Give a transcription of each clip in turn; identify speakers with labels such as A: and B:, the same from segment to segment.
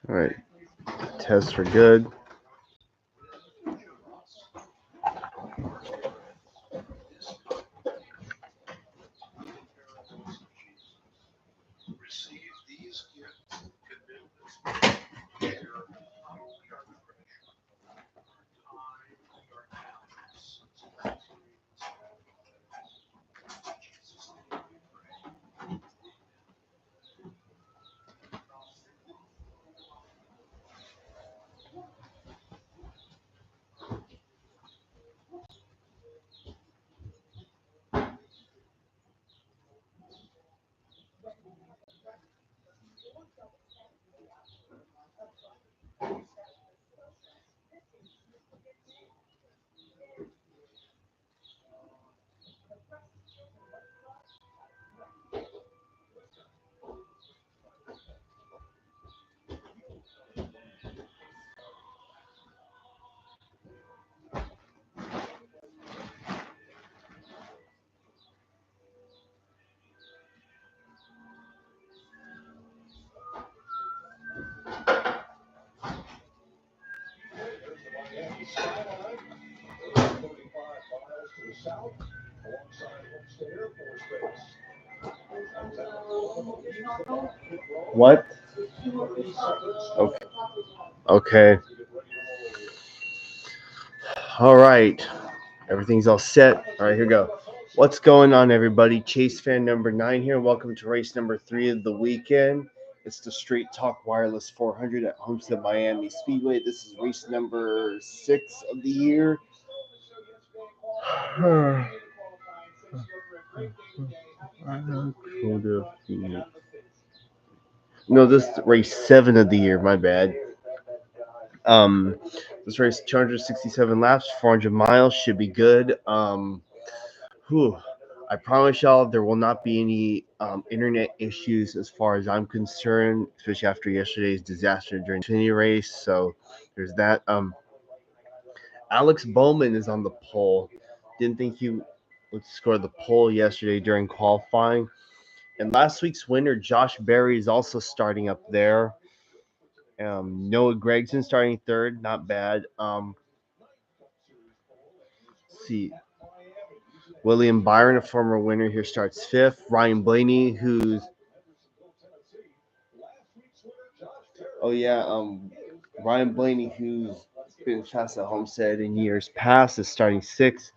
A: All right, tests are good. What? Okay. Okay. All right. Everything's all set. All right, here we go. What's going on, everybody? Chase fan number 9 here. Welcome to race number 3 of the weekend. It's the Straight Talk Wireless 400 at Homestead Miami Speedway. This is race number 6 of the year. No, this is race 7 of the year. My bad. This race 267 laps, 400 miles, should be good. I promise y'all there will not be any internet issues as far as I'm concerned, especially after yesterday's disaster during the Xfinity race. So there's that. Alex Bowman is on the pole. Didn't think he would score the pole yesterday during qualifying. And last week's winner, Josh Berry, is also starting up there. Noah Gregson starting third, not bad. Let's see. William Byron, a former winner here, starts fifth. Ryan Blaney, who's Ryan Blaney, who's been fast at Homestead in years past, is starting sixth.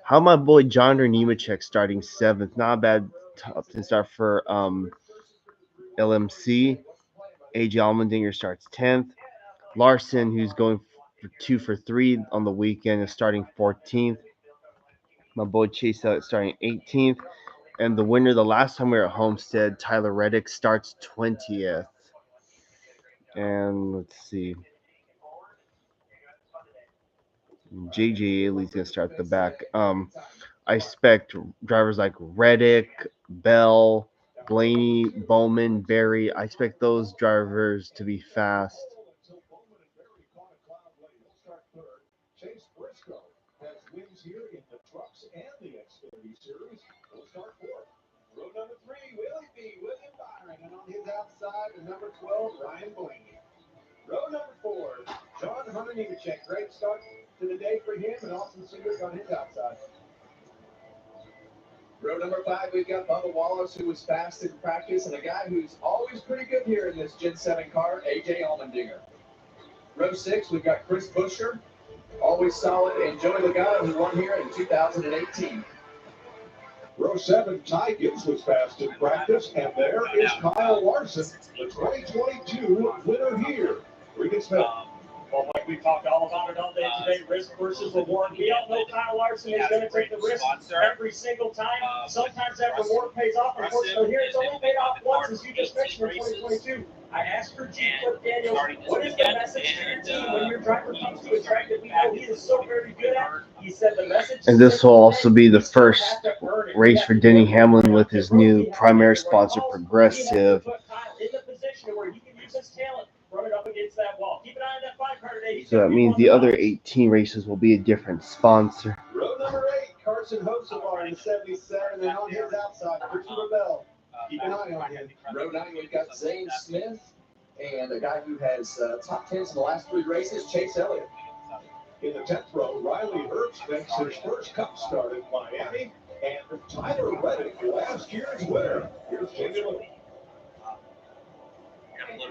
A: How my boy John Nemechek starting seventh? Not a bad top 10 start for LMC. AJ Allmendinger starts 10th. Larson, who's going for 2 for 3 on the weekend, is starting 14th. My boy Chase Elliott starting 18th. And the winner the last time we were at Homestead, Tyler Reddick, starts 20th. And let's see. JJ Ailey's going to start the back. I expect drivers like Reddick, Bell, Blaney, Bowman, Berry. I expect those drivers to be fast. Road number 3, William Byron, and on his outside, the number 12, Ryan Blaney. Row number 4, John Nemechek. Great start to the day for him, and Austin Sears on his outside. Row number 5, we've got Bubba Wallace, who was fast in practice, and a guy who's always pretty good here in this Gen 7 car, AJ Allmendinger. Row 6, we've got Chris Buescher, always solid, and Joey Logano, who won here in 2018. Row 7, Ty Gibbs was fast in practice, and there is Kyle Larson, the 2022 winner here. Regan Smith.
B: Well, like we talked all about it all day today, risk versus reward. We all know Kyle Larson is going to take the risk every single time. Sometimes that reward pays off. Unfortunately, here it's only paid off once, as you just mentioned, in 2022. I asked for G. Cliff Daniels, what is the message to your team when your driver comes to a track that we know he is so very good at? He said the message. And this will also be the first race for Denny Hamlin with his new primary sponsor, Progressive. In the position where he can use his talent, run it up against that wall. Keep an eye on that 5 car today. So that means the other 18 races will be a different sponsor.
A: Row number 8, car
B: Carson Hosevar in the 77, and on his outside, Richard Rebel. Keep an eye on him.
C: Row 9, we've got Zane Smith and a guy who has top 10s in the last 3 races, Chase Elliott.
B: In the 10th row, Riley Herbst makes his first Cup start in Miami, and Tyler Reddick, last year's winner. Here's Jamie Lewis.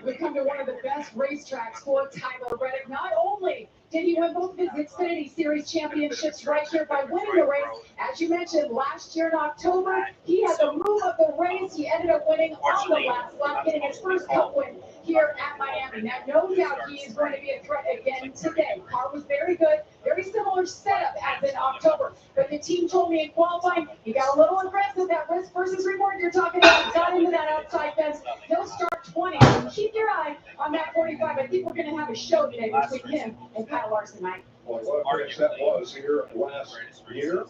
D: We come to one of the best racetracks for Tyler Reddick. Not only did he win both of his Xfinity Series championships right here by winning the race, as you mentioned, last year in October, he had the move of the race. He ended up winning on the last lap, getting his first Cup win here at Miami. Now, no doubt he is going to be a threat again today. Car was very good, very similar setup as in October. But the team told me in qualifying, he got a little aggressive. That risk versus reward you're talking about, he got into that outside fence. He'll start 20. So keep your eye on that 45. I think we're going to have a show today between him and Kyle Larson, Mike.
B: Well, what a finish that was here last year,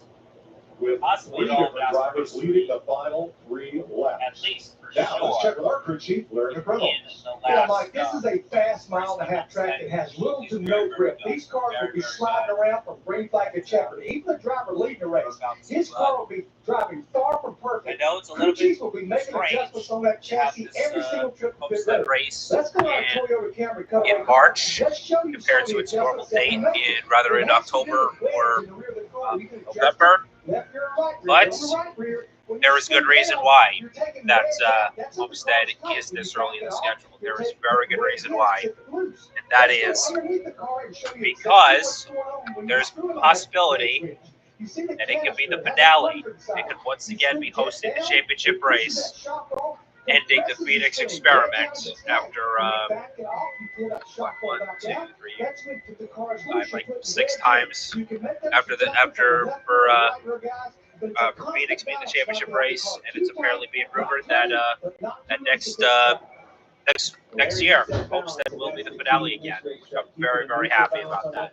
B: with 3 different drivers leading the final 3 laps.
E: At least for
B: Now,
E: sure.
B: let's check with our crew chief, Larry McReynolds. Yeah, Mike, this is a fast mile-and-a-half track that has little to no grip. These cars will be sliding around from green flag to checkered. Even the driver leading the race, his car will be driving far from
E: I
B: perfect.
E: know it's a
B: Crew
E: little bit
B: chiefs will be making
E: strange
B: adjustments on that
E: to have
B: chassis
E: this
B: every single trip to pit
E: Homestead
B: road.
E: race
B: Let's go to our
E: in
B: Toyota Camry Cup.
E: March
B: Let's show you
E: compared
B: some
E: to
B: of
E: its
B: the
E: normal
B: adjustments that
E: date
B: we make.
E: in rather in
B: It has to do
E: October
B: with
E: or
B: in the rear of the car. You can adjust it
E: November.
B: left rear, right rear,
E: But
B: over right rear. When
E: there
B: you
E: is good
B: slow
E: reason
B: down,
E: why
B: you're taking
E: that
B: red back. That's what the
E: Homestead
B: car's
E: is
B: cut.
E: this
B: When you
E: early in
B: back
E: the
B: it off,
E: schedule.
B: you're
E: There is
B: taking
E: very good
B: red
E: reason
B: back,
E: why,
B: it's loose.
E: and that
B: Let's go
E: is
B: underneath the car and show you exactly
E: because
B: what's going on when you
E: there's
B: screw it on that
E: possibility
B: brake switch. You see the
E: that it could be the
B: canister, it has a
E: finale.
B: hundred
E: It
B: side.
E: could once
B: You
E: again
B: screw
E: be
B: it
E: hosting the
B: down,
E: championship
B: it pushes
E: race,
B: that shock off,
E: ending the
B: compresses
E: Phoenix
B: spring,
E: experiment
B: right down to the snap.
E: after
B: When you back it off, you pull that shock
E: one,
B: back
E: two,
B: down.
E: three,
B: That's when the car's loose. You
E: like
B: put the
E: 6
B: red gear.
E: times
B: You can make that
E: after the
B: adjustment from the left rear to right rear, guys, but it's a
E: for
B: constant
E: Phoenix being the
B: balance
E: championship
B: knocking out the
E: race,
B: car
E: and
B: too
E: it's
B: tight,
E: apparently being
B: not
E: rumored
B: plenty,
E: that
B: but not
E: that
B: too loose
E: next
B: to get stuck.
E: next year Homestead will be the finale again. I'm very, very happy about that.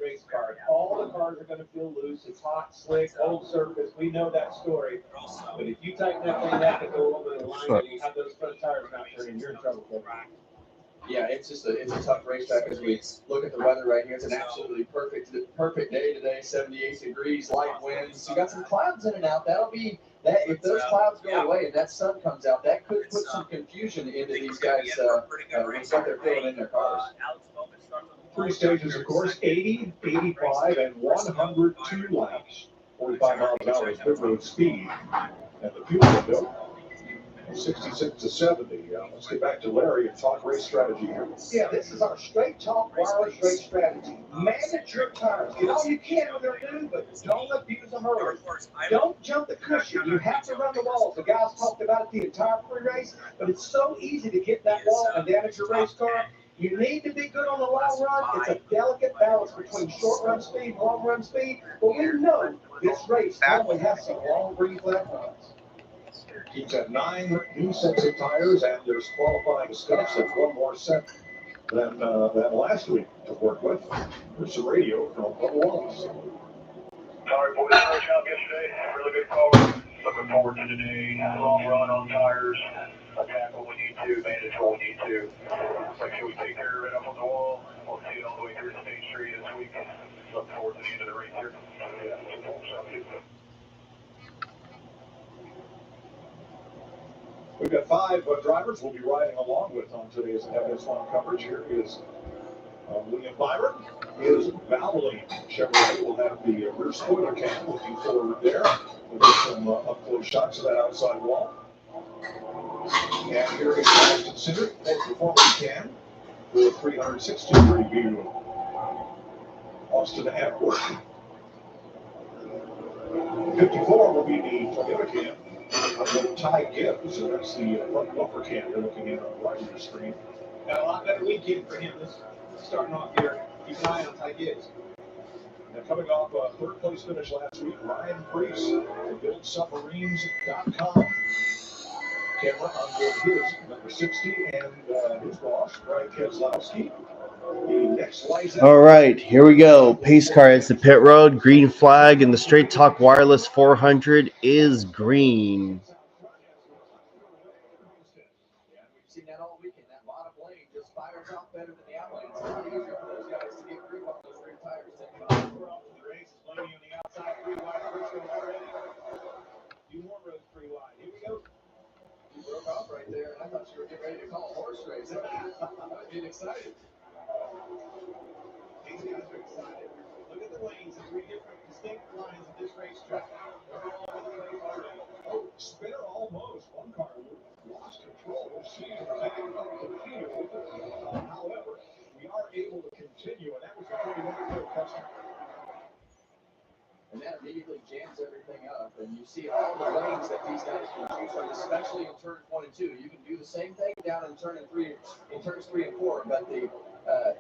B: All the cars are going to feel loose. It's hot, slick, old surface. We know that story. But if you tighten that thing up and go over the line and you have those front tires not turning, you're in trouble.
C: Yeah, it's a tough racetrack as we look at the weather right here. It's an absolutely perfect day today, 78 degrees, light winds. You got some clouds in and out. That'll be that if those clouds go away and that sun comes out, that could put some confusion into these guys with what they're feeling in their cars.
B: 3 stages, of course, 80, 85, and 102 laps. 45 miles an hour is pit road speed. And the fuel window, 66 to 70. Let's get back to Larry and talk race strategy here. Yeah, this is our straight talk wireless race strategy. Manage your tires. Get all you can when they're new, but don't abuse them early. Don't jump the cushion. You have to run the walls. The guys talked about it the entire pre-race, but it's so easy to get that wall and damage your race car. You need to be good on the long run. It's a delicate balance between short run speed and long run speed, but we know this race normally has some long green flag runs. Keeps at 9 new sets of tires, and there's qualifying stuff. That's one more set than last week to work with. There's some radio from Bubba Wallace.
F: Sorry, boys, first job yesterday. Really good car. Looking forward to today. Long run on tires. Attack what we need to, manage what we need to. Make sure we take care of it up on the wall. We'll see it all the way through State Street this week. Looking forward to the end of the race here.
B: We've got 5 drivers we'll be riding along with on today's FS1 coverage. Here is William Byron. Is Valvoline Chevrolet will have the rear spoiler cam looking forward there. We'll get some up-close shots of that outside wall. And here is Ashton Cinder, full performance cam with a 360-degree view. Austin Atwood. 54 will be the Toyota cam. Ty Gibbs, so that's the front bumper cam you're looking at on the right of your screen.
G: Got a lot better weekend for him this starting off here. Keep an eye on Ty Gibbs.
B: And coming off a third place finish last week, Ryan Priest from BuildSubmarines.com. Camera on board his number 60 and his boss, Brian Keselowski.
A: All right, here we go. Pace car is the pit road. Green flag, and the Straight Talk Wireless 400 is green.
C: We've seen that all weekend. That bottom lane just fires off better than the out lane. It's a lot easier for those guys to get grip on those rear tires.
G: The race is loading on the outside, 3 wide, Briscoe already.
F: continue, and that was a pretty wonderful customer.
C: And that immediately jams everything up, and you see all the lanes that these guys can choose from, especially in turns 1 and 2. You can do the same thing down in turns 3 and 4, but the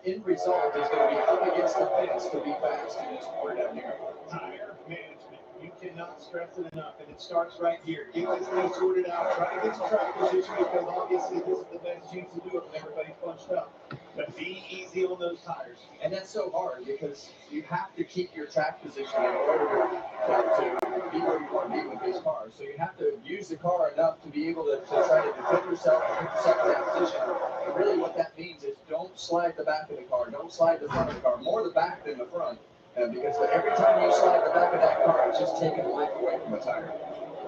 C: end result is going to be up against the fence to be fast in this corner down here.
F: Tire management, you cannot stress it enough, and it starts right here. Get this thing sorted out, try to get some track position, because obviously this is the best chance to do it when everybody's bunched up. But be easy on those tires.
C: And that's so hard because you have to keep your track position in order to be where you want to be with these cars. So you have to use the car enough to be able to try to defend yourself and put yourself in that position. And really what that means is don't slide the back of the car, don't slide the front of the car, more the back than the front. Because every time you slide the back of that car, it's just taking life away from the tire.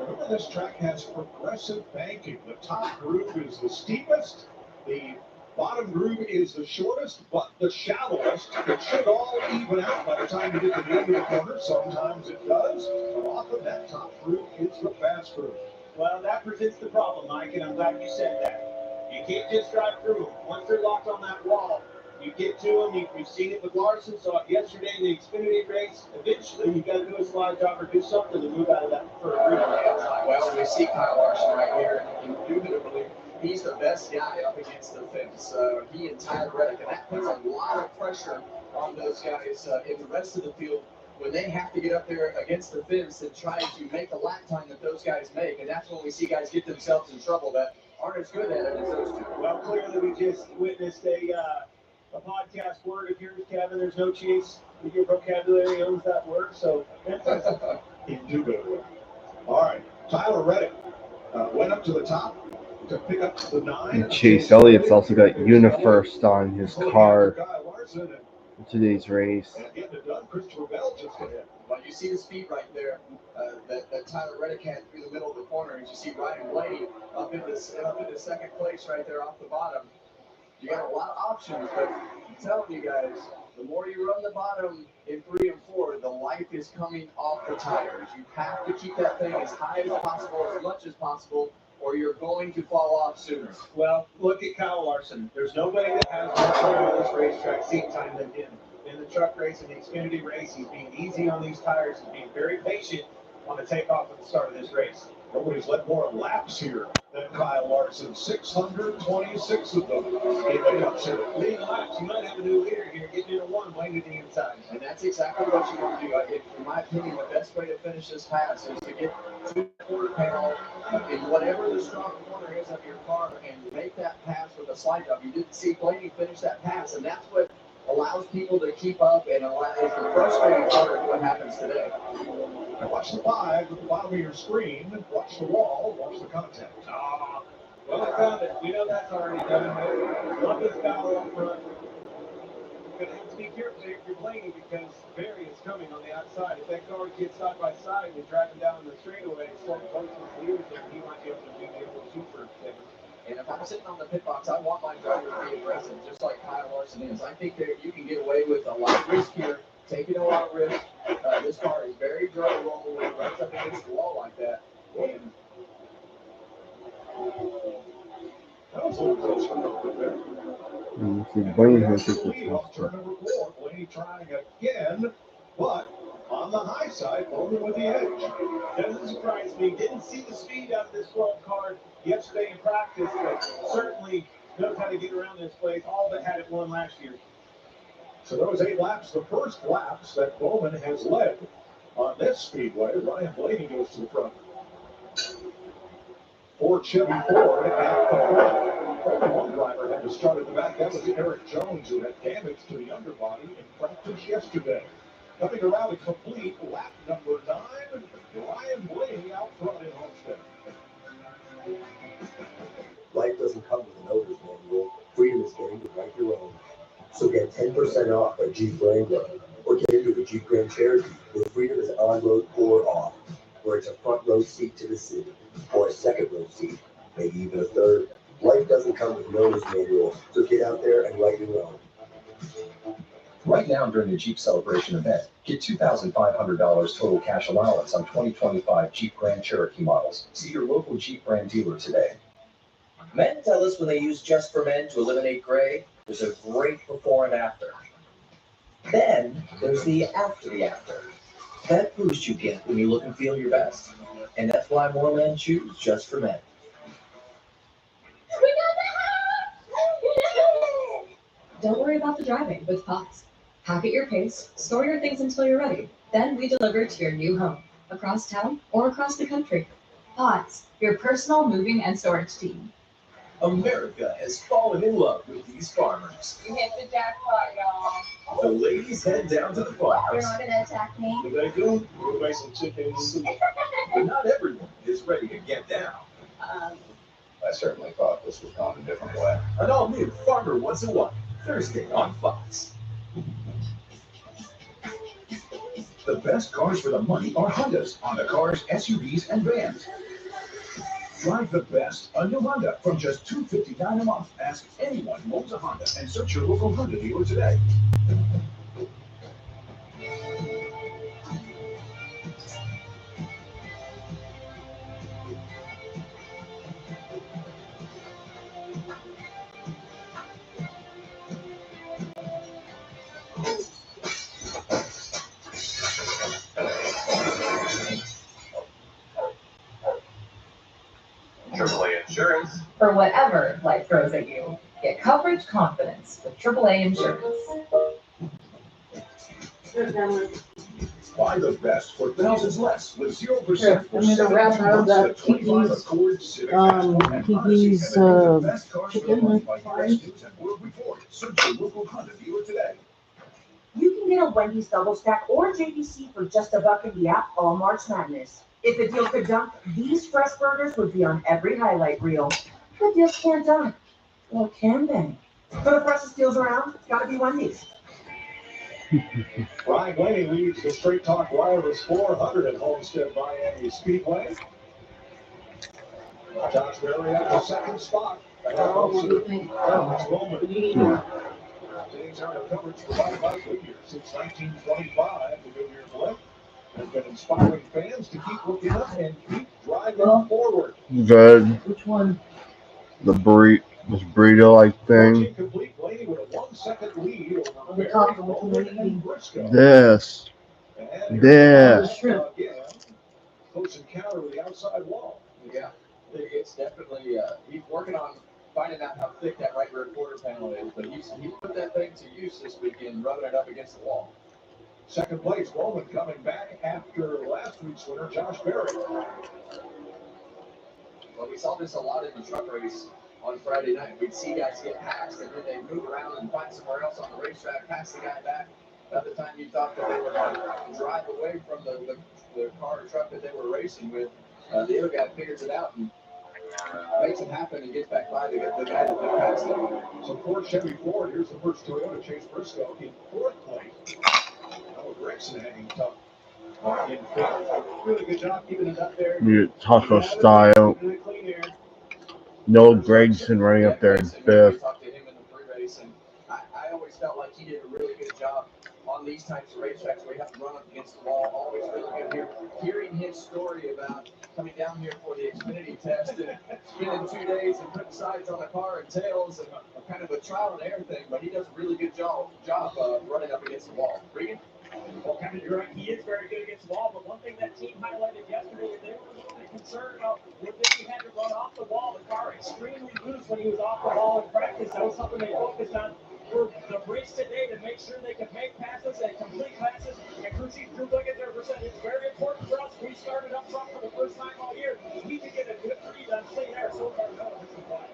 F: Remember, this track has progressive banking. The top groove is the steepest, the bottom groove is the shortest, but the shallowest. It should all even out by the time you get to the end of the corner. Sometimes it does, but often that top groove is the fast groove.
G: Well, that presents the problem, Mike, and I'm glad you said that. You can't just drive through them. Once they're locked on that wall, you get to them. We've seen it with Larson, saw it yesterday in the Xfinity race. Eventually, you got to do a slide job or do something to move out of that for a reason.
C: Well, we see Kyle Larson right here, and indubitably, he's the best guy up against the fence. He and Tyler Reddick, and that puts a lot of pressure on those guys in the rest of the field when they have to get up there against the fence and try to make the lap time that those guys make. And that's when we see guys get themselves in trouble that aren't as good at it as those two.
G: Well, clearly, we just witnessed a podcast word of yours, Kevin. There's no chance that your vocabulary owns that word, so
F: Indubitably. All right, Tyler Reddick went up to the top to pick up the 9.
A: And Chase Elliott's also got UniFirst on his car in today's race.
F: And getting it done, Christopher Bell just got in.
C: Well, you see the speed right there that Tyler Reddick had through the middle of the corner. As you see Ryan Blaney up into second place right there off the bottom. You got a lot of options, but I'm telling you guys, the more you run the bottom in 3 and 4, the life is coming off the tires. You have to keep that thing as high as possible, as much as possible, or you're going to fall off sooner.
G: Well, look at Kyle Larson. There's nobody that has more time on this racetrack seat time than him. In the truck race and the Xfinity race, he's being easy on these tires. He's being very patient on the takeoff at the start of this race.
F: Nobody's led more laps here than Kyle Larson. 626 of them in the Cup Series.
G: Leading laps, you might have a new leader here, getting into one, Blaney to the inside.
C: And that's exactly what you want to do. In my opinion, the best way to finish this pass is to get to the quarter panel in whatever the strong corner is of your car and make that pass with a slide job. You didn't see Blaney finish that pass, and that's what allows people to keep up and is the frustrating part of what happens today.
F: Now watch the 5 at the bottom of your screen. Watch the wall. Watch the contact.
G: Well, I found it. We know that's already done. Love this battle up front. You're going to have to be careful here if you're Blaney because Barry is coming on the outside. If that car gets side by side and driving down the straightaway, so close to the leaders there, he might be able to do the little super.
C: And if I'm sitting on the pit box, I want my driver to be aggressive, just like Kyle Larson is. I think that you can get away with a lot of risk here, taking a lot of risk. This car is very durable when it runs up against the wall like that. And
F: That was a little close for Milford there.
A: See, Blaney has
F: Lead
A: this
F: off turn number 4. Blaney trying again, but on the high side, Bowman with the edge.
G: Doesn't surprise me. Didn't see the speed out of this 12 car yesterday in practice, but certainly knows how to get around this place. All but had it won last year.
F: So those 8 laps, the first laps that Bowman has led on this speedway. Ryan Blaney goes to the front. Ford Chevy Ford at the front. Only one driver had to start at the back. That was Eric Jones, who had damage to the underbody in practice yesterday. Coming around a complete lap number 9, Ryan Blaney out front in Homestead.
H: Life doesn't come with an owner's manual. Freedom is getting to write your own. So get 10% off a Jeep Wrangler, or get into a Jeep Grand Cherokee, where freedom is on-road or off, where it's a front row seat to the city, or a second row seat, maybe even a third. Life doesn't come with an owner's manual, so get out there and write your own.
I: Right now during the Jeep Celebration event, get $2,500 total cash allowance on 2025 Jeep Grand Cherokee models. See your local Jeep brand dealer today.
J: Men tell us when they use Just for Men to eliminate gray, there's a great before and after.
I: Then there's the after. That boost you get when you look and feel your best. And that's why more men choose Just for Men.
D: Don't worry about the driving with Pots. Pack at your pace, store your things until you're ready. Then we deliver to your new home, across town or across the country. Pots, your personal moving and storage team.
I: America has fallen in love with these farmers.
D: You hit the jackpot, y'all.
I: The ladies head down to the farmhouse.
D: You're not gonna attack me.
F: What they do? We'll make some chicken soup.
I: But not everyone is ready to get down.
J: I certainly thought this was gone a different way.
I: An all-new Farmer Wants a Wife, Thursday on Fox. The best cars for the money are Hondas on the cars, SUVs, and vans. Drive the best, a new Honda from just $259 a month. Ask anyone who owns a Honda and search your local Honda dealer today.
J: AAA Insurance.
D: For whatever life throws at you, get coverage confidence with AAA Insurance.
I: Buy the best for thousands less with 0% for
K: I'm gonna wrap out that Kiki's, chicken.
I: Search your local Honda dealer today.
L: You can get a Wendy's double stack or JBC for just $1 in the app all March Madness. If the deal could dunk, these fresh burgers would be on every highlight reel. The deals can't dunk. Or can they? For the freshest deals around, it's gotta be Wendy's.
F: Ryan Blaney leads the Straight Talk Wireless 400 at Homestead Miami Speedway. Josh Berry at the second spot. Today's area of coverage provided by Goodyear since 1925. The Goodyear blend has been inspiring fans to keep looking up and keep driving forward.
A: Good.
K: Which one?
A: This burrito-like thing.
F: Complete Blaney with a 1-second lead over
K: The top of what you're eating.
A: This.
F: Close encounter with the outside wall.
C: Yeah, it's definitely, he's working on finding out how thick that right rear quarter panel is, but he put that thing to use this weekend, rubbing it up against the wall.
F: Second place, Bowman coming back after last week's winner, Josh Berry.
C: Well, we saw this a lot in the truck race on Friday night. We'd see guys get passed, and then they move around and find somewhere else on the racetrack, pass the guy back. By the time you thought that they were going to drive away from the car or truck that they were racing with, the other guy figures it out and makes it happen and gets back by the guy that they passed him.
F: So Ford Chevy Ford, here's the first Toyota, Chase Briscoe in fourth place. Gregson hanging tough. In fifth. Really good job keeping it up there.
A: Taco style. No Gregson running up there in fifth.
C: Talked to him in the pre-race, and I always felt like he did a really good job on these types of racetracks where you have to run up against the wall. Always really good here. Hearing his story about coming down here for the Xfinity test and spending 2 days and putting sides on the car and tails and kind of a trial and error thing, but he does a really good job running up against the wall. Regan?
B: Well, Kevin, you're right. He is very good against the wall, but one thing that team highlighted yesterday, they were a little bit concerned about if he had to run off the wall. The car extremely loose when he was off the wall in practice. That was something they focused on for the race today to make sure they could make passes and complete passes and crew look at their percentage. It's very important for us. We started up front for the first time all year. We need to get a good read on clean air. So far, no, this is why.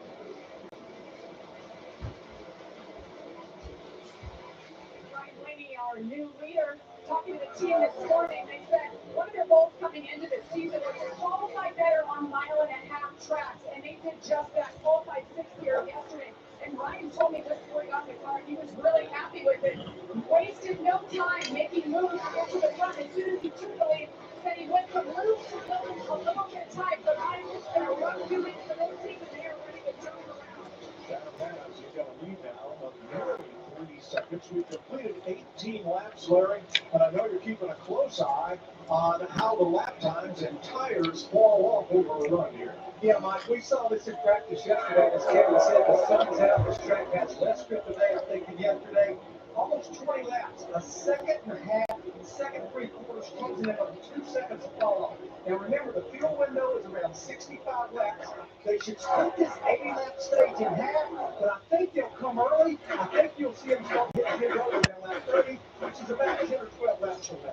D: Ryan Blaney, our new leader, talking to the team this morning, they said one of their goals coming into the season was to qualify better on 1.5 mile tracks, and they did just that. Qualified 6th here yesterday. And Ryan told me this before he got in the car, he was really happy with it. Wasted no time making moves to get to the front. As soon as he took the lead, said he went from loose to a little bit tight, but Ryan was going to run 2 minutes for this team, and they are ready to turn it around.
F: He's got a lead now of nearly 30 seconds. We've completed 18 laps, Larry, and I know you're keeping a close eye on how the lap times and tires fall off over a run here.
G: Yeah, Mike, we saw this in practice yesterday. As Kevin said, the sun's out. This track has less grip today, I think, than yesterday. Almost almost 20 laps, a second and a half, second 3/4 comes in about 2 seconds of fall off. Now remember, the fuel window is around 65 laps. They should split this 80-lap stage in half, but I think they'll come early. I think you'll see them start getting hit over around lap 30, which is about 10 or 12 laps from now.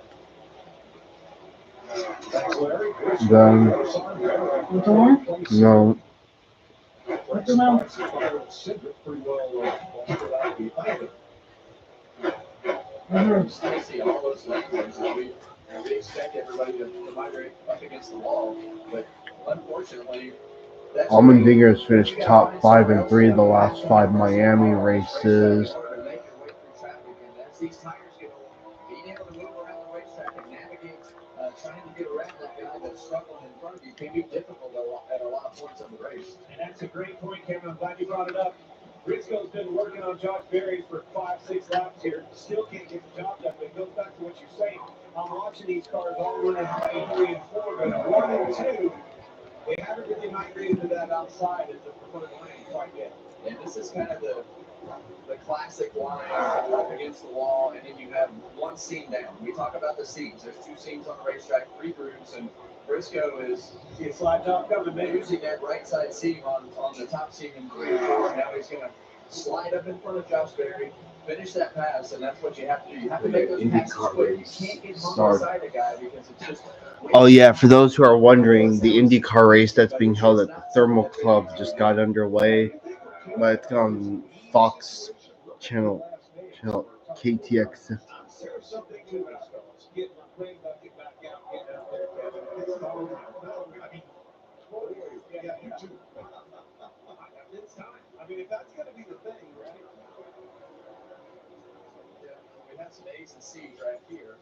G: Thanks, Larry.
A: No.
K: What's the matter?
C: See all those landlords that we expect everybody to migrate up against the wall, but unfortunately,
A: Allmendinger's finished top 5 and 3 the last 5 Miami races.
C: These tires get being able to move around the racetrack and navigate, trying to get around that guy that's struggling in front of you can be difficult at a lot of points of the race.
G: And that's a great point, Kevin. I'm glad you brought it up. Briscoe's been working on Josh Berry for 5-6 laps here. Still can't get the job done, but it goes back to what you're saying. I'm watching these cars all running 3 and 4, but 1 and 2, they haven't really migrated to that outside as the preferred lane quite yet.
C: And this is kind of the classic line up against the wall, and then you have one seam down. We talk about the seams. There's 2 seams on the racetrack, 3 grooves, and Briscoe is
G: slide top coming,
C: using that right side seam on the top seam in 3 and 4. Now he's going to slide up in front of Josh Berry, finish that pass, and that's what you have to do. You have to make those passes quick. You can't get beside the guy because it's just.
A: Oh yeah, for those who are wondering, the IndyCar race that's being held at the Thermal Club just got underway. But it's on Fox channel KTX.
G: It's time. I mean, if that's going to be the thing, right?
C: Yeah, we have some A's and C's right here.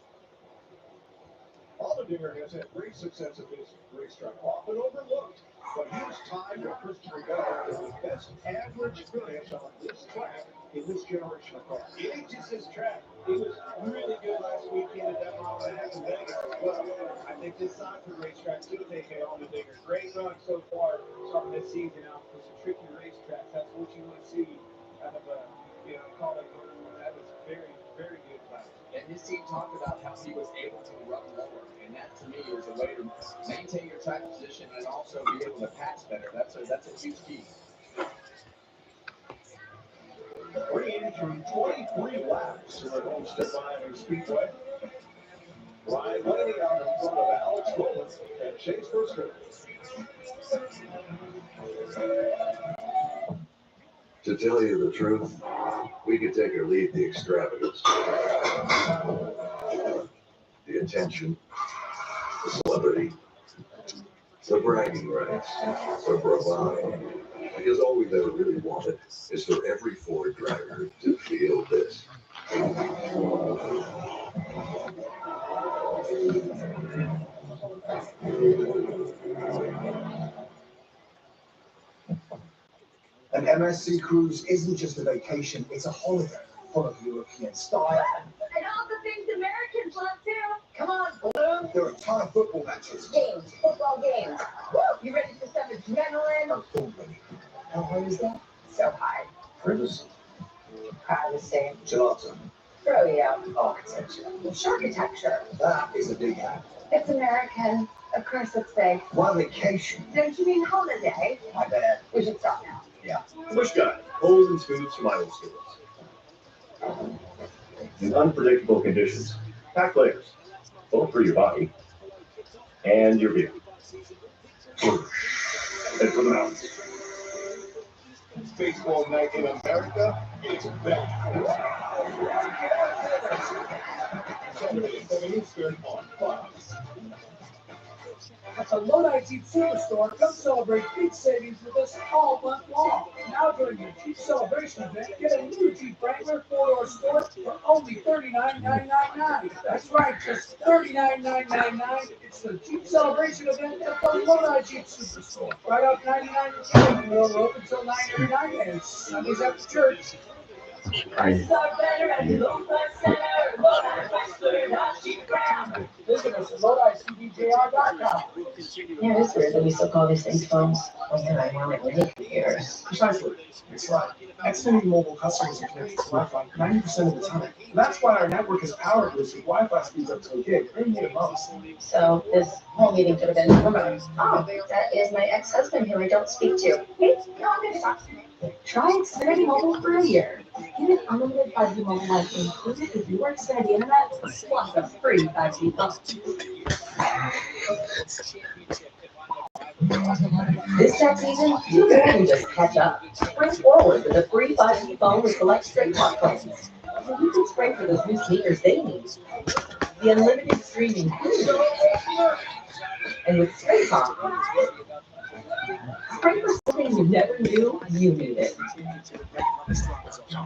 F: Allmendinger has had great success at this racetrack, often overlooked, but he was tied with Christopher Bell as the best average finish on this track in this generation of cars.
G: It ain't just this track. It was really good last weekend at that mile and a half in Vegas as well. I think this Sanford racetrack should take it Allmendinger. Great run so far starting this season out for some tricky racetracks. That's what you want to see out of a, Colin Gordon. That was very, very good class.
C: And his team talked about how he was able to run lower, and that to me is a way to maintain your track position and also be able to pass better. That's a huge key.
F: Bringing through 23 laps here at Homestead Miami Speedway. Ryan Blaney out in front of Alex Rowland and Chase Briscoe.
H: To tell you the truth, we could take or leave the extravagance, the attention, the celebrity, the bragging rights, the bravado. Because all we've ever really wanted is for every Ford driver to feel this.
I: An MSC cruise isn't just a vacation, it's a holiday full of European style.
D: And all the things Americans love too.
I: Come on, Balloon. There are a ton of football matches.
D: Games, football games. Woo! You ready for some adrenaline?
I: I'm full ready.
D: How hard is that? So hard.
I: Privacy.
D: Privacy.
I: Gelato.
D: Rodeo.
I: Architecture.
D: Architecture.
I: That is a big app.
D: It's American. Of course it's big.
I: Why vacation?
D: Don't you mean holiday?
I: My bad.
D: We should stop now.
I: Yeah.
F: Push Guy, cold and smooth survival skills. In unpredictable conditions, pack layers, both for your body and your vehicle. Head for the mountains. It's baseball night in America. It's back. Saturday at 7 Eastern on Fox.
M: At the Lodi Jeep Superstore, come celebrate big savings with us all month long. Now during the Jeep Celebration event, get a new Jeep Wrangler 4-door Sport for only $39,999. That's right, just $39,999. It's the Jeep Celebration event at the Lodi Jeep Superstore. Right up 99 and 10, we're open until 9 every night, and Sundays after church. Visit us at LodiCDJR.com.
K: Yeah, it's weird that we still call these things phones. Well, yeah, I know it really years.
I: Precisely. It's right. Xfinity Mobile customers are connected to Wi-Fi 90% of the time. That's why our network is power boosted. Wi-Fi speeds up to a gig. They need it most.
K: So this whole meeting could have been remote. Oh, that is my ex-husband who I don't speak to. Hey, no, I'm going to talk to him. Try Xfinity Mobile for a year. Get an unlimited 5G mobile line included with your Xfinity Internet, plus a free 5G phone. This tax season, do more than just catch up. Spring forward with a free 5G phone with select straight talk plans. So you can spring for those new sneakers they need. The unlimited streaming and with straight talk. Spring for something you never knew you needed.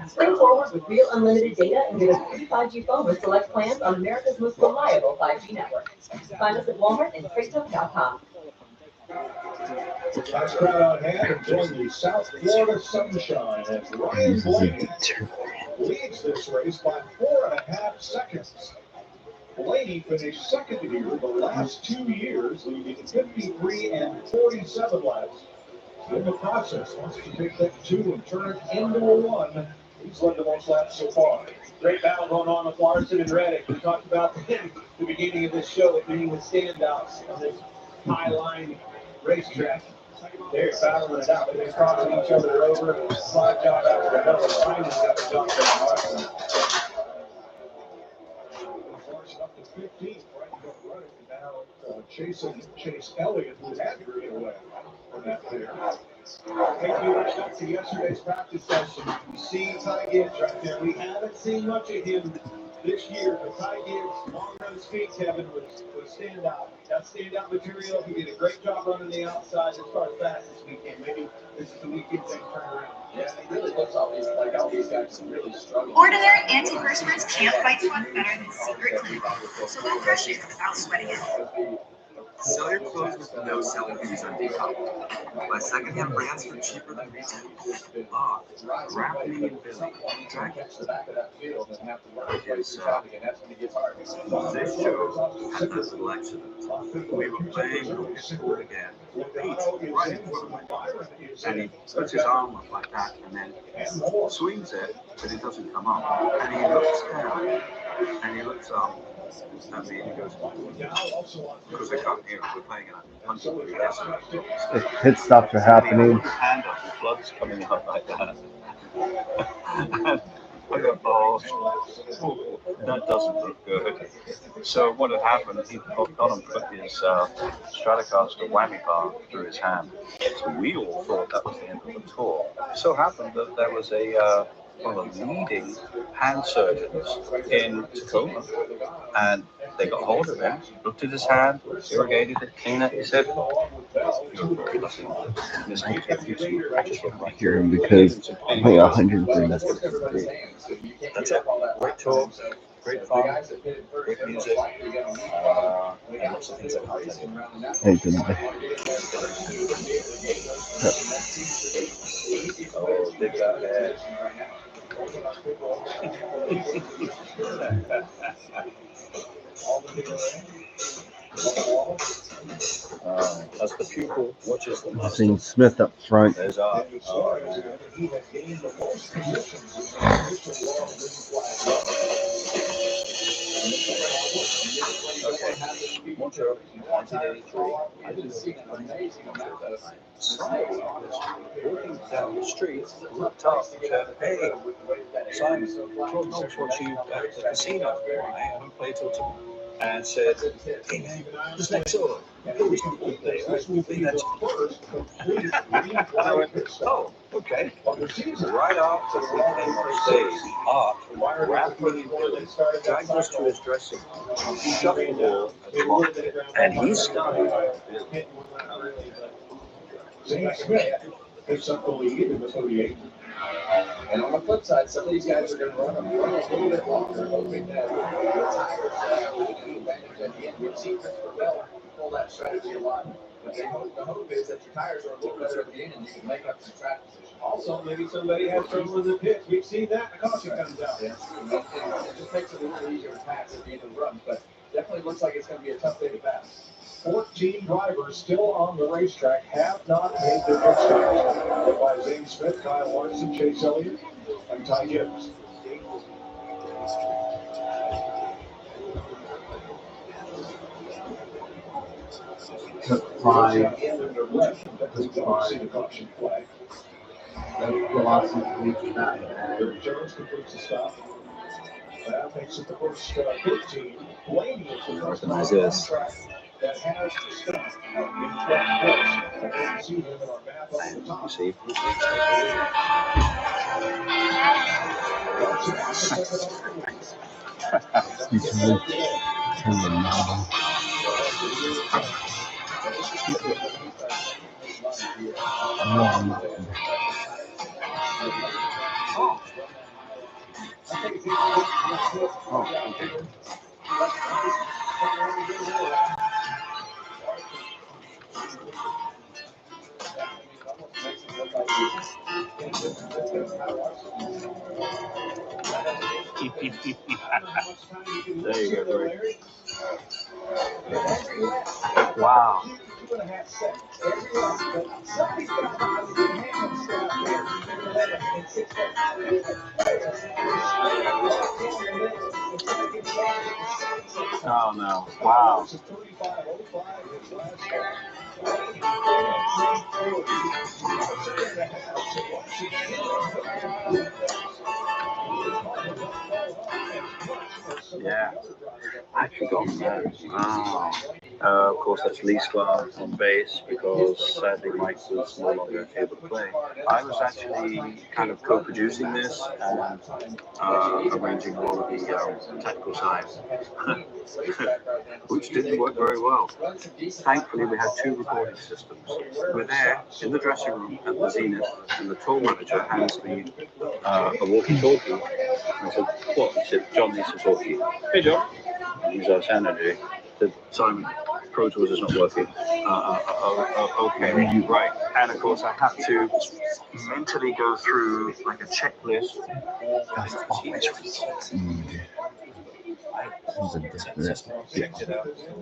K: Spring forward with real unlimited data and get a free 5G phone with select plans on America's most reliable 5G network. Find us at Walmart and TradeTalk.com.
I: Nice crowd on hand enjoying the South Florida sunshine as Ryan Blaney leads this race by 4.5 seconds. Blaney finished second here the last 2 years, leading 53 and 47 laps. In the process, wants to take that 2 and turn it into a 1. He's led the most laps so far.
G: Great battle going on with Larson and Reddick. We talked about the beginning of this show, it being the standouts on this high line racetrack. They're battling it out. They've been crossing each other over. Slide job after another. Finally got the job done, Larson.
I: Larson up to 15th, right to go running. Now chasing Chase Elliott, who had to get away from that pair.
G: Take you right back to yesterday's practice session. You see Ty Gibbs right there. We haven't seen much of him this year, but Ty Gibbs, long run speed, Kevin, was standout. That standout material. He did a great job running the outside as far as fast this weekend. Maybe this is the weekend thing turned around.
C: Yeah, it really looks like all these guys are really struggling.
N: Ordinary antiperspirants can't fight sweat better than Secret Clinical, so don't brush it without sweating it.
O: Sell your clothes with no selling fees on Depop. Buy secondhand brands for cheaper than retail. Grab me and Billy.
C: Catch the back of that field and have to work
O: Yes,
C: and that's when it gets hard.
O: This show had a selection. We were playing Homestead again. Pete, right in front of my father. And he puts his arm up like that and then swings it, but it doesn't come up. And he looks down and he looks up. At me and he goes, because I can't hear him, we're playing in a 100 decibel.
A: Pit stops are happening.
O: His hand up, the blood's coming up like that. And I go, oh, that doesn't look good. So what had happened, he'd gone and put his Stratocaster whammy bar through his hand. So we all thought that was the end of the tour. It so happened that there was one of the leading hand surgeons in Tacoma, and they got hold of him, looked at his hand, irrigated it, cleaned it. He said, "You're very lucky. I just look right
A: Here because I'm playing 103.
O: That's it. Great tour, great fun, great music, and lots of things I can't tell you."
A: Thank you.
O: Oh, dig that head. As the pupil watches the master.
A: Seeing Smith up front.
O: There's our okay. Watch out. 1983. I didn't see an amazing amount of Simon was walking down the street, looked up and said, "Hey, Simon, George knows what you at the casino. I haven't played till tomorrow." And said, "Hey man, this next door, Billy's not going to play. We'll be there tomorrow." I went, "Oh, okay." Right after we came off stage, Art grabbed me and Billy, dragged us to his dressing room, shut the wall, and locked it. And he started.
I: Zane Smith picks up the lead in the 38.
C: And on the flip side, some of these guys are going to run them a little bit longer, hoping that the tires will take advantage at the end. We've seen Christopher Bell pull that strategy a lot. But the hope is that your tires are a little better at the end and you can make up some track position.
G: Also, maybe somebody has trouble in the pits. We've seen that. The caution comes out.
C: Yeah. It just makes it a little easier to pass at the end of the run. But definitely looks like it's going to be a tough day to pass.
I: 14 drivers still on the racetrack have not made their pit stops. Led by Zane Smith, Kyle Larson, Chase Elliott, and Ty Gibbs.
F: Jones completes the stop. That makes it the first 15. Blaney is the first
O: Recognize this.
F: that has the stop in 12th place. And you can see him in our map up at the top.
O: You see? There you go, Greg. Wow. Oh no. Wow. Yeah. I forgot that. Wow. Of course, that's Lee Sklar on bass because sadly Mike was no longer able to play. I was actually kind of co-producing this and arranging all of the technical side, which didn't work very well. Thankfully, we had two recording systems. We're there in the dressing room at the Zenith, and the tour manager hands me a walkie-talkie. I said, "What?" He said, "John needs to talk to you." "Hey, John." He's our energy. Said, "Simon, Pro Tools is not working." Okay, right. And of course, I have to mentally go through like a checklist. That's always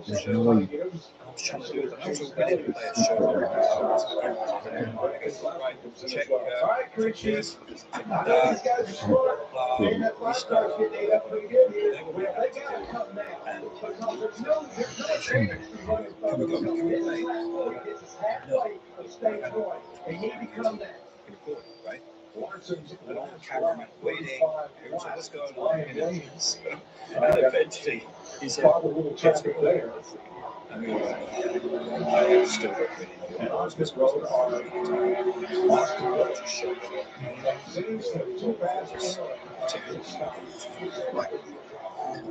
O: there's no way. Right? An old cameraman waiting, what's going on? And eventually he said, "Let's go there." I mean, I still got really good. And on this road are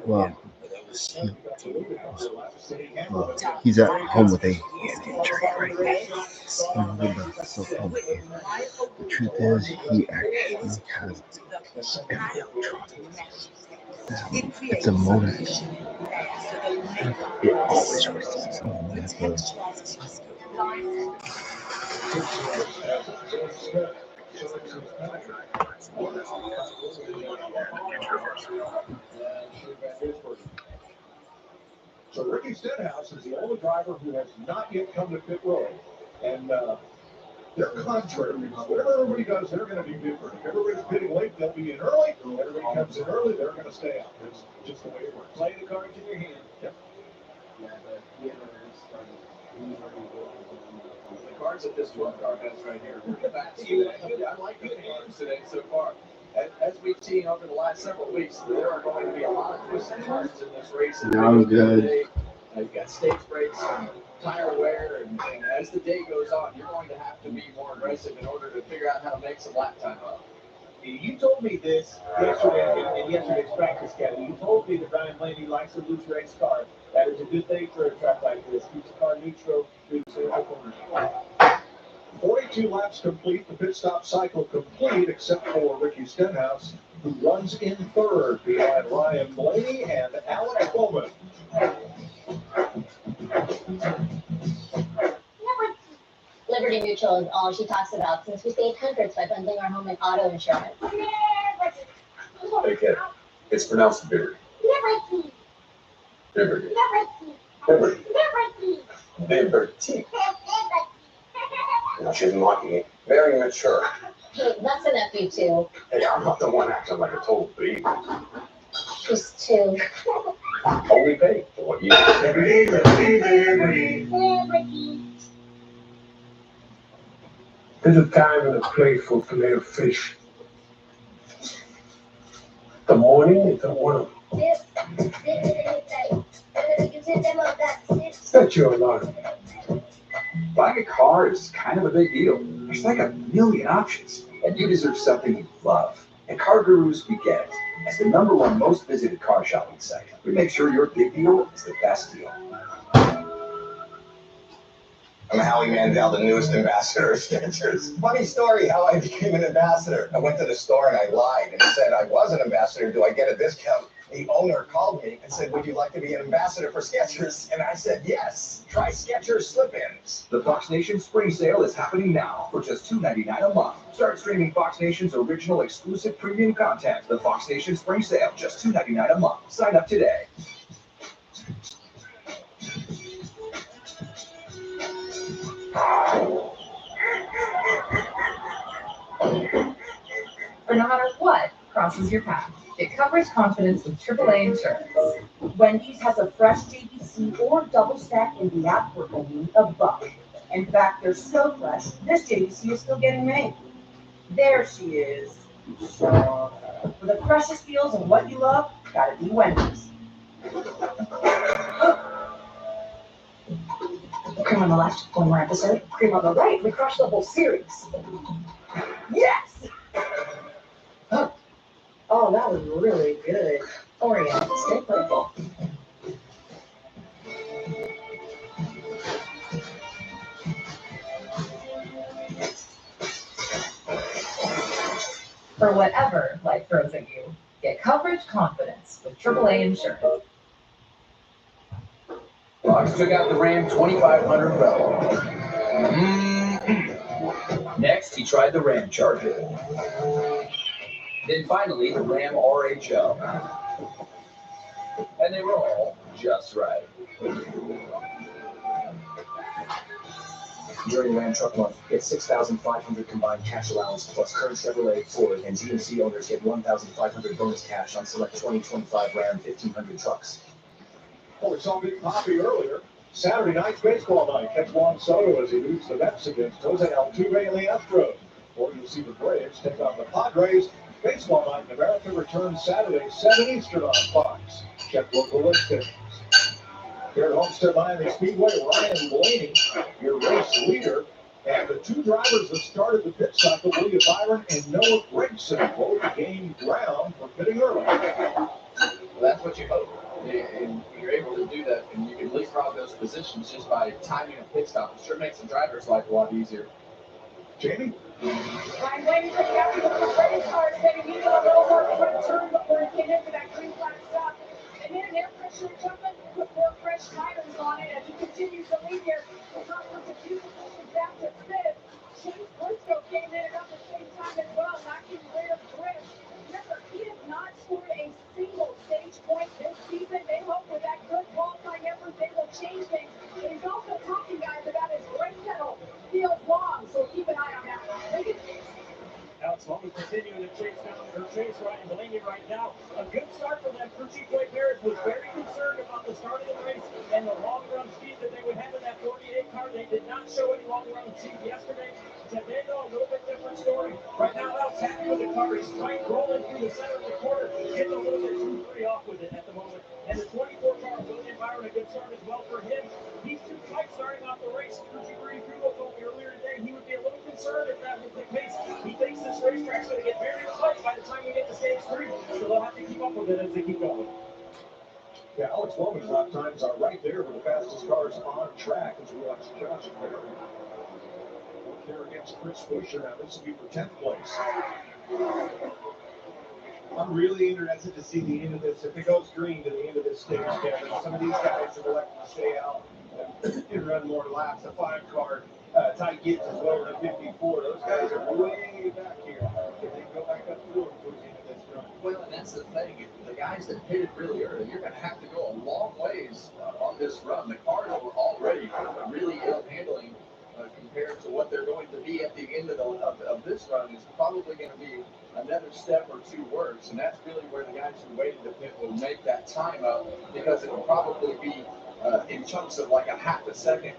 A: well, he's at home with a hand injury right now. The truth is, he actually has every electronic. It's a motor. It always resets.
F: So Ricky Stenhouse is the only driver who has not yet come to pit road. And they're contrary. Whatever everybody does, they're going to be different. If everybody's pitting late, they'll be in early. If everybody comes in early, they're going to stay out. It's just the way it works. Play the cards in your hand. Yep. The cards that this 12 card has right here. I like good hands today so far. As we've seen over the last several weeks, there are going to be a lot of twists and turns in this race.
A: I'm good.
F: You've got stage breaks, tire wear, and as the day goes on, you're going to have to be more aggressive in order to figure out how to make some lap time up.
G: You told me this yesterday in yesterday's practice, Kevin. You told me that Ryan Blaney likes a loose race car. That is a good thing for a track like this. Keeps the car neutral through the corners.
F: 42 laps complete, the pit stop cycle complete, except for Ricky Stenhouse, who runs in third behind Ryan Blaney and Alex Bowman.
K: Liberty Mutual is all she talks about since we saved hundreds by bundling our home and auto insurance.
J: Hey, kid. It's pronounced Liberty. Liberty. Liberty. Liberty. No, she's mocking me. Very mature.
K: Hey, that's enough, you two.
J: Hey, I'm not the one acting like a total baby.
K: Just two.
I: Only pay for what you need.
M: There's a time and a place for filet of fish. The morning is the one. Set your alarm.
I: Buying a car is kind of a big deal. There's like a million options, and you deserve something you love. At Car Gurus, we get it. As the #1 most visited car shopping site, we make sure your big deal is the best deal.
J: I'm Howie Mandel, the newest ambassador of Skechers. Funny story how I became an ambassador. I went to the store and I lied and said I was an ambassador. Do I get a discount? The owner called me and said, would you like to be an ambassador for Skechers? And I said, yes. Try Skechers slip-ins.
I: The Fox Nation Spring Sale is happening now for just $2.99 a month. Start streaming Fox Nation's original exclusive premium content. The Fox Nation Spring Sale, just $2.99 a month. Sign up today.
P: For no matter what crosses your path, get coverage confidence with AAA insurance.
L: Wendy's has a fresh JBC or double stack in the app for only $1. In fact, they're so fresh, this JBC is still getting made. There she is. For the freshest deals on what you love, gotta be Wendy's.
K: Cream on the left, one more episode.
D: Cream on the right, we crushed the whole series.
L: Yes!
D: Oh, that was really good.
K: Oreo, stay playful.
P: For whatever life throws at you, get coverage confidence with AAA insurance.
I: Fox took out the Ram 2500 Rebel. Next, he tried the Ram Charger. Then finally, the Ram RHO. And they were all just right.
Q: During Ram Truck Month, get $6,500 combined cash allowance, plus current Chevrolet, Ford, and GMC owners get $1,500 bonus cash on select 2025 Ram 1500 trucks.
F: Well, we saw Big Poppy earlier. Saturday night's baseball night. Catch Juan Soto as he leads the Mets against Jose Altuve and the Astros. Or you'll see the Braves take on the Padres. Baseball night in America returns Saturday, 7 Eastern on Fox. Check local listings. Here at Homestead Miami Speedway, Ryan Blaney, your race leader. And the two drivers that started the pit cycle, William Byron and Noah Gragson, both gained ground for pitting early.
C: Well, that's what you hope. And you're able to do that, and you can leapfrog those positions just by timing a pit stop. It sure makes the driver's life a lot easier.
F: Jamie?
D: Ryan Blaney coming out with the race car, saying he did a little more front turn before he came into that green flag stop. And then an air pressure adjustment, put more fresh tires on it as he continues to lead here. The top was a few positions back to fifth. Chase Briscoe came in about the same time as well, knocking rid of Chris. Remember, he has not scored a single stage point this season. They hope with that good qualifying effort they will change things. And he's also talking, guys, about his brake pedal feels long, so keep an eye on that.
B: Alex Lomas continuing to chase Ryan Blaney right now. A good start for them. Crew Chief Blake Harris was very concerned about the start of the race and the long run speed that they would have in that 48 car. They did not show any long run speed yesterday. Today, though, a little bit different story. Right now, Alex happy with the car. He's right rolling through the center of the corner, getting a little bit too free off with it at the moment. And the 24 car, William Byron, a good start as well for him. He's too tight starting off the race. Crew Chief Brady Frugal told me earlier today he would be a little concerned if that was the case. He thinks this racetrack's going to get very tight by the time we get to stage 3, so they'll have to keep up with it as they keep going.
F: Yeah, Alex Loman's lap times are right there with the fastest cars on track as we watch Josh Perry work here against Chris Buescher. Now this will be for 10th place.
G: I'm really interested to see the end of this. If it goes green to the end of this stage, Kevin, some of these guys have elected to stay out and run more laps. The 5-car, Ty Gibbs is lower than 54. Those guys are way back here. If they go back up through them towards the end of this run.
C: Well, and that's the thing. The guys that pitted really early, you're going to have to go a long ways on this run. The cars were already really ill handling compared to what they're going to be at the end end of this run is probably going to be another step or two worse, and that's really where the guys who waited to pit will make that time up, because it will probably be in chunks of like a half a second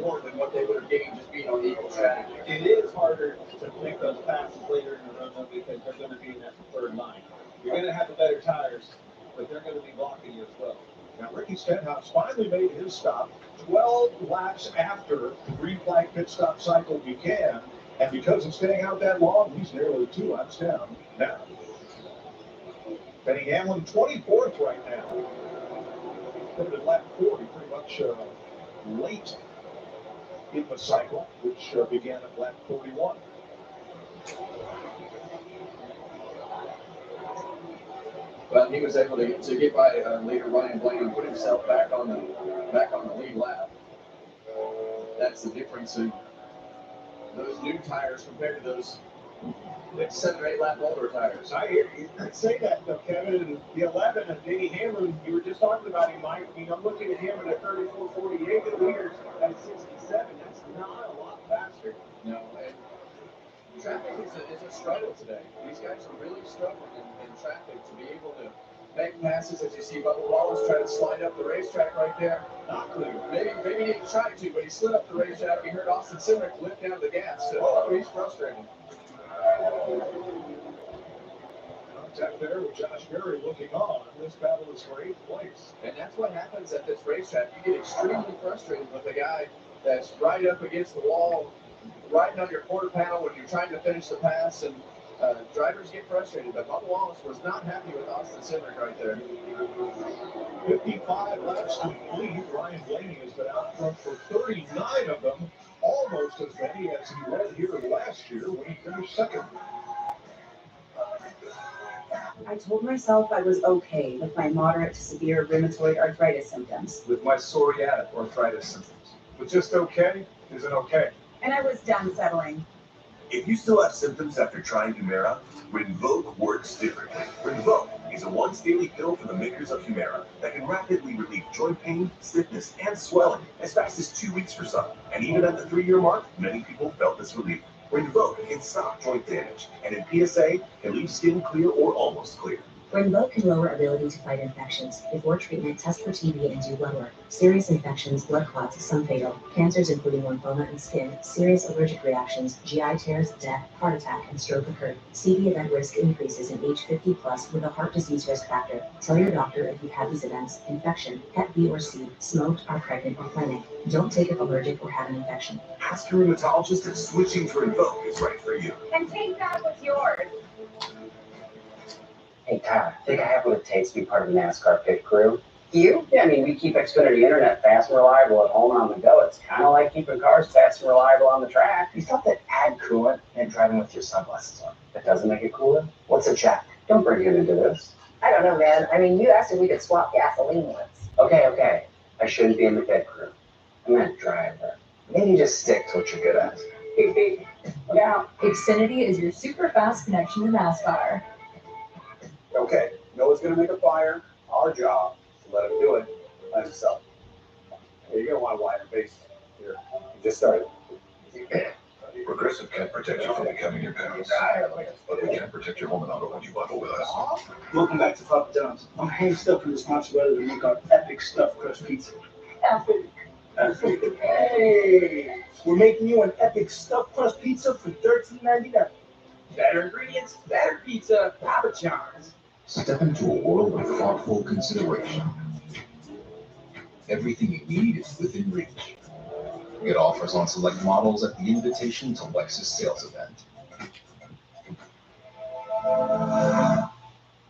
C: more than what they would have gained just being on the equal strategy.
G: It is harder to make those passes later in the run, though, because they're going to be in that preferred line. You're going to have the better tires, but they're going to be blocking you as well.
I: Now, Ricky Stenhouse finally made his stop 12 laps after the green flag pit stop cycle began. And because of staying out that long, he's nearly 2 laps down now. Benny Hamlin, 24th right now. Started lap 40, pretty much late in the cycle, which began at lap 41.
C: Well, he was able to get by leader Ryan Blaney and put himself back on the lead lap. That's the difference in those new tires compared to those 7 or 8 lap older tires.
I: I hear you say that, though, Kevin. The 11 and Danny Hamlin, you were just talking about him, Mike. I mean, I'm looking at him at a 34.48, the leaders at 67. That's not a lot faster.
C: No, and traffic is a struggle today. These guys are really struggling in traffic to be able to make passes. As you see Bubba Wallace try to slide up the racetrack right there. Not clear. Maybe he didn't try to, but he slid up the racetrack. He heard Austin Cindric lift down the gas. So, he's frustrated.
I: Contact there with Josh Berry looking on. This battle is for 8th place.
C: And that's what happens at this racetrack. You get extremely frustrated with a guy that's right up against the wall, right on your quarter panel when you're trying to finish the pass, and drivers get frustrated. But Bubba Wallace was not happy with Austin Cindric right there.
I: 55 laps complete. Ryan Blaney has been out front for 39 of them, almost as many as he led here last year when he finished second.
L: I told myself I was okay with my moderate to severe rheumatoid arthritis symptoms.
O: With my psoriatic arthritis symptoms. But just okay isn't okay.
L: And I was done settling.
H: If you still have symptoms after trying Humira, Rinvoq works differently. Rinvoq is a once-daily pill from the makers of Humira that can rapidly relieve joint pain, stiffness, and swelling as fast as 2 weeks for some. And even at the 3-year mark, many people felt this relief. Rinvoq can stop joint damage, and in PSA, can leave skin clear or almost clear.
K: Rinvoq can lower ability to fight infections. Before treatment, test for TB and do blood work. Serious infections, blood clots, some fatal. Cancers including lymphoma and skin. Serious allergic reactions, GI tears, death, heart attack, and stroke occur. CV event risk increases in age 50 plus with a heart disease risk factor. Tell your doctor if you've had these events: infection, Hep B or C, smoked, are pregnant, or planning. Don't take if allergic or have an infection.
H: Ask your rheumatologist if switching to Rinvoq is right for you.
L: And take that what's yours.
R: Hey, Tyler, think I have what it takes to be part of the NASCAR pit crew? You? Yeah, I mean, we keep Xfinity Internet fast and reliable at home and on the go. It's kind of like keeping cars fast and reliable on the track. You thought that add coolant and driving with your sunglasses on. That doesn't make it cooler? What's a check? Don't bring him into this.
S: I don't know, man. I mean, you asked if we could swap gasoline once.
R: Okay. I shouldn't be in the pit crew. I meant driver. Maybe just stick to what you're good at.
T: Yeah, Xfinity is your super fast connection to NASCAR.
O: Okay, Noah's gonna make a fire. Our job is to let him do it by himself. Hey, you're gonna want to wire your base here. You just started.
I: Progressive can't protect you from becoming your parents, but we can protect your home and auto when you bundle with us.
M: Welcome back to Papa John's. I'm Hank Stuff, and responsibility to make our epic stuffed crust pizza. Epic. Hey, we're making you an epic stuffed crust pizza for $13.99. Better ingredients, better pizza, Papa John's.
I: Step into a world of thoughtful consideration. Everything you need is within reach. Get offers on select models at the invitation to Lexus sales event.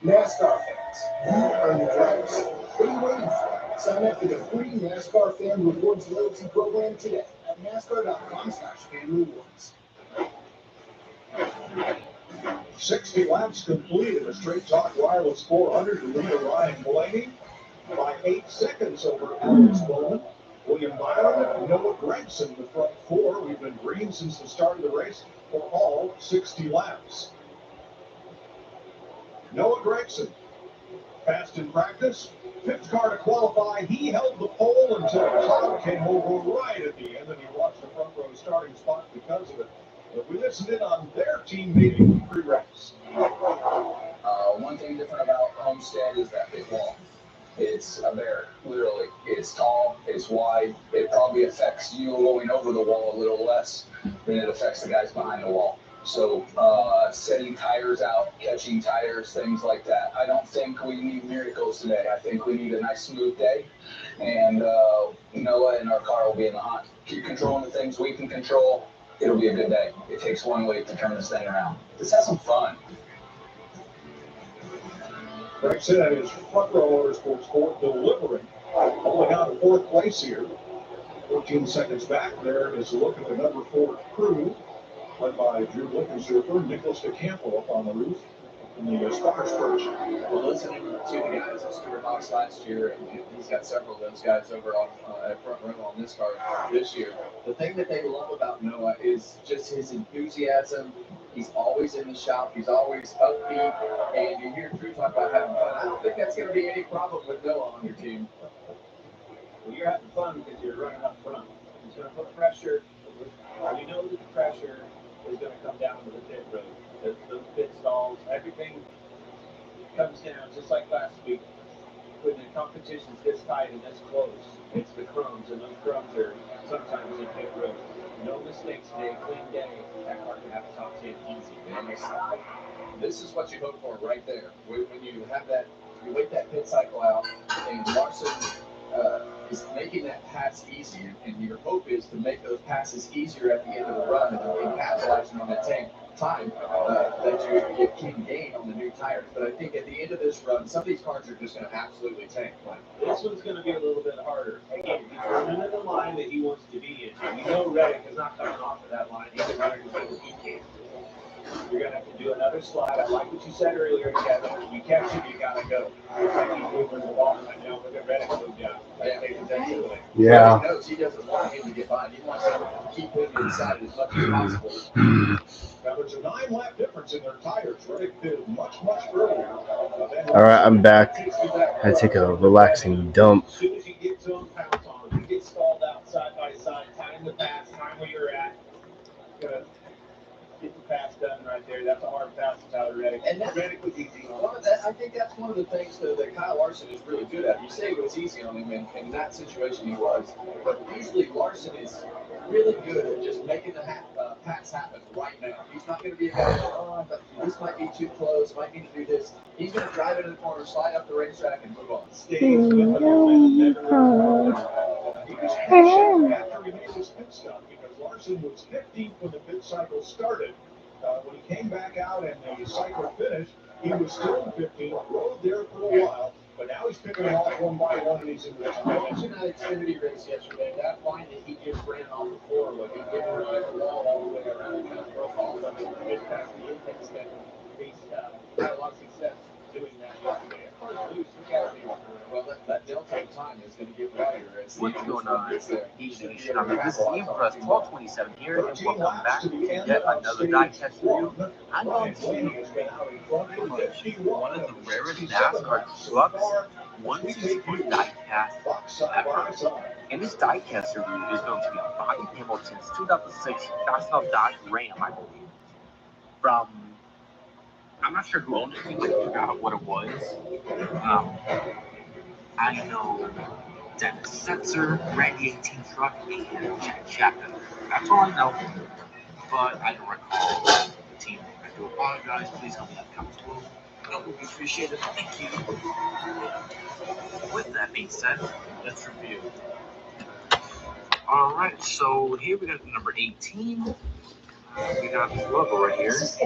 H: NASCAR fans, you are the drivers. What are you waiting for? Sign up for the free NASCAR Fan Rewards loyalty program today at NASCAR.com/fanrewards.
I: 60 laps completed. A Straight Talk Wireless 400 to lead Ryan Blaney by 8 seconds over Alex Bowman. William Byron and Noah Gregson in the front 4. We've been green since the start of the race for all 60 laps. Noah Gregson, fast in practice, 5th car to qualify. He held the pole until Todd came over right at the end, and he lost the front row starting spot because of it. But we missing in on their team meeting pre-race.
C: One thing different about Homestead is that big wall. It's a bear, literally. It's tall, it's wide. It probably affects you going over the wall a little less than it affects the guys behind the wall. So setting tires out, catching tires, things like that. I don't think we need miracles today. I think we need a nice smooth day. And Noah and our car will be in the hunt. Keep controlling the things we can control. It'll be a good day. It takes one week to turn this thing around. Let's have some fun.
I: Greg said is Front Row Motorsports Court delivering. Holding out in fourth place here. 14 seconds back there is a look at the number 4 crew, led by Drew Blickensurfer, Nicholas DeCampo up on the roof in the Sparks version.
C: Well, listening to the guys at Stuart Hawks last year, and he's got several of those guys over on at Front Row on this car this year. The thing that they love about Noah is just his enthusiasm. He's always in the shop. He's always upbeat. And you hear Drew talk about having fun. I don't think that's going to be any problem with Noah on your team.
G: Well, you're having fun because you're running up front. He's going to put pressure. You know that the pressure is going to come down to the pit road. Those pit stalls, everything comes down just like last week. When the competition's this tight and this close, it's the crumbs, and those crumbs are sometimes in pit road. No mistakes today, clean day. That car can have a top 10 easy.
C: And this is what you hope for right there. When you have that, you wait that pit cycle out, and Larson is making that pass easy, and your hope is to make those passes easier at the end of the run and capitalizing on that time that you can gain on the new tires. But I think at the end of this run, some of these cars are just going to absolutely tank.
G: This one's going to be a little bit harder. Again, he's running in the line that he wants to be in. You know Reddick is not coming off of that line. He's running as good as he can. You're going to have to do another slide. I like what you said earlier, Kevin. You catch it, you got to go. It's like he's moving the ball right now. Look at Reddick move down.
A: Yeah.
C: He knows he doesn't want him to get by. He wants to keep him inside as much as possible.
I: Now there's a 9-lap difference in their tires. Reddick did much earlier.
A: All right, I'm back. I take a relaxing dump.
G: As soon as you get to him, pounce on him. You get stalled out side by side. Time the pass. Time where you're at. Gonna get the pass done right there. That's a hard pass to Tyler Reddick.
C: And Reddick was easy on that. I think that's one of the things that Kyle Larson is really good at. You say it was easy on him, and in that situation he was. But usually Larson is really good at just making the pass happen right now. He's not going to be a guy that, this might be too close, might need to do this. He's going to drive it in the corner, slide up the racetrack, and move on.
I: He was patient after he made his pit stop because Larson was 15th when the pit cycle started. When he came back out and the cycle finished, he was still in 15th, rode there for a while, but now he's picking them off one by one and he's in the top.
C: I mentioned that Xfinity race yesterday. That line that he just ran off the floor, like he didn't run the wall all the way around and kind of profile. I mean, just past the intake step. He's had a lot of success doing that yesterday. As far as loose, we got to be well, that delta of time is going to get wider.
E: What's going on? Easy Nation. This is Ian Press 1227 here, and welcome back to yet another diecast review. I'm going to one of the rarest NASCAR trucks, 1/64 diecast ever. And this diecast review is going to be on Bobby Hamilton's 2006 Fast Enough Dodge Ram, I believe. From, I'm not sure who owned it, I forgot what it was. I know Dennis Setzer, Randy 18 truck, and Jack Chapman. That's all I know, but I don't recall the team. I do apologize. Please help me out in the comments below. That would be appreciated. Thank you. With that being said, let's review. Alright, so here we got the number 18. We got this logo right here. It's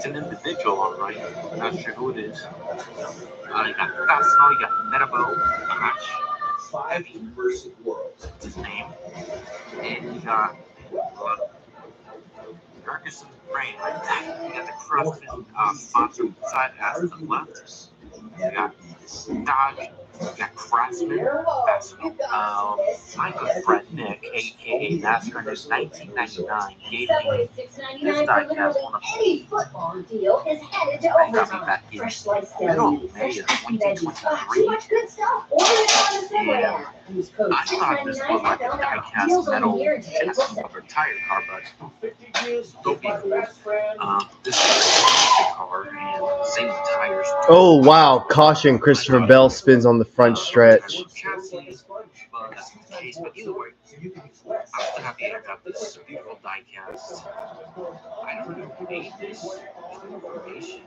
E: an individual, alright. I'm not sure who it is. You got Fastenal, you got Metabo, Gosh, Heavy versus World. That's his name. And you got Ferguson Brain right there. You got the CrossFit sponsored side as to the left. You got Dodge. You got Craftsman, my good friend Nick, aka NASCAR News 1999, gave me this diecast one of
K: Any football deal is headed to
E: got me
K: overtime.
E: back in
K: Fresh sliced
E: middle
K: deli,
E: of May
K: fresh
E: of
K: crispy veggies. Too
E: 2023.
K: much good stuff. Order it on the Subway
E: Yeah.
K: app.
L: Use code
E: I thought this looked like a die-cast metal chassis of a tire car, but go be fooled. This is a plastic car and same tires.
A: Oh wow! Caution! Christopher Bell spins on the front stretch.
E: Chassis, but that's the case. But either way, I'm so happy I got this beautiful die-cast. I don't know who made this information.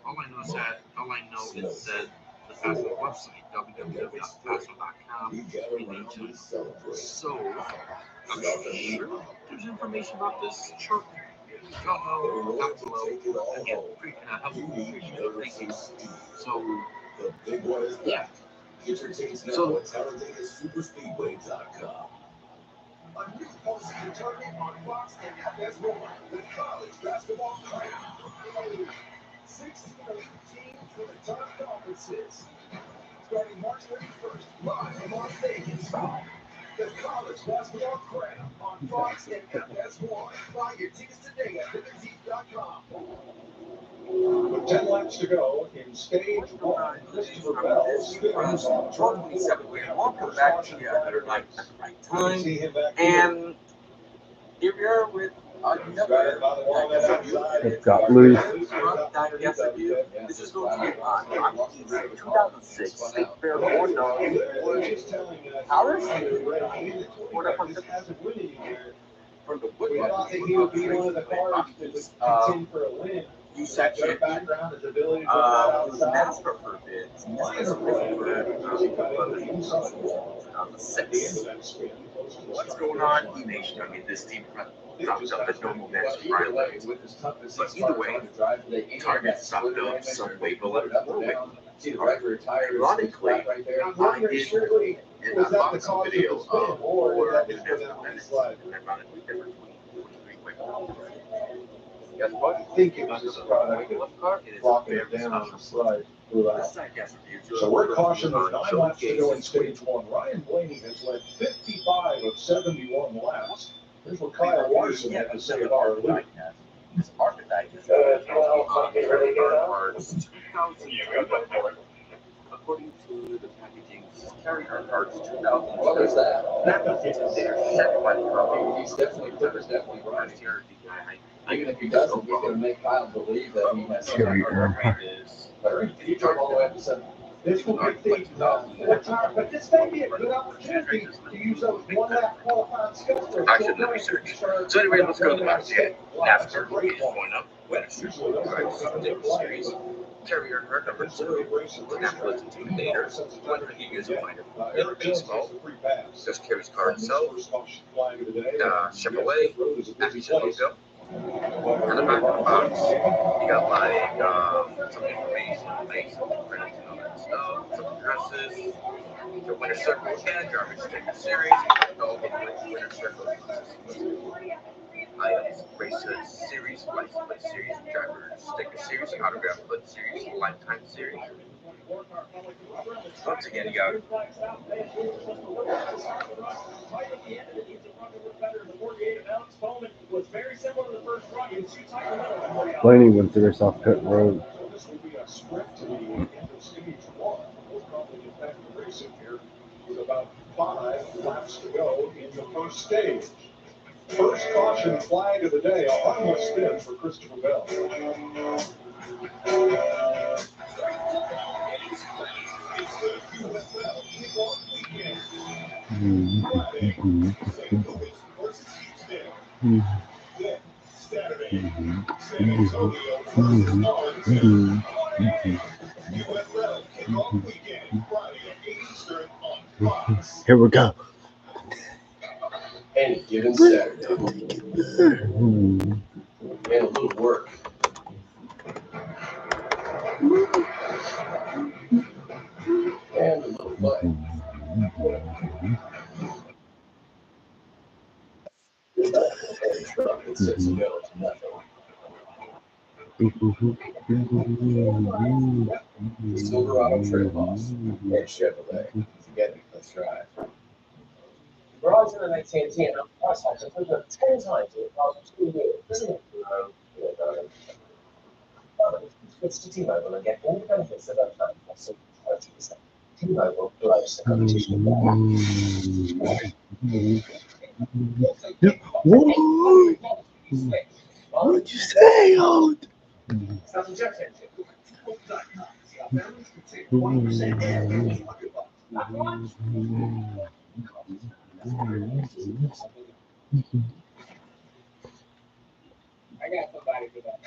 E: All I know is that all I know is that the Fastway website, www.fastway.com, renamed it. So I'm sure there's information about this truck. If y'all know, down below. Again, helpful. Thank you. So yeah. So
I: A new Homestead tournament on Fox and FS1 with college basketball crown. 16 elite teams from the top conferences. Starting March 31st, live in Las Vegas. The college basketball crown on Fox and FS1. Buy your tickets today at liberty.com.
G: With 10 laps to go in stage one, Christopher Bell spins on turn 4.
E: Welcome back to Better Life at the Right Time. And here we are with another
A: It got loose.
E: This is going to be on 2006 State Fair Born Powers from the Woodland.
G: He would be one of the cars that would contend for a win.
E: You section.
G: Their background is ability to
E: It was NASCAR for a bit. On the 6th. What's going on? E-Nation. I mean, this team dropped up at normal matches right away. But either way, Target stopped up some way below the way. Ironically, I did an unboxing video of 4 new NASCAR minutes, and ironically, there were 23 quick. Guess what?
G: I think it was just a product of blocking it down on the slide. So we're cautioned with 9 laps to go in stage 1. Ryan Blaney has led 55 of 71 laps. Here's what Kyle Larson had to say about our lead.
E: It's hard to digest. According to the packaging, this is Carry Earnhardt's 2000.
C: Well, there's that.
E: They're set by the company.
C: He's definitely right. Even if he doesn't, he's going to make Kyle believe that he has
A: Carry Earnhardt.
C: If you drove all the way up to 7.
G: This will be the time, but this may be a good opportunity to use those 1 lap qualifying skills.
E: I should do research. So anyway, let's go to the match. NASCAR is going up. Winners series. Terry Earnhardt, number 2, Indianapolis Intimidator, 100 years of minor. Baseball, just carries car itself. Chevrolet, Action Logo. And the back of the box, you got like some information, like some prints and all that stuff, some addresses, the winner circle again, driver sticker series, all the winner circle items, race hood series, license plate series, driver sticker series, autograph foot series, lifetime series. Once again, you got
A: Blaney went through this off pit road.
G: This will be a sprint to the end of stage 1. We'll probably get back to racing here with about 5 laps to go in the first stage. First caution flag of the day, a harmless spin for Christopher Bell.
A: Here we go.
C: Any given Saturday. And a little work. And a little play. Truck that says no to nothing. Silverado Trail Boss and Chevrolet. Together, let's drive. Garage in the 1910, price hikes have been 10 times in the past 2 years. Switch to T-Mobile and get all the benefits of that plan for 30%.
H: I will drive the competition back.
A: Whoa! What'd you say, old?
G: I got somebody for that.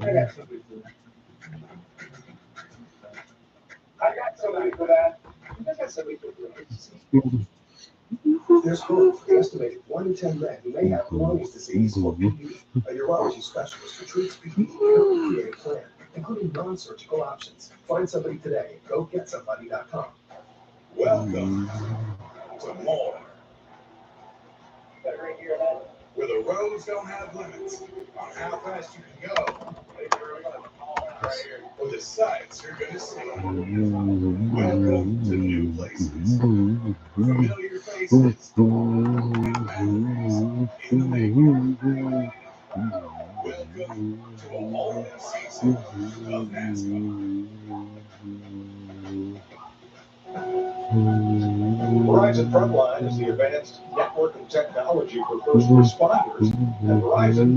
G: I got somebody for that. I got somebody for that. I got somebody for that.
H: There's hope for the estimated 1 in 10 men who may have Crohn's disease or PE. A urology specialist who treats PE can help you create a plan, including non-surgical options. Find somebody today at GoGetSomebody.com.
I: Welcome to more. Where the roads don't have limits on how fast you can go, or the sights you're going to see. Welcome to new places, familiar faces, and memories in the making. Welcome to a whole new season of NASCAR.
F: Verizon Frontline is the advanced networking technology for first responders, and Verizon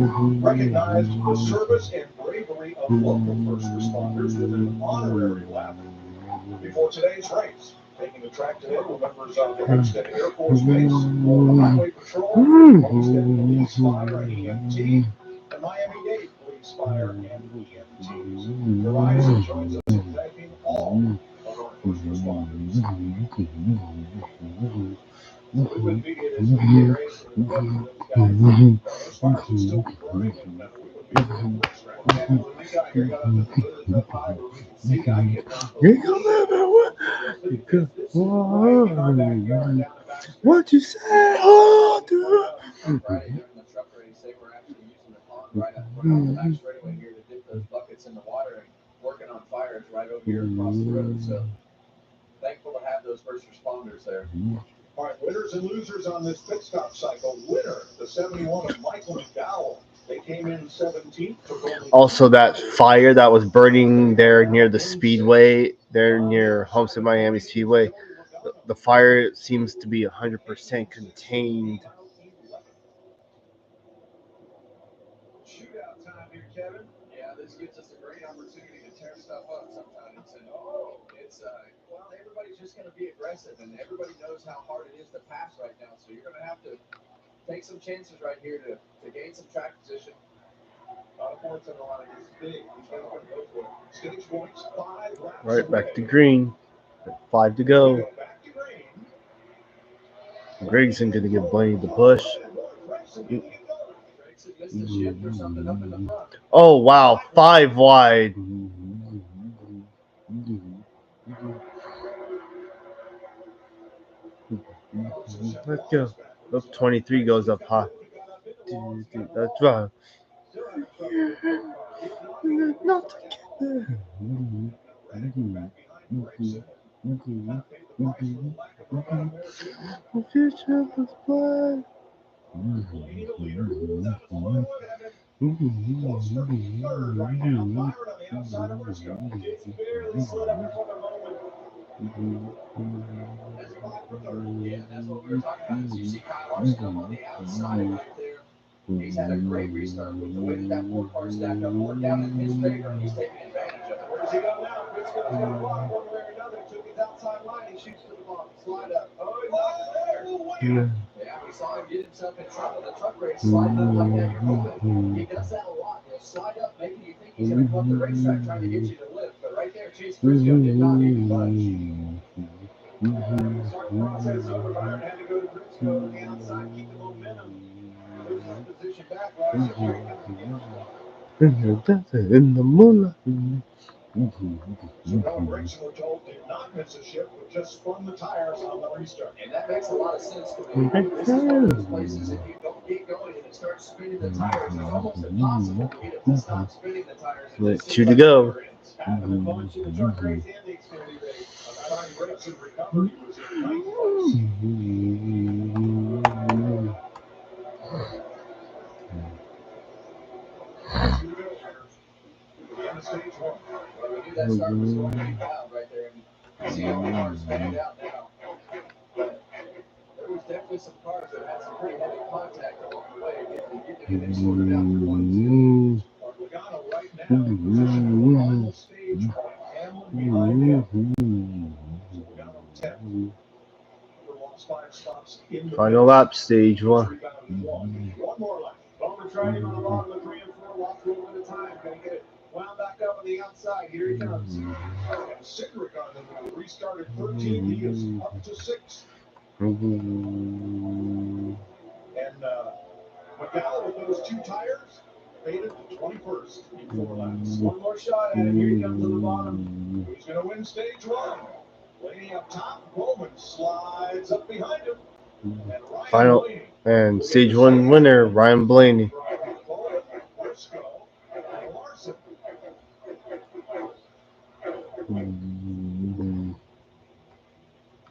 F: recognized the service and bravery of local first responders with an honorary lap before today's race. Taking the track today were members of the Homestead Air Force Base, Florida Highway Patrol, Homestead Police Fire and EMT, and Miami-Dade Police Fire and EMTs. Verizon joins us in thanking all of our first responders. We wouldn't be here this weekend racing if it wasn't for those guys. Those fires would still be burning, and we wouldn't be here on the racetrack. And when we got here, got up to the booth up high where we could see guys getting off the
A: What you say? Oh, dude.
C: Right during the truck race, they were actually using the pond right up on the back straightaway here to dip those buckets in the water and working on fires right over here across the road. So thankful to have those first responders there.
F: All right, winners and losers on this pit stop cycle. Winner, the 71 of Michael McDowell. They came in 17th.
A: Also, that fire that was burning there near the speedway, there near Homestead Miami Speedway, the fire seems to be 100% contained.
F: Shootout time here, Kevin.
C: Yeah, this gives us a great opportunity to tear stuff up sometimes. And well, everybody's just going to be aggressive, and everybody knows how hard it is to pass right now. So you're going to have to take some chances right here to gain some track position.
F: A lot of points on the line. It's big. He's going to go for it. Stage points, 5 laps.
A: Right back to green. 5 to go. Gregson going to give Bunny the push. Oh, wow. 5 wide. Let's go. Up 23 goes up high. That's right. Not future of the flag.
C: He's had a great restart with the way that 4 car stacked up, worked down in his favor, and he's taking advantage of it.
F: Where's he go now? It's going to go one way or another. Took his outside line. He shoots to the bottom. Slide up. Oh, he's not there.
C: Yeah, we saw him get himself in trouble in the truck race, sliding up like that. You're hoping. He does that a lot. He'll slide up, maybe you think he's going to go up the racetrack trying to get you to lift, but right there, Chase Briscoe did not even budge.
F: Process over. Byron had to go to Briscoe on the outside, keep the momentum. Loses his position back.
A: In the moonlight.
F: So Noah Grigson, we're told, did not miss a shift, but just spun the tires on the restart.
C: And that makes a lot of sense to me. This is one of those places, if you don't get going and it starts spinning the tires, it's almost impossible to get it to stop spinning the tires.
A: With 2 to go.
F: Having a bunch in the truck race and the Xfinity race. By the time Grigson recovered, he was in ninth place. on to stage one.
C: Well, we knew that start was going to be wild right there. And see all the cars faded out now. But there was definitely some cars that had some pretty heavy contact along the way. Getting them sorted out for 1 2.
F: Logano right now in position for the final stage one. Hamlin behind him. Logano 10th. Lost 5 stops in the
A: Final lap, stage one.
F: One more lap. Bowman trying to go to the bottom of 3 and 4. Walk through at a time. Gonna get it wound back up on the outside. Here he comes. And Cindric on the move. Restarted 13. He is up to 6. And McDowell with those 2 tires made it to 21st in 4 laps. One more shot at it. Here he comes to the bottom. Who's going to win stage 1? Blaney up top. Bowman slides up behind him.
A: Final and stage 1 winner, Ryan Blaney.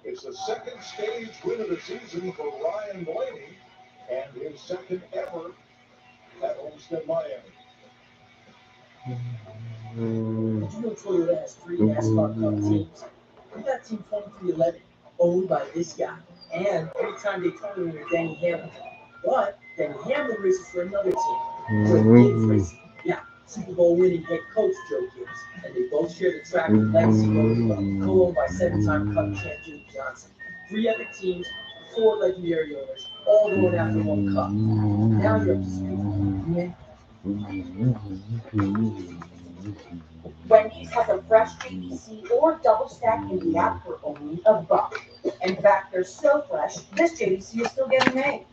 F: It's the second stage win of the season for Ryan Blaney and his second ever at Homestead, Miami.
U: Did you know Toyota has 3 NASCAR Cup teams? We got Team 2311, owned by this guy, and 3-time Daytona winner Danny Hamlin. But Danny Hamlin races for another team, Joe Gibbs Racing. Yeah, Super Bowl winning head coach Joe Gibbs, and they both share the track with Legacy Motor, co-owned by 7-time Cup champ Jimmy Johnson. 3 epic teams, 4 legendary owners, all going after 1 cup. Now you're up to speed.
L: Wendy's has a fresh JBC or double stack in the app for only $1. In fact, they're so fresh, this JBC is still getting made.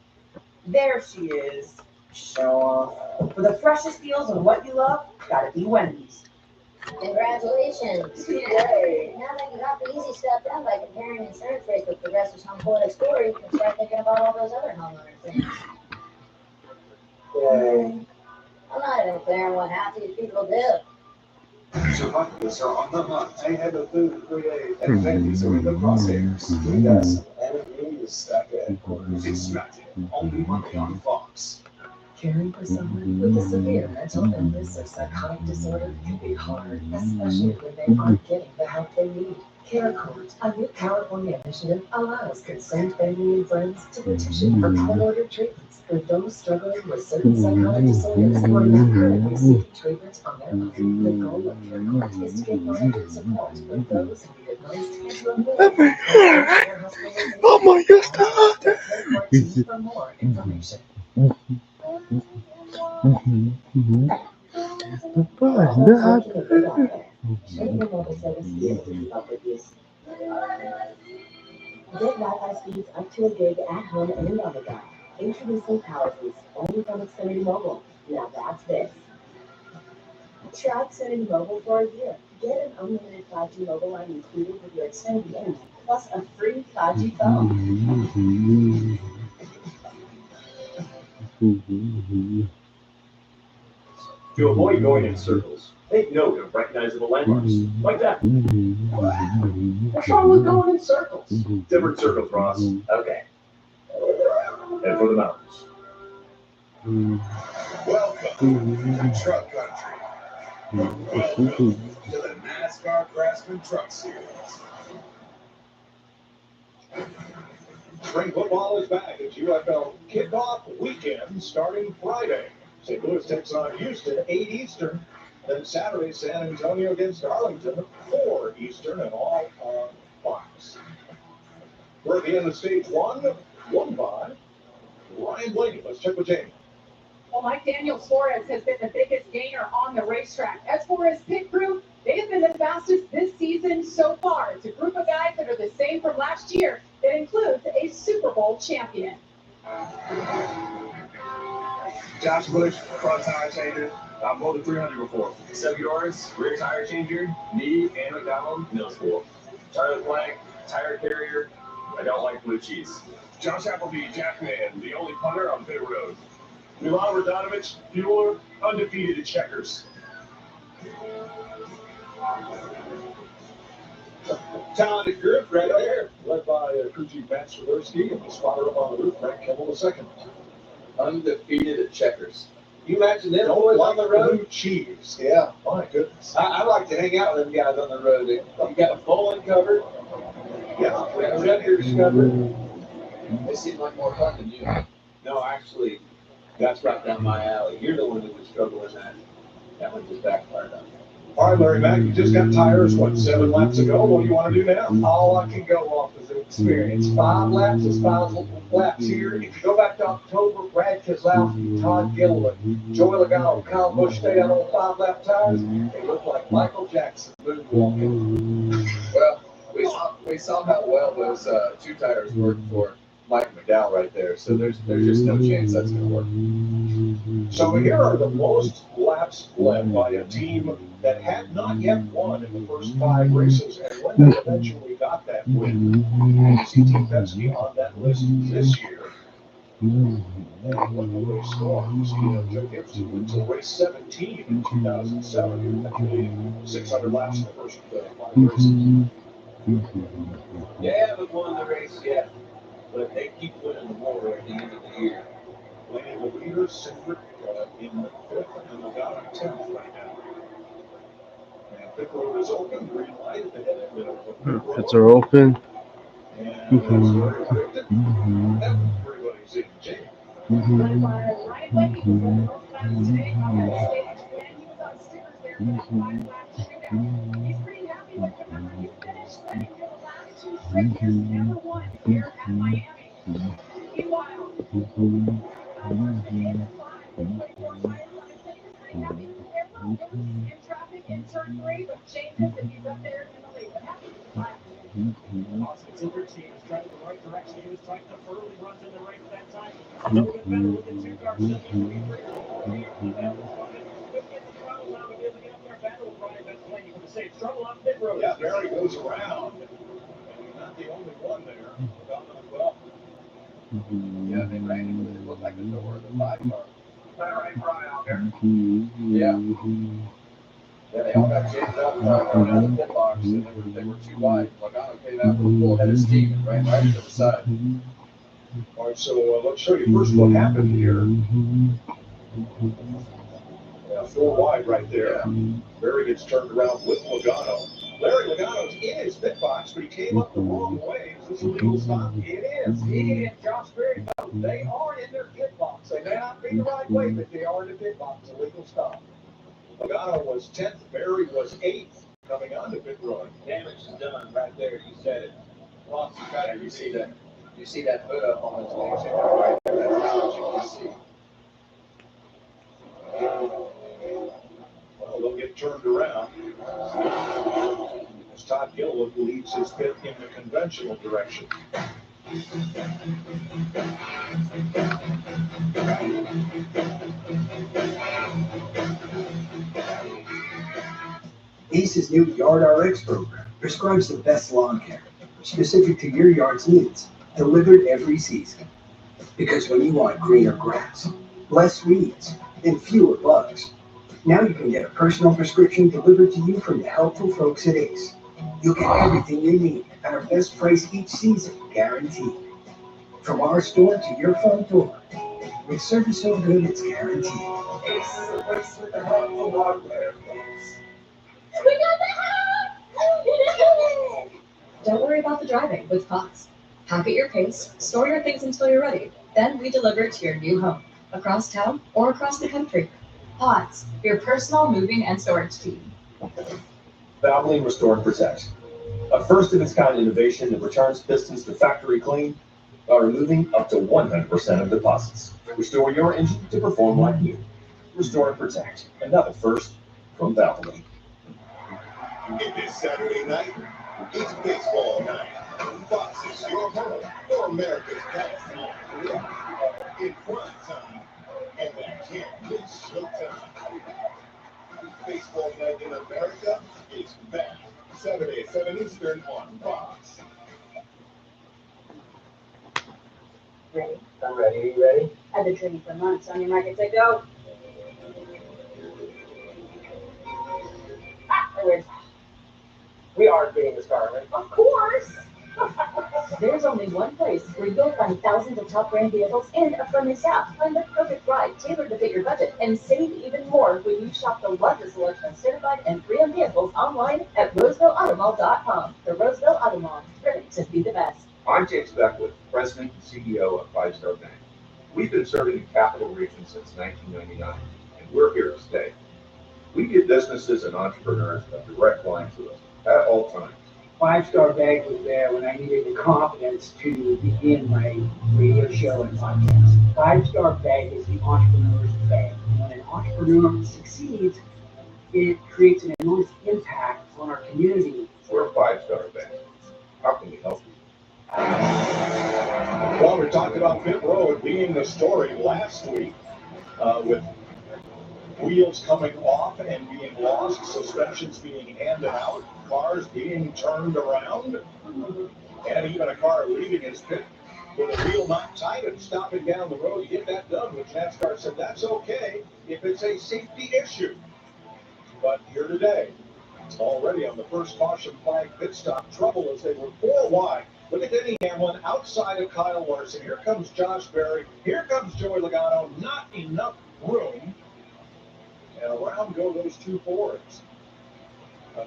L: There she is. Show off. For the freshest deals on what you love, gotta be Wendy's.
S: Congratulations. Yay. Now that you got the easy stuff done by comparing insurance rates with Progressive's Home Quote Explorer, you can start thinking about all those other homeowner things.
U: Yay.
S: I'm not even clear on what half these people do.
I: Survivors are on the hunt. I had a food in 3 days, and Wendy's are in the crosshairs. We got some enemy stuck at headquarters. It's Smacked only Monday on Fox.
T: Caring for someone with a severe mental illness or psychotic disorder can be hard, especially when they aren't getting the help they need. Care Court, a new California initiative, allows concerned family and friends to petition for court-ordered treatments for those struggling with certain psychotic disorders or not currently receiving treatment on their own. The goal of Care Court is to get parental support for those who need advice and to avoid
A: Oh my God!
T: for more information.
L: Get Wi-Fi speeds up to a gig at home and on the go. Introducing Power Boost, only from Xfinity Mobile. Now that's this. Try Xfinity Mobile for a year. Get an unlimited 5G mobile line included with your Xfinity internet, plus a free 5G phone.
B: To avoid going in circles, take note of recognizable landmarks, like that. What's wrong with going in circles? Different circles, Ross. Okay. Head for the mountains.
I: Welcome to Truck Country. Welcome to the NASCAR Craftsman Truck Series.
F: Spring football is back at UFL kickoff weekend starting Friday. St. Louis takes on Houston, 8 Eastern. Then Saturday, San Antonio against Arlington, 4 Eastern, and all on Fox. We're at the end of stage 1, won by Ryan Blaney. Let's check with Jamie.
D: Well, Mike Daniel Suarez has been the biggest gainer on the racetrack. As for his pit crew, they have been the fastest this season so far. It's a group of guys that are the same from last year. That includes a Super Bowl champion.
F: Josh Bush, front tire changer. I've molded 300 before. 7 yards, rear tire changer. Me and McDonald, middle school. Charlie Plank, tire carrier. I don't like blue cheese. Josh Appleby, Jackman, the only punter on pit road. Milan Radonovich, Bueller, undefeated at checkers. Talented group right there, led by crew chief Matt Swiderski and the spotter up on the roof, Frank Kimmel II.
C: Undefeated at checkers.
G: You imagine them boys on the road?
I: Blue cheese. Yeah, my goodness.
G: I like to hang out with them guys on the road. You got bowling covered.
I: Yeah,
G: Checkers covered.
C: They seem like more fun than you.
G: No, actually, that's right down my alley. You're the one who would struggle in that. That one just backfired on you.
I: All right, Larry Mack, you just got tires, 7 laps ago? What do you want to do now?
G: All I can go off is experience. 5 laps is 5 laps here. If you go back to October, Brad Keselowski, Todd Gilliland, Joey Logano, Kyle Busch stayed out on 5-lap tires. They look like Michael Jackson moonwalking.
C: Well, we saw how well those 2 tires worked for Mike McDowell right there. So there's just no chance that's going to work.
I: So here are the most laps led by a team that had not yet won in the first 5 races, and when they eventually got that win, you see Team Penske on that list this year. And what the race scores, Joe Gibson until race 17 in 2007, actually 600 laps in the first 5 races.
G: They haven't won the race yet, but they keep winning the war at the end of the year.
I: Blaney, the leader, Cindric in the 5th, and Logano 10th right now. And pit road is open, green light at the head of the pit road.
A: Pits are open.
I: And it's restricted. Everybody's in jail.
B: Cindric's team is trying in the right direction. He was trying to early runs in the race that time. A little bit better with the 2 cars. Couldn't get the throttle now to be able to get up there and battle with Brian Bentley. You could say struggle on pit road.
I: Yeah, Barry goes around. And he's not the only one there. Logano as well.
C: Yeah, they ran him with it looked like the door of the 5 car.
I: Larry Fry out there.
C: Yeah. Yeah, they all got jammed up around the pit box, and they were too wide. Logano came out with a full head of steam and ran right into the side.
I: All right, so let's show you first what happened here. Yeah, 4 wide right there. Barry gets turned around with Logano. Larry Logano's in his pit box, but he came up the wrong way. Is this a legal stop?
G: It is. He and Josh Berry, they are in their pit box. They may not be the right way, but they are in the pit box. A legal stop.
I: Logano was 10th, Barry was 8th coming onto pit road.
G: Damage is done right there. You said it.
C: Yeah, you see that hood up on his legs right there. That's how you can see.
I: Well, they'll get turned around as Todd Gilliland leads his pit in the conventional direction.
H: ACE's new Yard RX program prescribes the best lawn care, specific to your yard's needs, delivered every season. Because when you want greener grass, less weeds, and fewer bugs, now you can get a personal prescription delivered to you from the helpful folks at ACE. You'll get everything you need at our best price each season, guaranteed. From our store to your front door, with service so good it's guaranteed.
I: ACE is the place with the helpful hardware, folks.
K: We got the help! Don't worry about the driving with Pots. Pack at your pace, store your things until you're ready. Then we deliver it to your new home, across town or across the country. Pots, your personal moving and storage team.
Q: Valvoline Restore and Protect, a first-of-its-kind innovation that returns pistons to factory clean by removing up to 100% of deposits. Restore your engine to perform like new. Restore and Protect, another first from Valvoline.
I: If it's Saturday night, it's baseball night. Fox is your home for America's pastime. In prime time, and that can't miss showtime. Baseball night in America is back. Saturday at 7 Eastern on Fox.
S: Ready?
R: I'm ready. Are you ready?
S: I've been training for months. On your market, say go.
R: We are getting the star, right?
S: Of course.
L: There's only one place where you'll find thousands of top brand vehicles and a friendly staff. Find the perfect ride tailored to fit your budget and save even more when you shop the largest selection of certified and pre-owned vehicles online at RosevilleAutomall.com. The Roseville Auto Mall, ready to be the best.
N: I'm James Beckwith, President and CEO of Five Star Bank. We've been serving the Capital Region since 1999, and we're here to stay. We give businesses and entrepreneurs a direct line to us at all times.
U: Five Star Bank was there when I needed the confidence to begin my radio show and podcast. Five Star Bank is the entrepreneur's bank. When an entrepreneur succeeds, it creates an enormous impact on our community.
N: We're a Five Star Bank. How can we help you?
I: Well, we talked about Pit Road being the story last week with wheels coming off and being lost, suspensions being handed out, cars being turned around, and even a car leaving its pit with a wheel not tight and stopping down the road to get that done, which NASCAR said that's okay if it's a safety issue. But here today, already on the first caution flag pit stop, trouble as they were 4 wide. Look at Denny Hamlin outside of Kyle Larson. Here comes Josh Berry. Here comes Joey Logano. Not enough room. And around go those 2 Fords.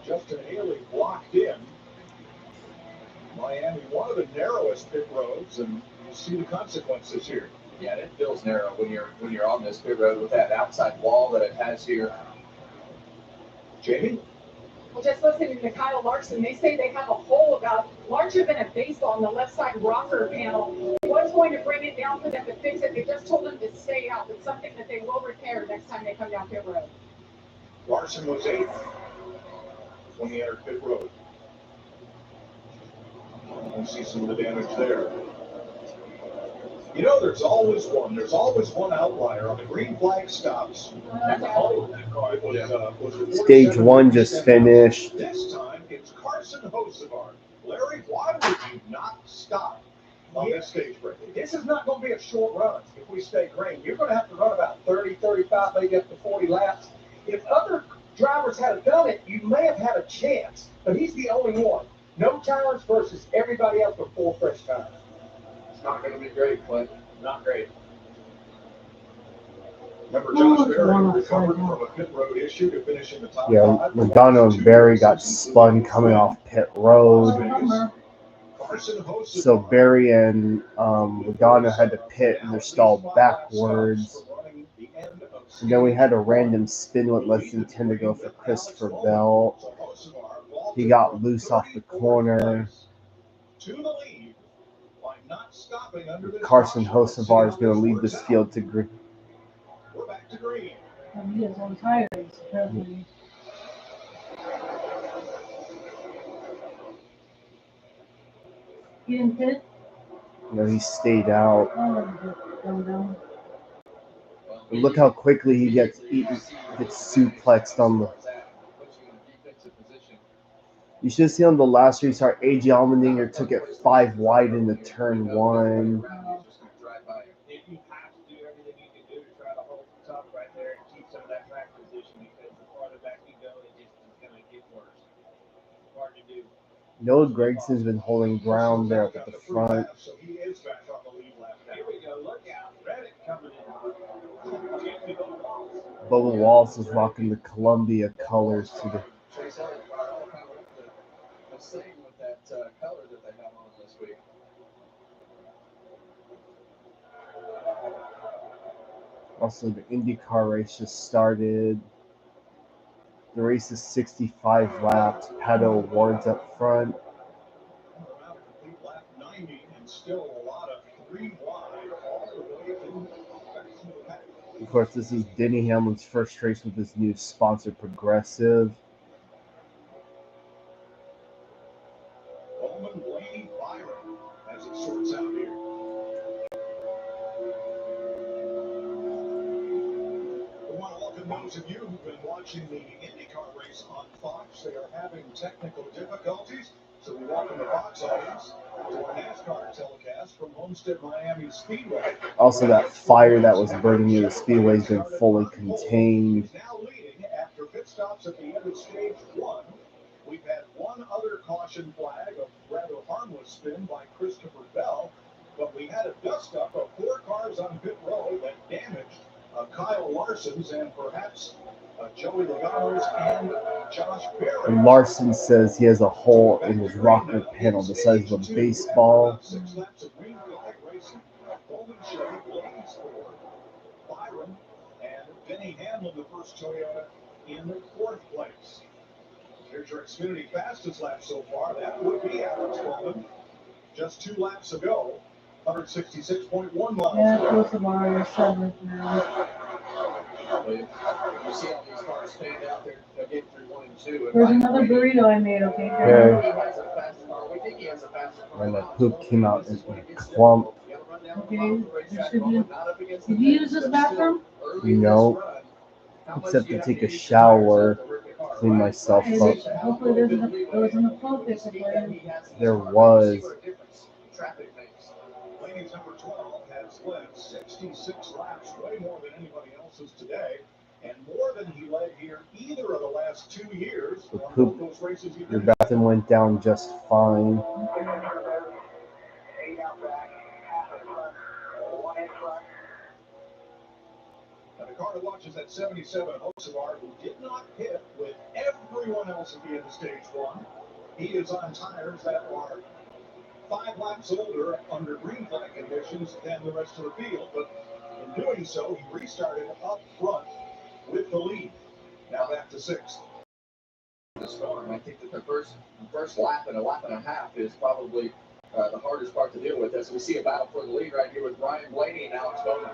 I: Justin Haley blocked in. Miami, one of the narrowest pit roads, and you see the consequences here.
C: Yeah, it feels narrow when you're on this pit road with that outside wall that it has here.
I: Jamie?
D: Well, just listening to Kyle Larson, they say they have a hole about larger than a baseball on the left side rocker panel. What's going to bring it down for them to fix it? They just told them to stay out. It's something that they will repair next time they come down pit road.
I: Larson was 8th when he entered pit road. You see some of the damage there. You know, there's always one outlier on the green flag stops.
A: Stage 1 just finished.
I: This time it's Carson Hocevar. Larry, why would you not stop on this stage break?
G: This is not going to be a short run if we stay green. You're going to have to run about 30, 35, maybe up to 40 laps. If other drivers had done it, you may have had a chance, but he's the only one. No tires versus everybody else with 4 fresh tires.
C: It's not going to be great, Clint.
G: Not great.
I: Remember, Josh Berry recovered from a pit road issue to finish in the top 5.
A: Logano and Berry got spun coming off pit road. So Berry and Logano had to pit and they're stalled backwards. And then we had a random spin with less than 10 to go for Christopher Bell. He got loose off the corner. Carson Hocevar is going to lead this field to green.
I: We're back to green.
V: He has on tires, apparently. He didn't pit?
A: No, he stayed out.
V: Oh,
A: Look how quickly he gets suplexed on the. You should see on the last restart, A.J. Allmendinger took it 5 wide into turn 1.
G: If you have to do everything you can do to try to hold the top right there and keep some of that track position, because the farther back you go, it just is going to get worse. Hard to do.
A: Noah Gregson's been holding ground there up at the front.
I: So he is back on the lead lap.
G: Here we go. Look out. Reddick coming in.
A: Bubba Wallace is rocking the Columbia colors to the.
C: With that color that they have on this week.
A: Also, the IndyCar race just started. The race is 65 laps. Pato Award's up front.
I: Lap 90 and still a lot of 3 wide all the way to.
A: Of course, this is Denny Hamlin's first race with his new sponsor, Progressive.
I: Bowman, Blaney, Byron as it sorts out here. We want to welcome those of you who've been watching the IndyCar race on Fox. They are having technical difficulties, so we welcome the Fox audience to our NASCAR telecast from Homestead, Miami Speedway.
A: Also, that fire that was burning near the speedway has been fully contained.
I: Now leading after pit stops at the end of stage 1. We've had one other caution flag, a rather harsh harmless spin by Christopher Bell, but we had a dust-up of 4 cars on pit road that damaged Kyle Larson's and perhaps Joey Logano's and Josh Berry.
A: And Larson says he has a hole in his rocker panel the size of a baseball.
I: 6 laps of green flag racing. Bowman Chevy, Blaze Ford, Byron, and Denny Hamlin, the first Toyota, in 4th place. Here's your Xfinity fastest lap so far. That would be Alex Bowman. Just 2 laps ago, 166.1 miles.
V: Yeah, close to Mario 7th now.
C: You see all these cars stand out there getting through 1 and 2.
V: There's another burrito I made, okay?
A: Okay.
C: He has a fast car. We think he has a fast car.
A: And the poop came out in a clump.
V: Okay, did you use this bathroom?
A: No. Except to take a shower, clean myself
V: Hey,
A: up.
V: hopefully there was enough toilet paper for you.
A: There was.
I: Ladies number 12 has led 66 laps, way more than anybody else's today, and more than he led here either of the last 2 years.
A: The poop, your bathroom went down just fine.
I: And the car to watch is at 77, Hocevar, who did not pit with everyone else at the end of stage 1. He is on tires that are 5 laps older under green flag conditions than the rest of the field, but in doing so, he restarted up front with the lead. Now back to 6th.
C: The storm. I think that the first lap and a lap and a half is probably the hardest part to deal with, as we see a battle for the lead right here with Ryan Blaney and Alex Bowman.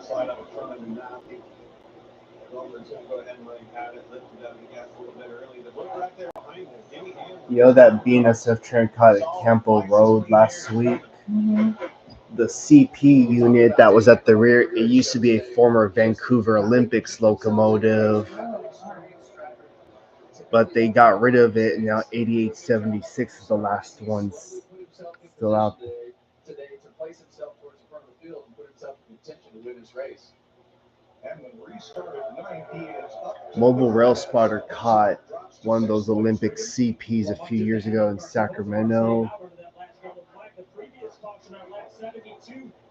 G: Slide up in front of him now. Bowman's going to go ahead and let him have it, lift it down the gas a little bit early. The look right there behind him, Denny Hamlin.
A: You know that BNSF train caught at Campo Road last week?
V: Mm-hmm.
A: The CP unit that was at the rear, it used to be a former Vancouver Olympics locomotive, but they got rid of it, and now 8876 is the last one still out there.
C: Today to place himself towards the front of the field and put himself in contention to win this race.
A: Mobile Rail Spotter caught one of those Olympic CPs a few years ago in Sacramento.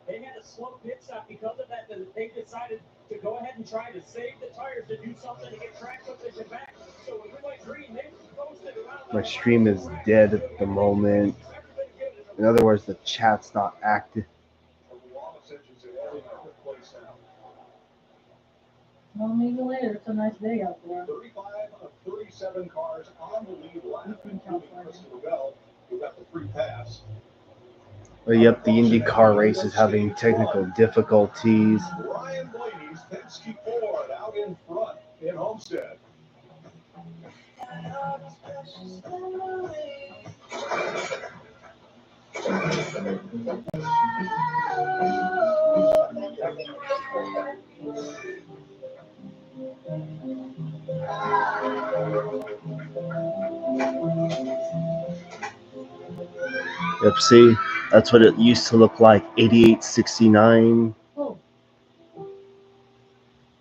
B: They had a slow pit stop because of that. They decided to go ahead and try to save the tires to do something to get track position back. So when we went green, they posted around.
A: My stream is dead at the moment. In other words, the chat's not active.
V: Well, maybe later. It's a nice day out there.
I: 35 of 37 cars on the lead lap, including Christopher Bell, who got the free pass.
A: But yep, the IndyCar race is having technical difficulties.
I: Ryan Blaney's Penske Ford out in front in Homestead.
A: Yep, see, that's what it used to look like, 8869.
V: Oh.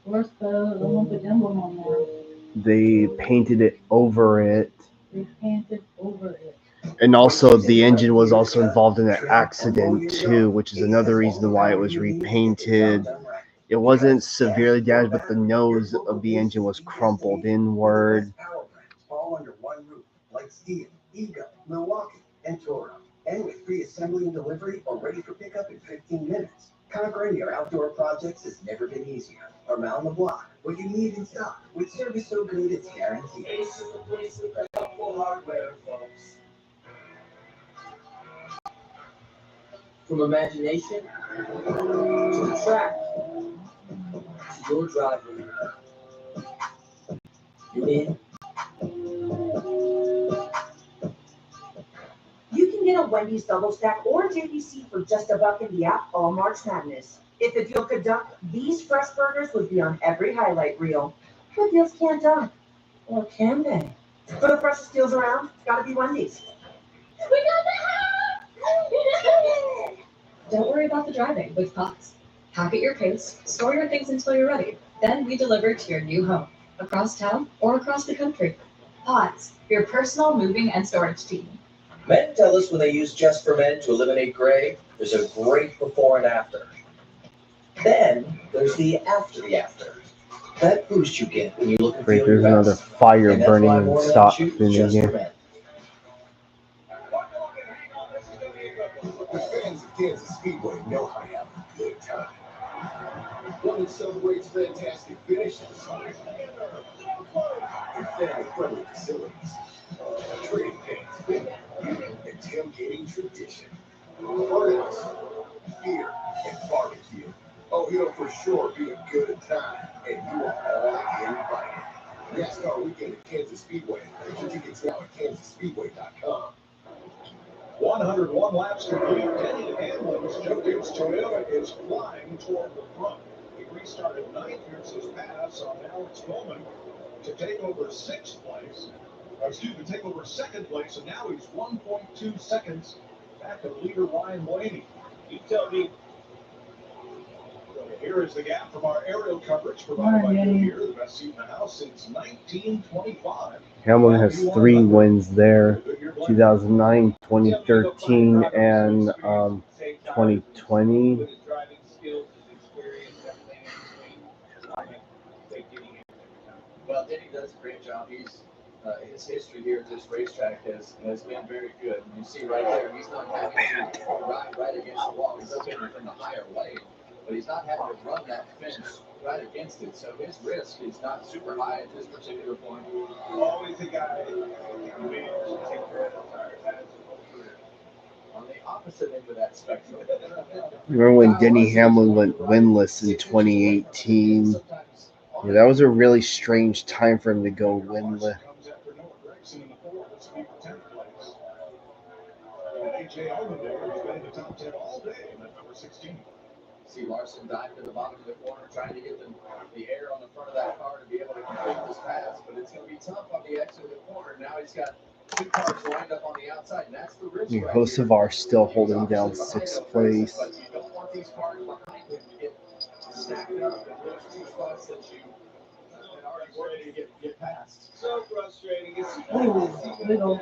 V: Where's the Olympic emblem on there?
A: They painted it over it.
V: They painted over it.
A: And also, the engine was also involved in an accident, too, which is another reason why it was repainted. It wasn't severely damaged, but the nose of the engine was crumpled inward.
H: All under one roof, like Steve, Ego, Milwaukee, and Toro. And with free assembly and delivery or ready for pickup in 15 minutes. Conquering your outdoor projects has never been easier. Around the block, what you need in stock, with service so good it's guaranteed. Ace is the place with the helpful hardware, folks. From imagination to the track, to your driveway. You in?
L: You can get a Wendy's double stack or JBC for just $1 in the app all March Madness. If the deal could dunk, these fresh burgers would be on every highlight reel. But deals can't dunk. Or can they? For the freshest deals around, it's gotta be Wendy's.
K: We got the Don't worry about the driving with Pods. Pack at your pace, store your things until you're ready. Then we deliver to your new home, across town or across the country. Pods, your personal moving and storage team.
Q: Men tell us when they use Just for Men to eliminate gray, there's a great before and after. Then there's the after. That boost you get when you look and
A: Great,
Q: feel your
A: there's another
Q: best.
A: fire
Q: And that's
A: burning
Q: why
A: in
Q: more men
A: stock
Q: choose
A: thing
Q: Just for
A: again.
Q: Men.
H: The fans of Kansas Speedway know how to have a good time. One that celebrates fantastic finishes and family-friendly facilities. Trading pains, and tailgating tradition. Burgers, beer, and barbecue. Oh, it'll for sure be a good time, and you are all invited. NASCAR Weekend at Kansas Speedway. Get your tickets now at kansasspeedway.com.
F: 101 laps complete. Denny Hamlin's Jokic Toyota is flying toward the front. He restarted ninth. Here's his pass on Alex Bowman to take over sixth place. Take over second place, and now he's 1.2 seconds back of leader Ryan Blaney. You tell me. Here is the gap from our aerial coverage provided by Goodyear, the best seat in the house since 1925.
A: Hamlin has 3 wins there, 2009, 2013, and 2020.
C: Well, Denny does a great job. His history here at this racetrack has been very good. And you see right there, he's not having to ride right against the wall. He's up in from the higher lane, but he's not having to run that fence right against it. So his risk is not super high at this particular point.
F: Always a guy who managed to take care of the tires. That is his whole career.
C: On the opposite end of that spectrum.
A: Remember when Denny Hamlin went winless in 2018? Yeah, that was a really strange time for him to go winless.
F: A.J. Allmendinger has been in the top 10 all day in that number 16.
C: See Larson dive to the bottom of the corner, trying to get the air on the front of that car to be able to complete this pass, but it's going to be tough on the exit of the corner. Now he's got 2 cars lined up on the outside, and that's the risk.
A: Hocevar still holding down 6th place.
C: But you don't want these cars behind him to get stacked up in those 2 spots that you had already worked to get past.
G: So frustrating. It's
V: Little.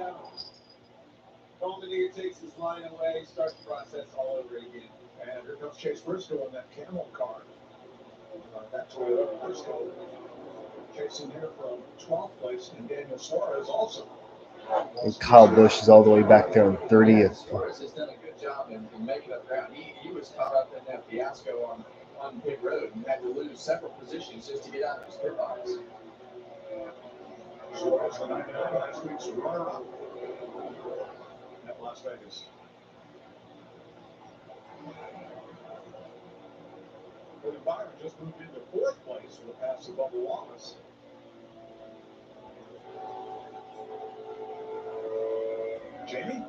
G: Allmendinger takes his line away, starts the process all over again.
F: And here comes Chase Briscoe in that camel car. That Toyota Briscoe chasing here from 12th place, and Daniel Suarez also.
A: And Kyle Busch is all the way back there on 30th.
C: Suarez has done a good job in making up ground. He was caught up in that fiasco on pit road and had to lose several positions just to get out of his pit box.
F: Suarez, the 99 last week's runner-up at Las Vegas. But Byron just moved into 4th place with a pass of Bubba Wallace. Jamie?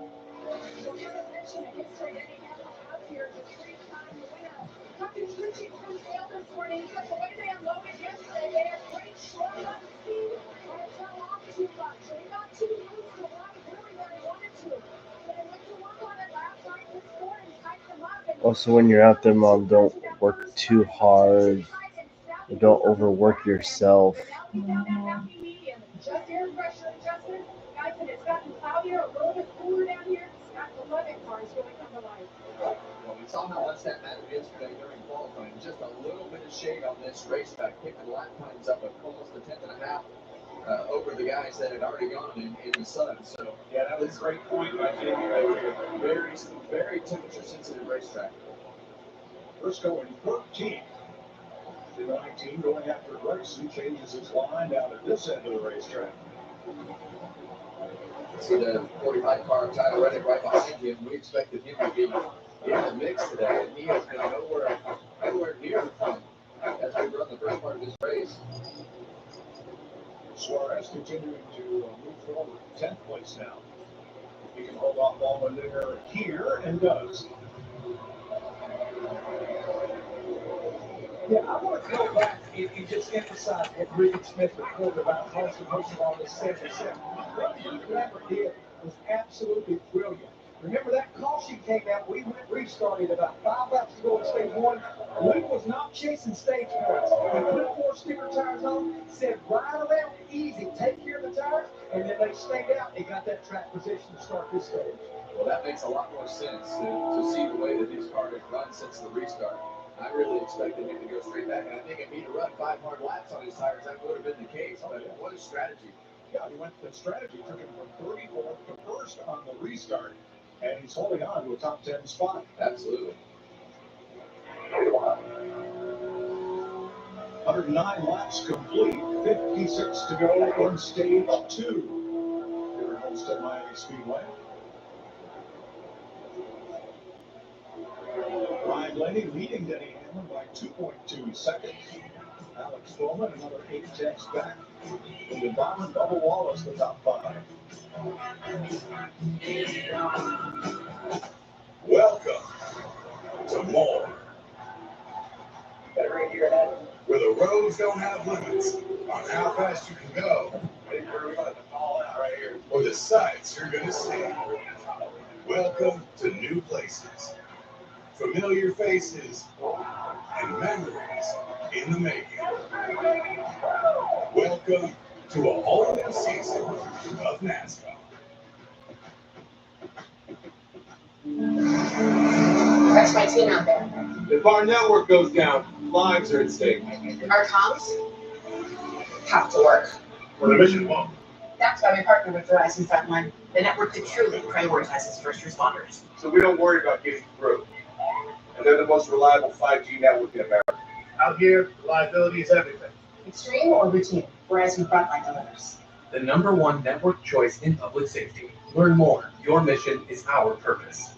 A: Also, when you're out there, Mom, don't work too hard. Don't overwork yourself.
D: Just air pressure adjustment. Guys, and it's gotten cloudier, a little bit cooler down here. Scott 11 cars going on the line.
C: Well, we saw how much that mattered yesterday during qualifying. Just a little bit of shade on this racetrack, picking lap times up almost a 10.5 over the guys that had already gone in the sun. So
G: yeah, that was a great point by Jamie right there.
C: Very temperature sensitive racetrack.
F: Briscoe in 14th. The 19 going after Grayson changes his line down at this end of the racetrack.
C: See the 45 car Tyler Reddick right behind him. We expected him to be in the mix today, and he has been nowhere near the front as we run the first part of this race.
F: Suarez continuing to move forward, 10th place now. He can hold off Allmendinger here, and does.
M: Yeah, I want to go back and just emphasize what Richard Smith reported about Carson Hocevar on this 77. What he never did was absolutely brilliant. Remember that call sheet came out. We restarted about 5 laps to go in stage 1. Luke was not chasing stage points. He put 4 sticker tires on, said ride around easy, take care of the tires, and then they stayed out and got that track position to start this stage.
C: Well, that makes a lot more sense to see the way that his car has run since the restart. I really expected him to go straight back, and I think if he'd run 5 more laps on his tires, that would have been the case. But what a strategy.
I: Yeah, he went the strategy, took him from 34th to 1st on the restart, and he's holding on to a top 10 spot.
C: Absolutely.
I: 109 laps complete, 56 to go in stage 2 here at Homestead Miami Speedway. Ryan Blaney leading Denny Hamlin by 2.2 seconds. Alex Bowman, another 8 tenths back. William Byron, Bubba Wallace, the top 5. Welcome to more. Where the roads don't have limits on how fast you can go, or the sights you're going to see. Welcome to new places, familiar faces, and memories in the making. Welcome to a whole new season of NASCAR.
K: That's my team out there.
Q: If our network goes down, lives are at stake.
K: Our comms have to work.
I: For the mission won't.
K: That's why we partner with Verizon Frontline, the network that truly prioritizes first responders.
Q: So we don't worry about getting through. And they're the most reliable 5G network in America.
I: Out here, reliability is everything.
K: Extreme or routine, Verizon Frontline delivers.
E: The #1 network choice in public safety. Learn more. Your mission is our purpose.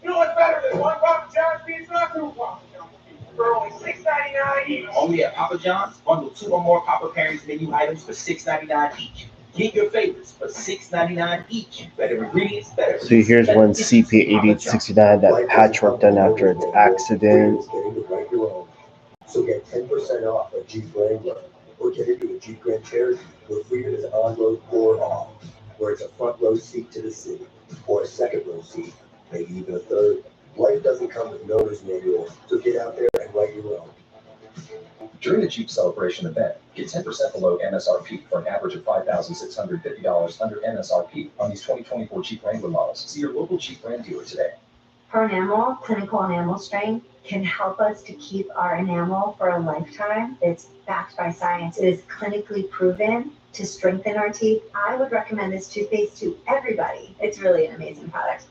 F: You know what's better than one Papa John's pizza? 2 Papa John's pizza for only $6.99 each.
R: Only at Papa John's, bundle 2 or more Papa Pairings menu items for $6.99 each. Get your favorites for $6.99 each. Better ingredients, better.
A: So here's one CP8869, that patchwork done after its accident.
H: So get 10% off a Jeep Wrangler, or get into a Jeep Grand Cherokee where freedom is on-road or off, where it's a front row seat to the city, or a second row seat, maybe even a third. Life doesn't come with an owner's manual, so get out there and write your own.
Q: During the Jeep Celebration event, get 10% below MSRP for an average of $5,650 under MSRP on these 2024 Jeep Wrangler models. See your local Jeep brand dealer today.
K: Her enamel, clinical enamel strain, can help us to keep our enamel for a lifetime. It's backed by science. It is clinically proven to strengthen our teeth. I would recommend this toothpaste to everybody. It's really an amazing product.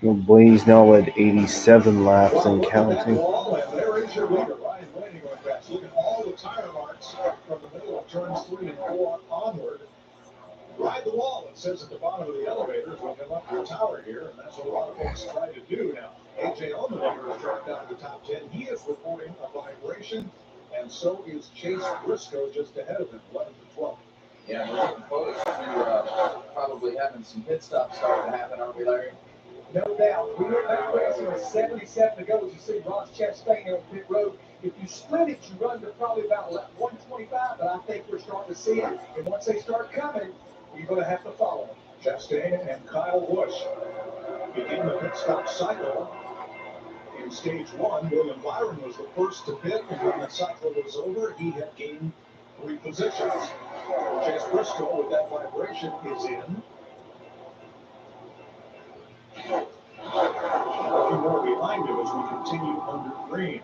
A: Blaney's now at 87 laps and counting.
I: There is your leader, Ryan Blaney, going fast. Look at all the tire marks from the middle of turns 3 and 4 onward. Ride the wall, it says at the bottom of the elevator as we come up to the tower here, and that's what a lot of folks try to do now. AJ Allmendinger has dropped down to the top 10. He is reporting a vibration, and so is Chase Briscoe just ahead of him, 11 to 12.
C: Yeah, we're looking forward to probably having some pit stops starting to happen, aren't we, Larry?
M: No doubt. We went back racing with 77 to go. As you see Ross Chastain on pit road. If you split it, you run to probably about 125, but I think we're starting to see it. And once they start coming, you're going to have to follow them.
I: Chastain and Kyle Busch begin the pit stop cycle. In stage 1, William Byron was the first to pit, and when the cycle was over, he had gained 3 positions. Chase Briscoe, with that vibration, is in. A few more behind him as we continue under green.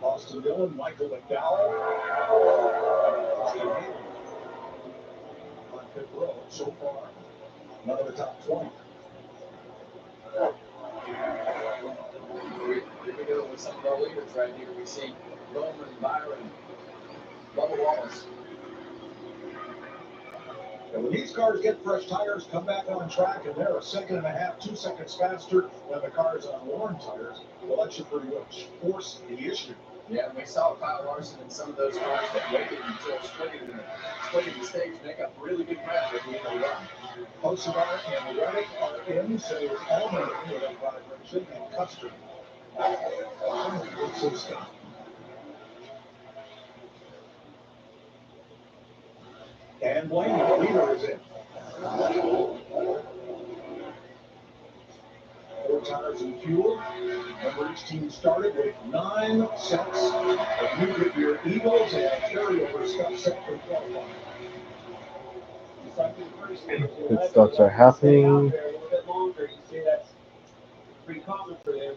I: Austin Dillon, Michael McDowell, on pit road so far. None of the top 20.
C: Here we go with some of our leaders right here. We see Bowman, Byron, Bubba Wallace.
I: And when these cars get fresh tires, come back on track, and they're a second and a half, 2 seconds faster than the cars on worn tires, well, that should pretty much force the issue.
C: Yeah, and we saw Kyle Larson in some of those cars that waited until splitting the stage, make up really good ground at the end of the run.
I: Hocevar and Reddick are in, so is Allman in that vibration, and Custer. So stop. And Blaney, the leader, is in. 4 tires and fuel. Remember, each team started with 9 sets of new Goodyear Eagles and carryover stuff set for qualifying.
A: Pit stops are happening.
G: A little bit longer. You see that's pretty common for them.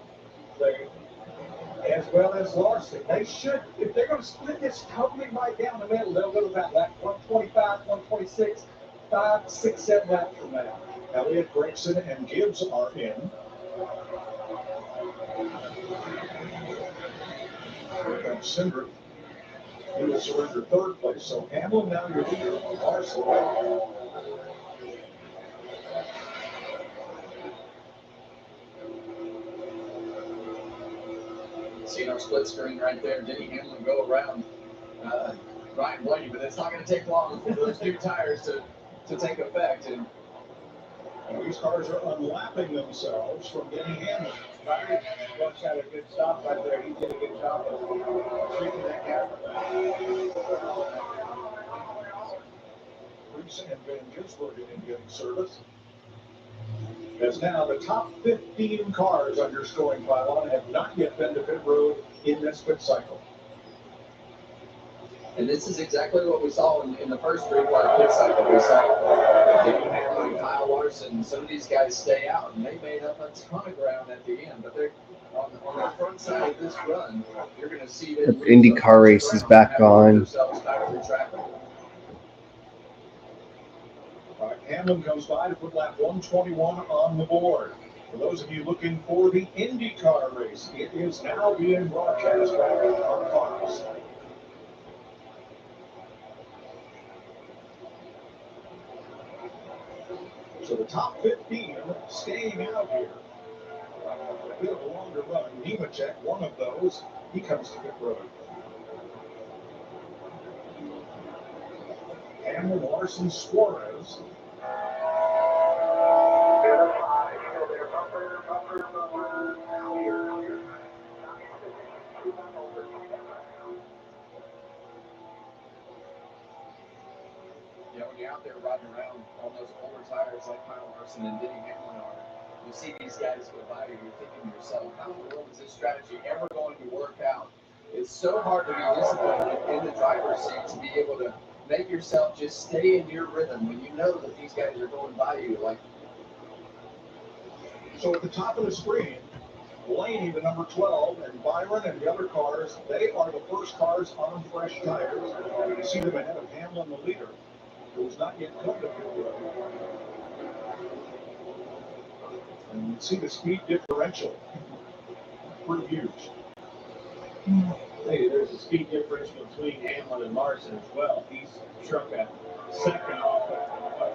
I: As well as Larson. They should, if they're going to split this totally right down the middle, they'll go about that 125, 126, 5, 6, 7 laps from now. Elliott, Gregson, and Gibbs are in. Here comes Cindric. He will surrender 3rd place. So Hamlin now your leader. Larson.
C: Seeing our split screen right there, Denny Hamlin go around Ryan Blaney, but it's not going to take long for those new tires to take effect. And
I: these cars are unlapping themselves from Denny Hamlin.
G: Ryan Buck's got a good stop right there. He did a good job of shrinking that gap.
I: Reese and Van Gisbergen in getting service. As now the top 15 cars on your scoring pylon have not yet been to pit road in this pit cycle.
C: And this is exactly what we saw in the first 3-part pit cycle. We saw Denny Hamlin, Kyle Larson, some of these guys stay out, and they made up a ton of ground at the end. But they're on the front side of this run, you're going to see them.
A: The IndyCar race is back on.
I: All right, Hamlin comes by to put lap 121 on the board. For those of you looking for the IndyCar race, it is now being broadcast back on Fox. So the top 15 staying out here. A bit of a longer run. Nemechek, one of those, he comes to pit road. Hamlin, Larson, Suarez.
C: Yeah, when you're out there riding around on those older tires like Kyle Larson and Denny Hamlin are, you see these guys go by you, you're thinking to yourself, how in the world is this strategy ever going to work out? It's so hard to be disciplined in the driver's seat to be able to make yourself just stay in your rhythm when you know that these guys are going by you. Like,
I: so at the top of the screen, Blaney, the number 12, and Byron and the other cars, they are the first cars on fresh tires. You can see them ahead of Hamlin, the leader, who has not yet come to pit road. And you can see the speed differential. Pretty huge.
G: Hey, there's a speed differential between Hamlin and Larson as well. He's shrunk a second off of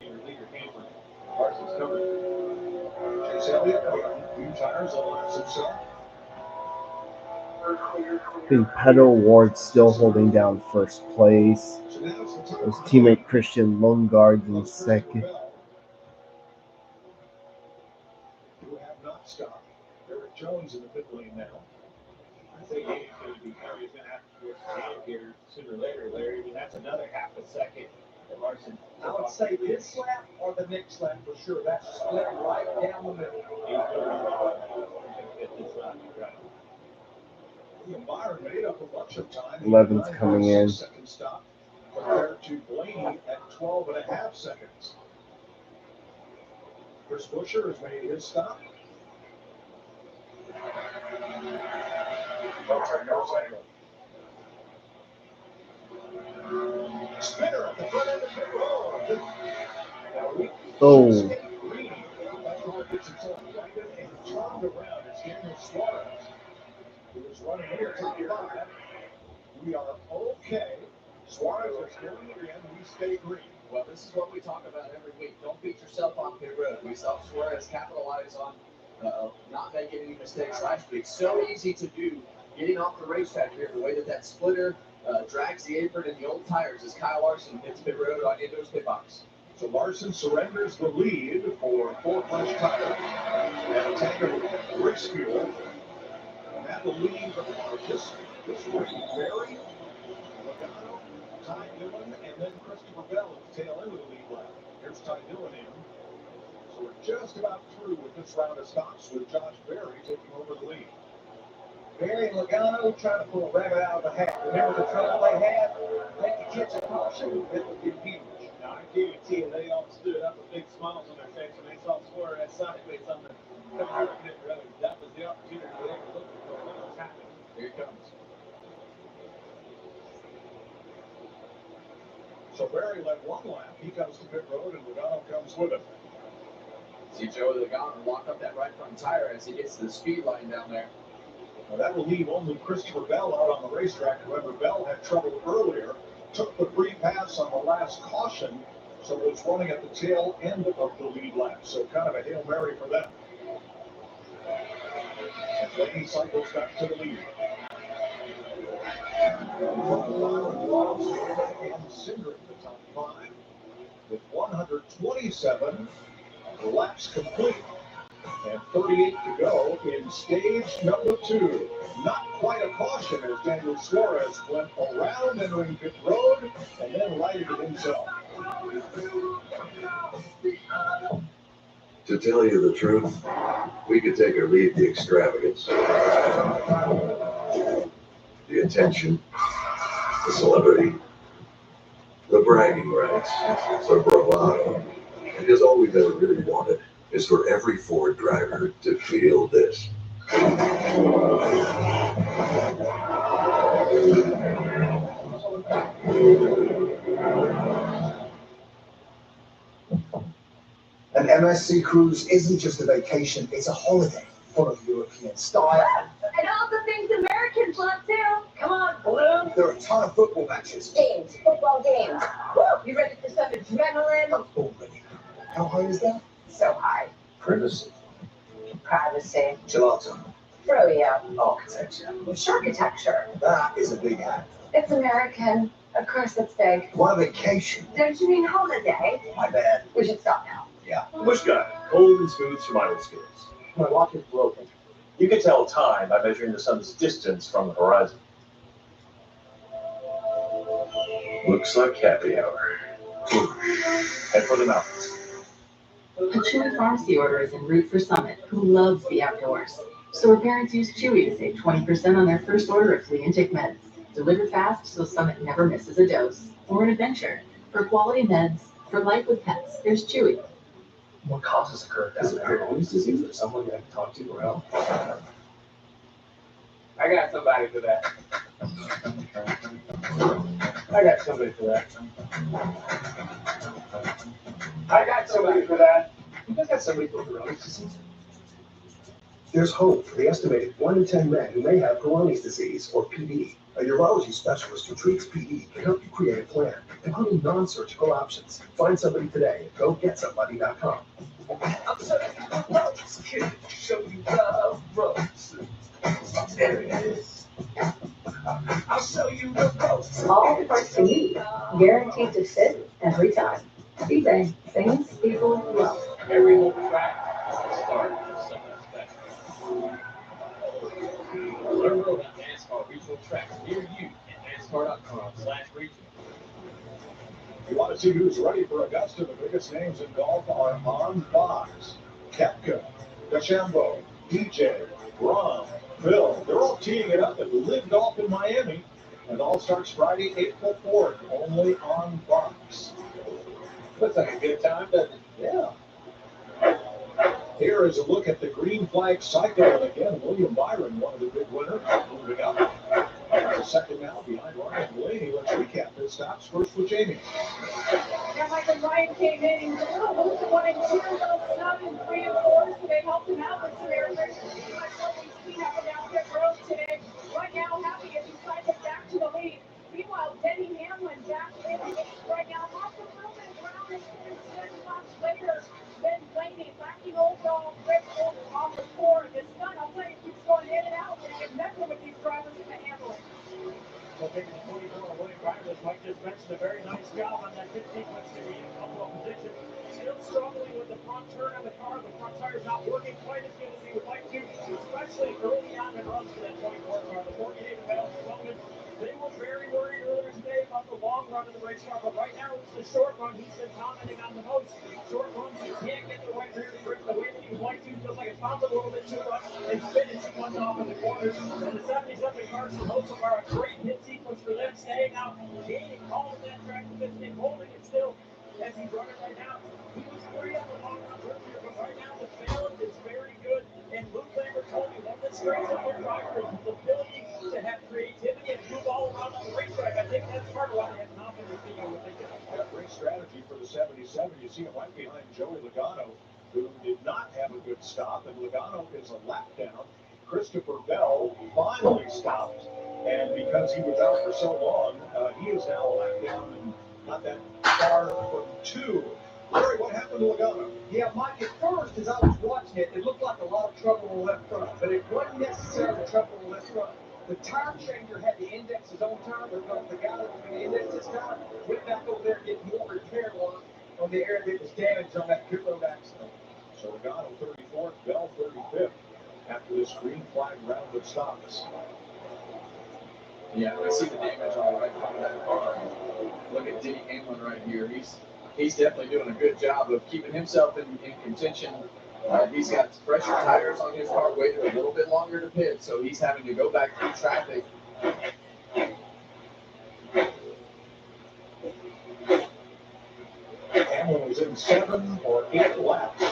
G: your leader Hamlin. Larson's coming.
I: Chase Elliott, new tires, aligns himself.
A: The Pedal Ward still holding down 1st place. His teammate Christian Lundgaard in 2nd.
I: Who have not stopped. Eric Jones in the pit lane now.
G: I think he's going to have to get the here sooner or later, Larry. I mean, that's another half a second that Larson.
I: I would say this lap or the next lap for sure. That's split right down the middle.
G: He's going to get this lap right.
I: Byron made up a bunch of time.
A: 11's coming in.
I: Second stop compared to Blaney at 12.5 seconds. Chris Buescher has made his stop. Spinner at the front end of the pit road.
A: Oh.
I: Gets himself and turned around. It's Daniel Suarez, who is running here to the 5. We are okay. Suarez is going again. We
F: stay green.
C: Well, this is what we talk about every week. Don't beat yourself on pit road. We saw Suarez capitalize on not making any mistakes last week. So easy to do getting off the racetrack here. The way that splitter drags the apron and the old tires as Kyle Larson hits pit road into his pit box.
F: So Larson surrenders the lead for 4 fresh tires and a tank of race fuel. And that will leave this race Barry, Logano, Ty Dillon, and then Christopher Bell at the tail end of the lead lap. Here's Ty Dillon in. So we're just about through with this round of stops with Josh Berry taking over the lead.
G: Barry and Logano trying to pull a rabbit out of the hat. Remember the trouble they had? Make the kids a caution, it would be huge.
B: Now, I guarantee you, they all stood up with big smiles on their face when they saw Suarez sideways on the pit road. That was the opportunity they were looking for. What was happening?
C: Here he comes.
F: So Barry led 1 lap. He comes to pit road, and Logano comes with him.
C: See Joey Logano lock up that right front tire as he gets to the speed line down there.
F: Well, that will leave only Christopher Bell out on the racetrack. Remember, Bell had trouble earlier, took the free pass on the last caution, so was running at the tail end of the lead lap. So kind of a Hail Mary for them. And Blaney cycles back to the lead. And Cindric the top 5 with 127 laps complete. And 38 to go in stage number 2. Not quite a caution as Daniel Suarez went around entering pit road and then righted it himself.
I: To tell you the truth, we could take or leave the extravagance, the attention, the celebrity, the bragging rights, the bravado, because all we've ever really wanted is for every Ford driver to feel this.
H: An MSC cruise isn't just a vacation, it's a holiday full of European style.
K: And all the things Americans love too. Come on, Bloom.
H: There are a ton of football matches.
K: Games, football games. Woo! You ready for some adrenaline?
H: I'm all ready. How high is that?
K: So high.
H: Privacy.
K: Privacy.
H: Gelato.
K: Froyo.
H: Architecture.
K: Sharkitecture.
H: That is a big act.
K: It's American. Of course it's big.
H: What a vacation.
K: Don't you mean holiday?
H: My bad.
K: We should stop now.
H: Yeah.
Q: Bush guy, cold and smooth survival skills.
H: My watch is broken.
Q: You can tell time by measuring the sun's distance from the horizon. Looks like happy hour. Head for the mountains.
J: A Chewy pharmacy order is en route for Summit, who loves the outdoors. So her parents use Chewy to save 20% on their first order of flea and tick meds. Delivered fast so Summit never misses a dose. Or an adventure. For quality meds, for life with pets, there's Chewy.
H: What causes occur down there? Crohn's disease or someone you have to talk to around?
G: I got somebody for that. I got somebody for that. I got somebody for that. You guys got somebody for Crohn's disease?
H: There's hope for the estimated 1 in 10 men who may have Crohn's disease, or PD. A urology specialist who treats PD can help you create a plan, including non-surgical options. Find somebody today at GoGetSomebody.com.
G: I'm sorry. Show you love, rose. There it is. I'll show you the rose.
J: All the parts you need, guaranteed to fit every time. eBay, things people love.
G: Every whole track starts with some respect. Learn more about NASCAR regional tracks near you at NASCAR.com/regional.
F: If you want to see who's ready for Augusta, the biggest names in golf are on Fox, Koepka, DeChambeau, DJ, Rom, Phil. They're all teeing it up at Live Golf in Miami. And all starts Friday, April 4th, only on Fox.
G: Looks like a good time, doesn't it?
F: Yeah. Here is a look at the green flag cycle. And again, William Byron, one of the big winners, moving up. The second now behind Ryan Blaney. Let's recap his stops. First with Jamie.
D: Yeah, Michael Ryan came in. He was a little loose at 1 and 2, a little snug in 3 and 4, so they helped him out with some air pressure. Speed up and down pit road today. Right now, Happy as he cycles back to the lead. Meanwhile, Denny Hamlin back in right now.
B: sequence here. We get a couple of positions. Still struggling with the front turn on the car. The front tire's not working quite as good as he would like to, especially early on in runs for that 24 car. The 48 Valve components, they were very worried earlier today about the long run of the race car, but right now it's the short run he's been commenting on the most. Short runs, he can't get the right rear grip the way that he would like to. Feels like it's bound a little bit too much and spinning too much off in the corners. And the 77 cars from Mosul are a great hit sequence for them, staying out, gaining all of that track positioning, holding it still as he's running right now. He was free on the long run earlier, but right now the balance is very good. And Luke Lambert told me one that strains up their drivers is the ability to have creativity and move all around on the racetrack. I think that's part of why they have confidence being able to think of it.
I: Yeah, great strategy for the 77. You see him right behind Joey Logano, who did not have a good stop, and Logano is a lap down. Christopher Bell finally stopped, and because he was out for so long, he is now a lap down and not that far from 2. Larry, what happened to Logano?
G: Yeah, Mike, at first, as I was watching it, it looked like a lot of trouble on the left front, but it wasn't necessarily trouble on the left front. The tire changer had to index his own tire because the guy that was going to index his tire went back over there and did more repair work on the area that was damaged on that pit road accident.
I: So Logano 34th, Bell 35th after this green flag round of stops.
C: Yeah, we see the damage on the right front of that car. Look at Denny Hamlin right here. He's definitely doing a good job of keeping himself in contention. He's got fresher tires on his car, waited a little bit longer to pit, so he's having to go back through traffic.
I: Hamlin was in 7 or 8 laps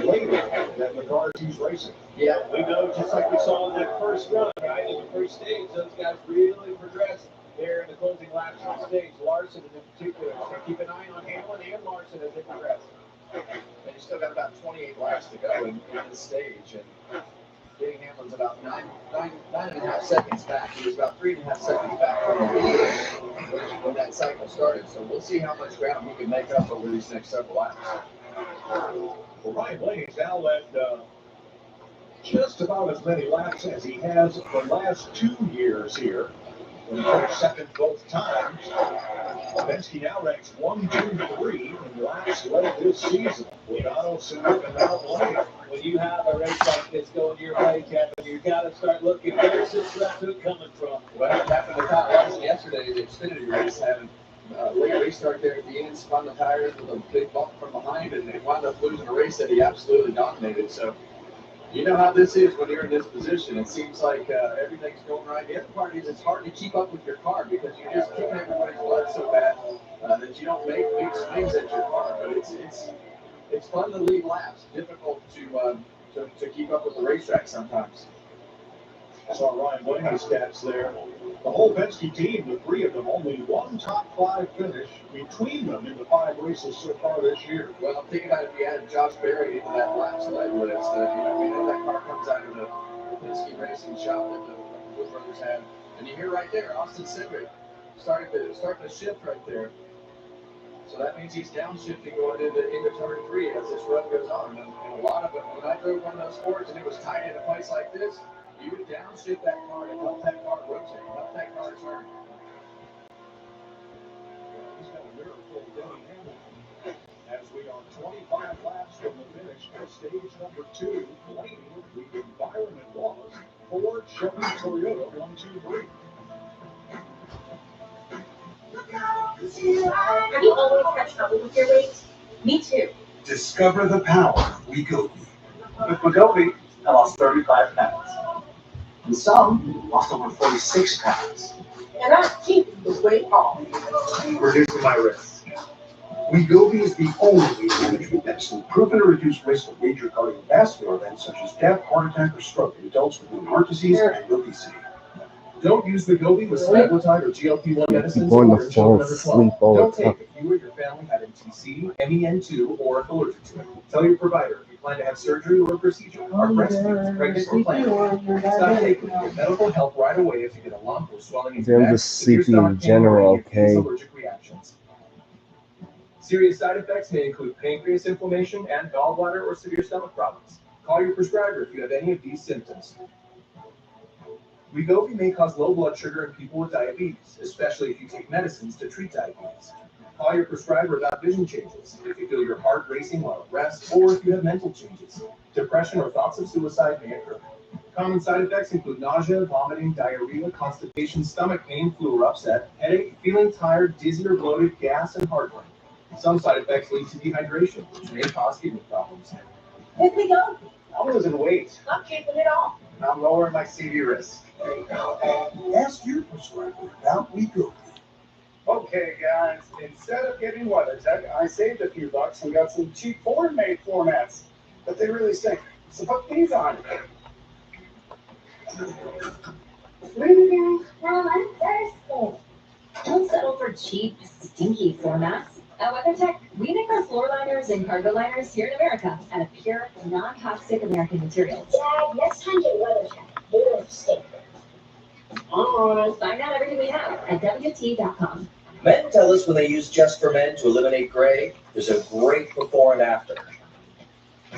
I: later than the cars he's racing.
G: Yeah, we know, just like we saw in that first run, right, in the first stage, those guys really progressed there in the closing laps of the stage. Larson in particular, so keep an eye on Hamlin and Larson as they progress.
C: And you still got about 28 laps to go in this stage, and Denny Hamlin's about 9.5 seconds back. He was about 3.5 seconds back from the lead when that cycle started. So we'll see how much ground he can make up over these next several laps.
I: Well, Ryan Blaney's now led just about as many laps as he has the last 2 years here. When he finished second both times. Penske now ranks 1, 2, 3 in laps led this season. Logano, Seward, and now Blaney.
G: When you have a race like this going your way, Kevin, you've got to start looking, where's this left hook coming from?
C: What happened to Kyle Larson yesterday, the Xfinity race, having a late restart there at the end, spun the tires with a big bump from behind, and they wound up losing a race that he absolutely dominated. So, you know how this is when you're in this position. It seems like everything's going right. The other part is it's hard to keep up with your car because you're just kicking everybody's butt so bad that you don't make big swings at your car. But it's fun to lead laps. Difficult to keep up with the racetrack sometimes.
I: I saw Ryan Blaney's stats there. The whole Penske team, the 3 of them, only one top 5 finish between them in the 5 races so far this year.
C: Well, think about if you added Josh Berry into that laps led list. We know that car comes out of the Penske racing shop that the Wood brothers had. And you hear right there, Austin Cindric starting to shift right there. So that means he's downshifting going into turn 3 as this run goes on. And a lot of it, when I drove one of those Fords and it was tight in a place like this, you would downshift that car to help that car rotate, help that car turn.
I: He's got a miracle, Denny Hamlin. As we are 25 laps from the finish for stage number 2, Blaney, the environment was Ford, Chevy, Toyota, 1, 2, 3.
K: Have you always had trouble with your weight? Me too.
H: Discover the power of Wegovy. With Wegovy, I lost 35 pounds. And some lost over 46 pounds.
K: And I keep the weight off.
H: Reducing my risk. Wegovy is the only weight management medicine proven to reduce risk of major cardiovascular events such as death, heart attack, or stroke in adults with heart disease and obesity. Don't use Wegovy with semaglutide or GLP-1 medicines
A: Going
H: or
A: to
H: in
A: fall
H: children under 12.
A: asleep all
H: Don't
A: the time.
H: take if you or your family had MTC, MEN2, or are allergic to it. Tell your provider if you plan to have surgery or a procedure, are breastfeeding, pregnant, or planning. Stop taking your medical help right away if you get a lump or swelling in your
A: I'm
H: neck,
A: just
H: severe
A: sleepy
H: stomach
A: in
H: pain,
A: general,
H: or any of these
A: okay?
H: allergic reactions. Serious side effects may include pancreas inflammation and gallbladder or severe stomach problems. Call your prescriber if you have any of these symptoms. Wegovy may cause low blood sugar in people with diabetes, especially if you take medicines to treat diabetes.
Q: Call your prescriber about vision changes, if you feel your heart racing while at rest, or if you have mental changes. Depression or thoughts of suicide may occur. Common side effects include nausea, vomiting, diarrhea, constipation, stomach pain, flu or upset, headache, feeling tired, dizzy or bloated, gas, and heartburn. Some side effects lead to dehydration, which may cause kidney problems.
L: Here we go.
Q: I'm losing weight.
L: I'm keeping it on.
Q: I'm lowering my CV risk.
H: Ask your prescriber about Weekly.
F: Okay, guys, instead of getting WeatherTech, I saved a few bucks and got some cheap foreign-made formats. But they really stink. So put these on.
J: Well, I'm thirsty. Don't settle for cheap, stinky formats. At WeatherTech, we make our floor liners and cargo liners here in America out of pure, non-toxic American materials.
S: Dad, next time get WeatherTech. They don't stink.
J: Find out everything we have at WT.com.
Q: Men tell us when they use Just for Men to eliminate gray, there's a great before and after.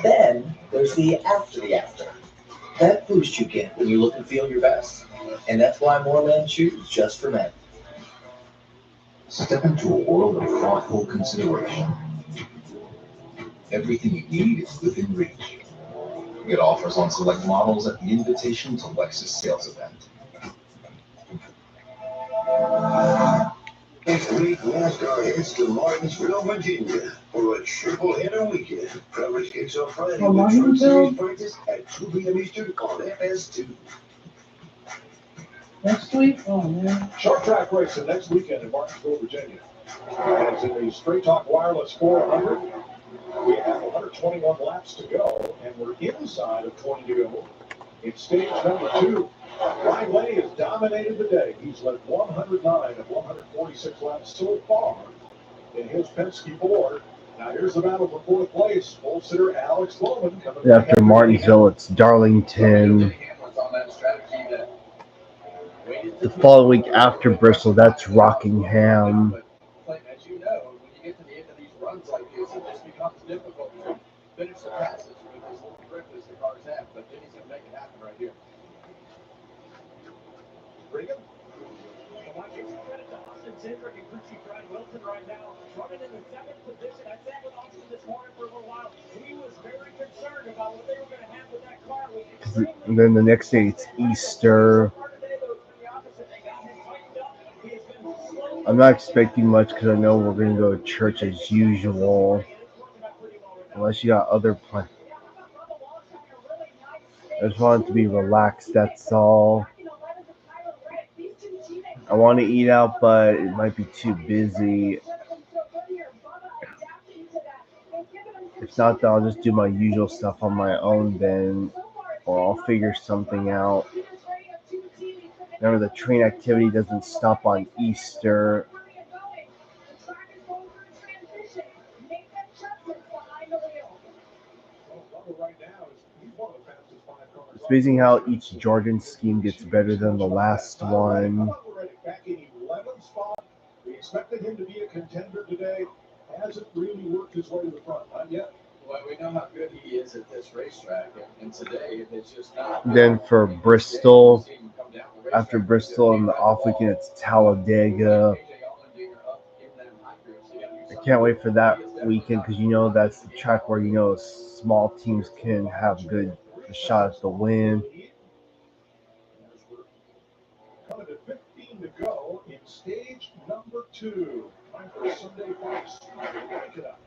Q: Then there's the after. That boost you get when you look and feel your best. And that's why more men choose Just for Men.
I: Step into a world of thoughtful consideration. Everything you need is within reach. Get offers on select models at the Invitation to Lexus sales event.
H: Next week, NASCAR heads to Martinsville, Virginia for a triple-header weekend. Coverage kicks off Friday with Truck Series practice at 2 p.m. Eastern on FS2.
V: Next week? Oh, man.
F: Short track racing next weekend in Martinsville, Virginia. As in the Straight Talk Wireless 400, we have 121 laps to go, and we're inside of 20 to go in stage number 2. Ryan Lay has dominated the day. He's led 109 of 146 laps so far in his Penske Ford. Now here's the battle for fourth place. Pole sitter Alex Bowman coming
A: After Martinsville, it's Darlington. The following week after Bristol, that's Rockingham.
C: As you know, when you get to the end of these runs like this, it just becomes difficult to finish the passes with this little grip as the cars have. But then he's going to make it happen right here.
B: Brigham. And I give credit to Austin Cindric and crew chief Brian Wilson right now, running in the 7th position. I sat with Austin this morning for a little while. He was very concerned about what they were going to have with that car.
A: And then the next day, it's Easter. I'm not expecting much because I know we're going to go to church as usual. Unless you got other plans. I just want it to be relaxed, that's all. I want to eat out, but it might be too busy. If not, then I'll just do my usual stuff on my own then. Or I'll figure something out. Remember, the train activity doesn't stop on Easter. It's amazing how each Jordan scheme gets better than the last one.
F: Back in 11th spot. We expected him to be a contender today. Hasn't really worked his way to the front, not yet.
C: Well, we know how good he is at this racetrack, and today it's just not.
A: Then for Bristol, after Bristol and the off weekend, it's Talladega. I can't wait for that weekend because you know that's the track where you know small teams can have good shot at the win.
F: Coming to 15 to go in stage number 2. Time for a Sunday race. Break it up.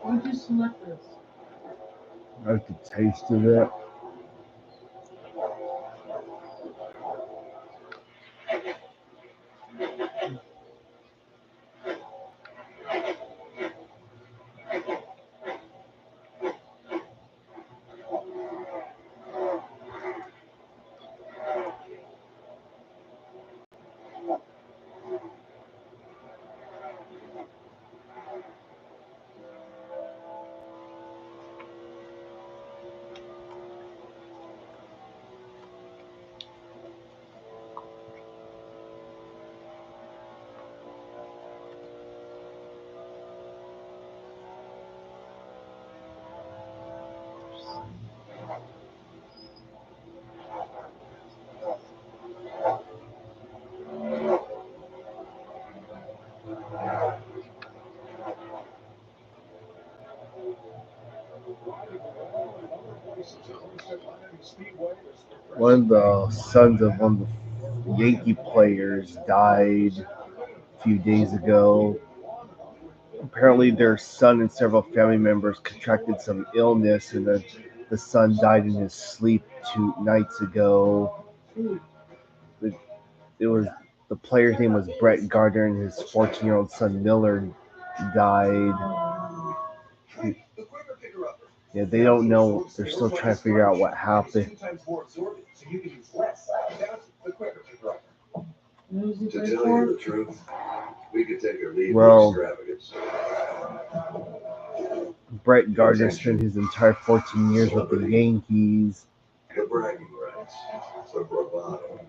V: Why'd you select this?
A: I like the taste of it. One of the sons of one of the Yankee players died a few days ago. Apparently, their son and several family members contracted some illness, and the son died in his sleep 2 nights ago. It was the player's name was Brett Gardner, and his 14-year-old son Miller died. Yeah, they don't know. They're still trying to figure out what happened.
H: To tell you the truth, we could take or leave
A: Well,
H: the extravagance.
A: Brett Gardner spent his entire 14 years with the Yankees.
H: The bragging rights, the bravado.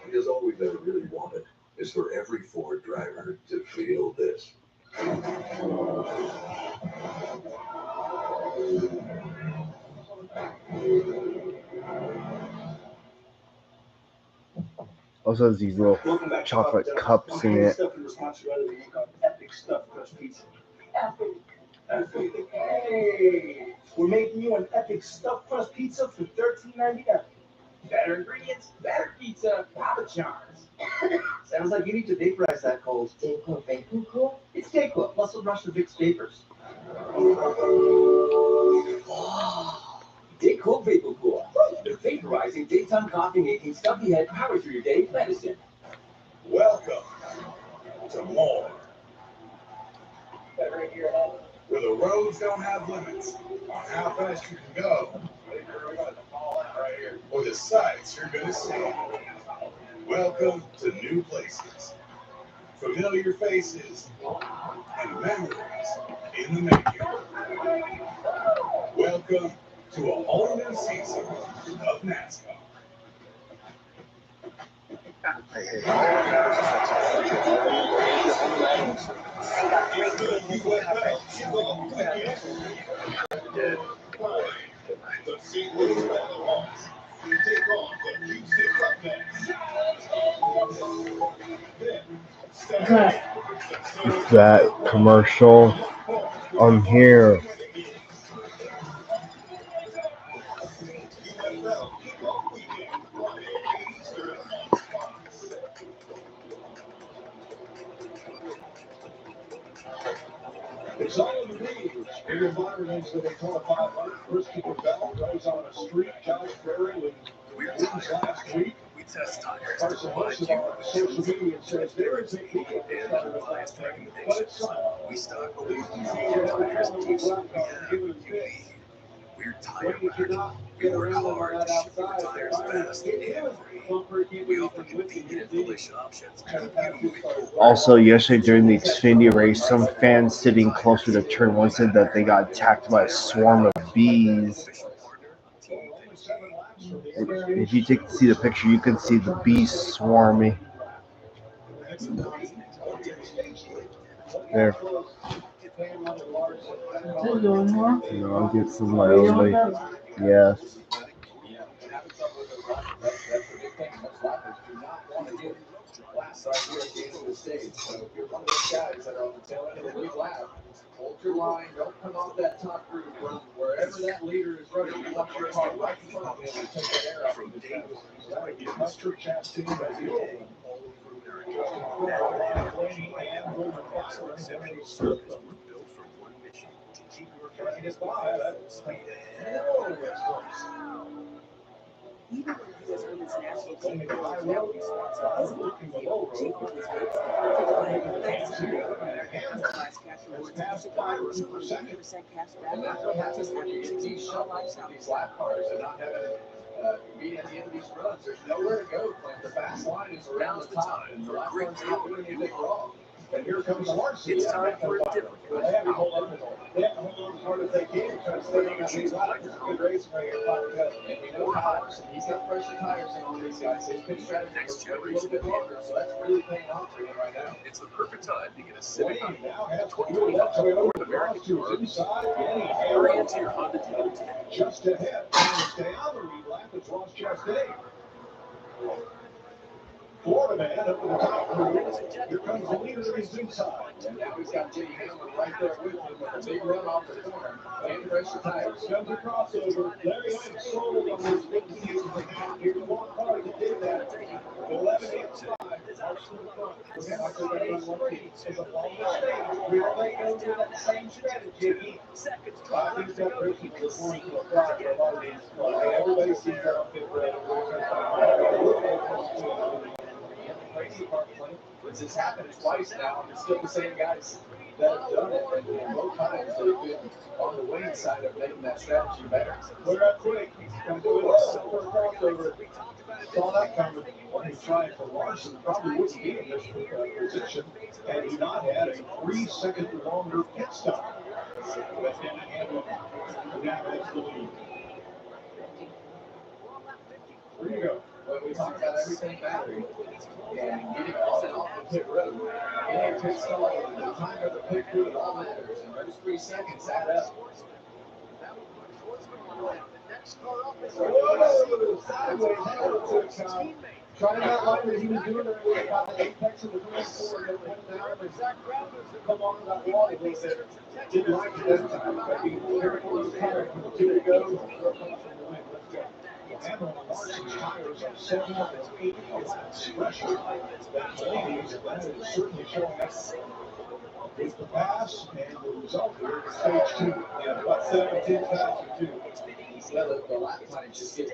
H: Because all we've ever really wanted is for every Ford driver to feel this.
A: Also has these little chocolate cups in it.
U: Epic stuffed crust pizza. Hey, we're making you an epic stuffed crust pizza for $13.99. Better ingredients, better pizza, Papa John's. Sounds like you need to vaporize that cold. Dayquil Vapor Cool? It's Dayquil. Muscle Brush the Vicks Vapors. Dayquil Vapor Cool. The vaporizing daytime coughing, aching, stuffy head, power through your day medicine.
I: Welcome to more. Where the roads don't have limits on how fast you can go, or the sights you're going to see. Welcome to new places, familiar faces, and memories in the making. Welcome to a whole new season of NASCAR. The St. Louis Battlehawks take on the Houston Roughnecks.
A: That commercial on here.
F: It's all in the news. Peter Bonner leads the Daytona 500. Christopher Bell goes on a streak. Josh Berry wins last week. Carson Wilson on social media says there is a heat started with last week, but it's silent. We stock the lead.
I: We're tired. We work hard to ship our tires fast and free. We offer convenient installation options to help you move forward.
A: Also, yesterday during the Xfinity race, some fans sitting closer to turn 1 said that they got attacked by a swarm of bees. If you see the picture, you can see the bees swarming. There. No, I'll get some of my own way. Yes.
C: So if you're one of those guys that are on the tail end of the lead lap, hold your line, don't come off that top group, run wherever that leader is running. You want your car right in front of him and take that air out from the tail.
F: So that would be Mustard Chastain as the old one. And Wilmer Foster and Henry Smith. Trying to get by, that's
T: Even when the U.S. Women's National Team is looking the low road. Class cash rewards. 50% cash back.
C: And that's what happens when you get these shut-offs on these lap cars and not having meet at the end of these runs. There's nowhere to go. Like the fast line is around the top, and the lap car's not doing anything wrong.
F: And here comes the Larson.
C: It's time for a different.
F: They have to hold on as hard as they can because they're on these laps. It's a good race right here.
C: And we know how Larson, he's got pressure tires in all these guys. His pit strategy is a little bit longer, so that's really paying off for him right now.
I: It's the perfect time to get a Civic
F: Now has 2025 North American Tour inside.
I: Hurry into your Honda dealer today.
F: Just ahead. And stay on the lead lap. It's Ross Chastain.
I: Florida man up to the top. Here comes the leader of his inside.
C: And now he's got Jay Hamlin right there with him with a big run off the corner. And the rest of the tires.
I: Comes a crossover. Larry I'm sold on this 15.5 here. One car that did that. 11.85. We all may go to that same strategy. I think that Ricky was going to apply for a lot of these. Everybody sees that on pit road.
C: Crazy part play. It's just happened twice now, and it's still the same guys that have done it. And both times they've been on the winning side of making that strategy better.
I: We're up quick. He's going to do it for a crossover. Saw that coming. When he's trying for Larson, probably wouldn't be in this position had he not had a 3-second longer pit stop. But then Hamlin now has the lead. Where you go?
C: Well, we talked about everything battery and getting on and off the pit road. Getting pit stop, the time of the pit crew, it all matters. And those 3 seconds add up.
I: Whoa! Sideways, trying that line that he was doing earlier about the apex of the green four and then went down and come on that wall a little bit. Didn't like it that time, but he was careful of the tire from the 2 to go. Hamlin and Larson's tires are 7 and 8 laps pressure. That ladies, that is certainly showing us with the pass and the result here is stage 2. Yeah, about 17 faster too.
C: Yeah, the lap time just get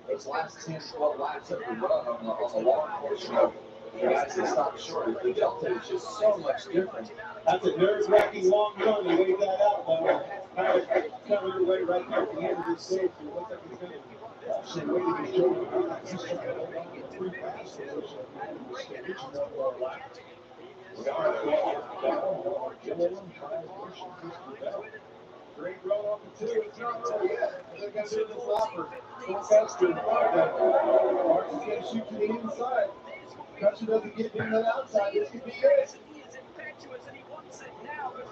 C: those last 10, 12 laps that we run on the long portion of the guys that stop short. The delta is just so much different.
I: That's a nerve-wracking long run. He laid that out, though. Coming your way right there at the end of this stage. It looks like he's going to actually wait to be shown. He's going to hold on to 3 passes. We are at the battle. Gilliland trying to push and push the battle. Great run off the 2. It's not over yet. They're going to do this lapper. Full faster than Larson's going to shoot to the inside. Crutcher doesn't get in that outside. This could be it.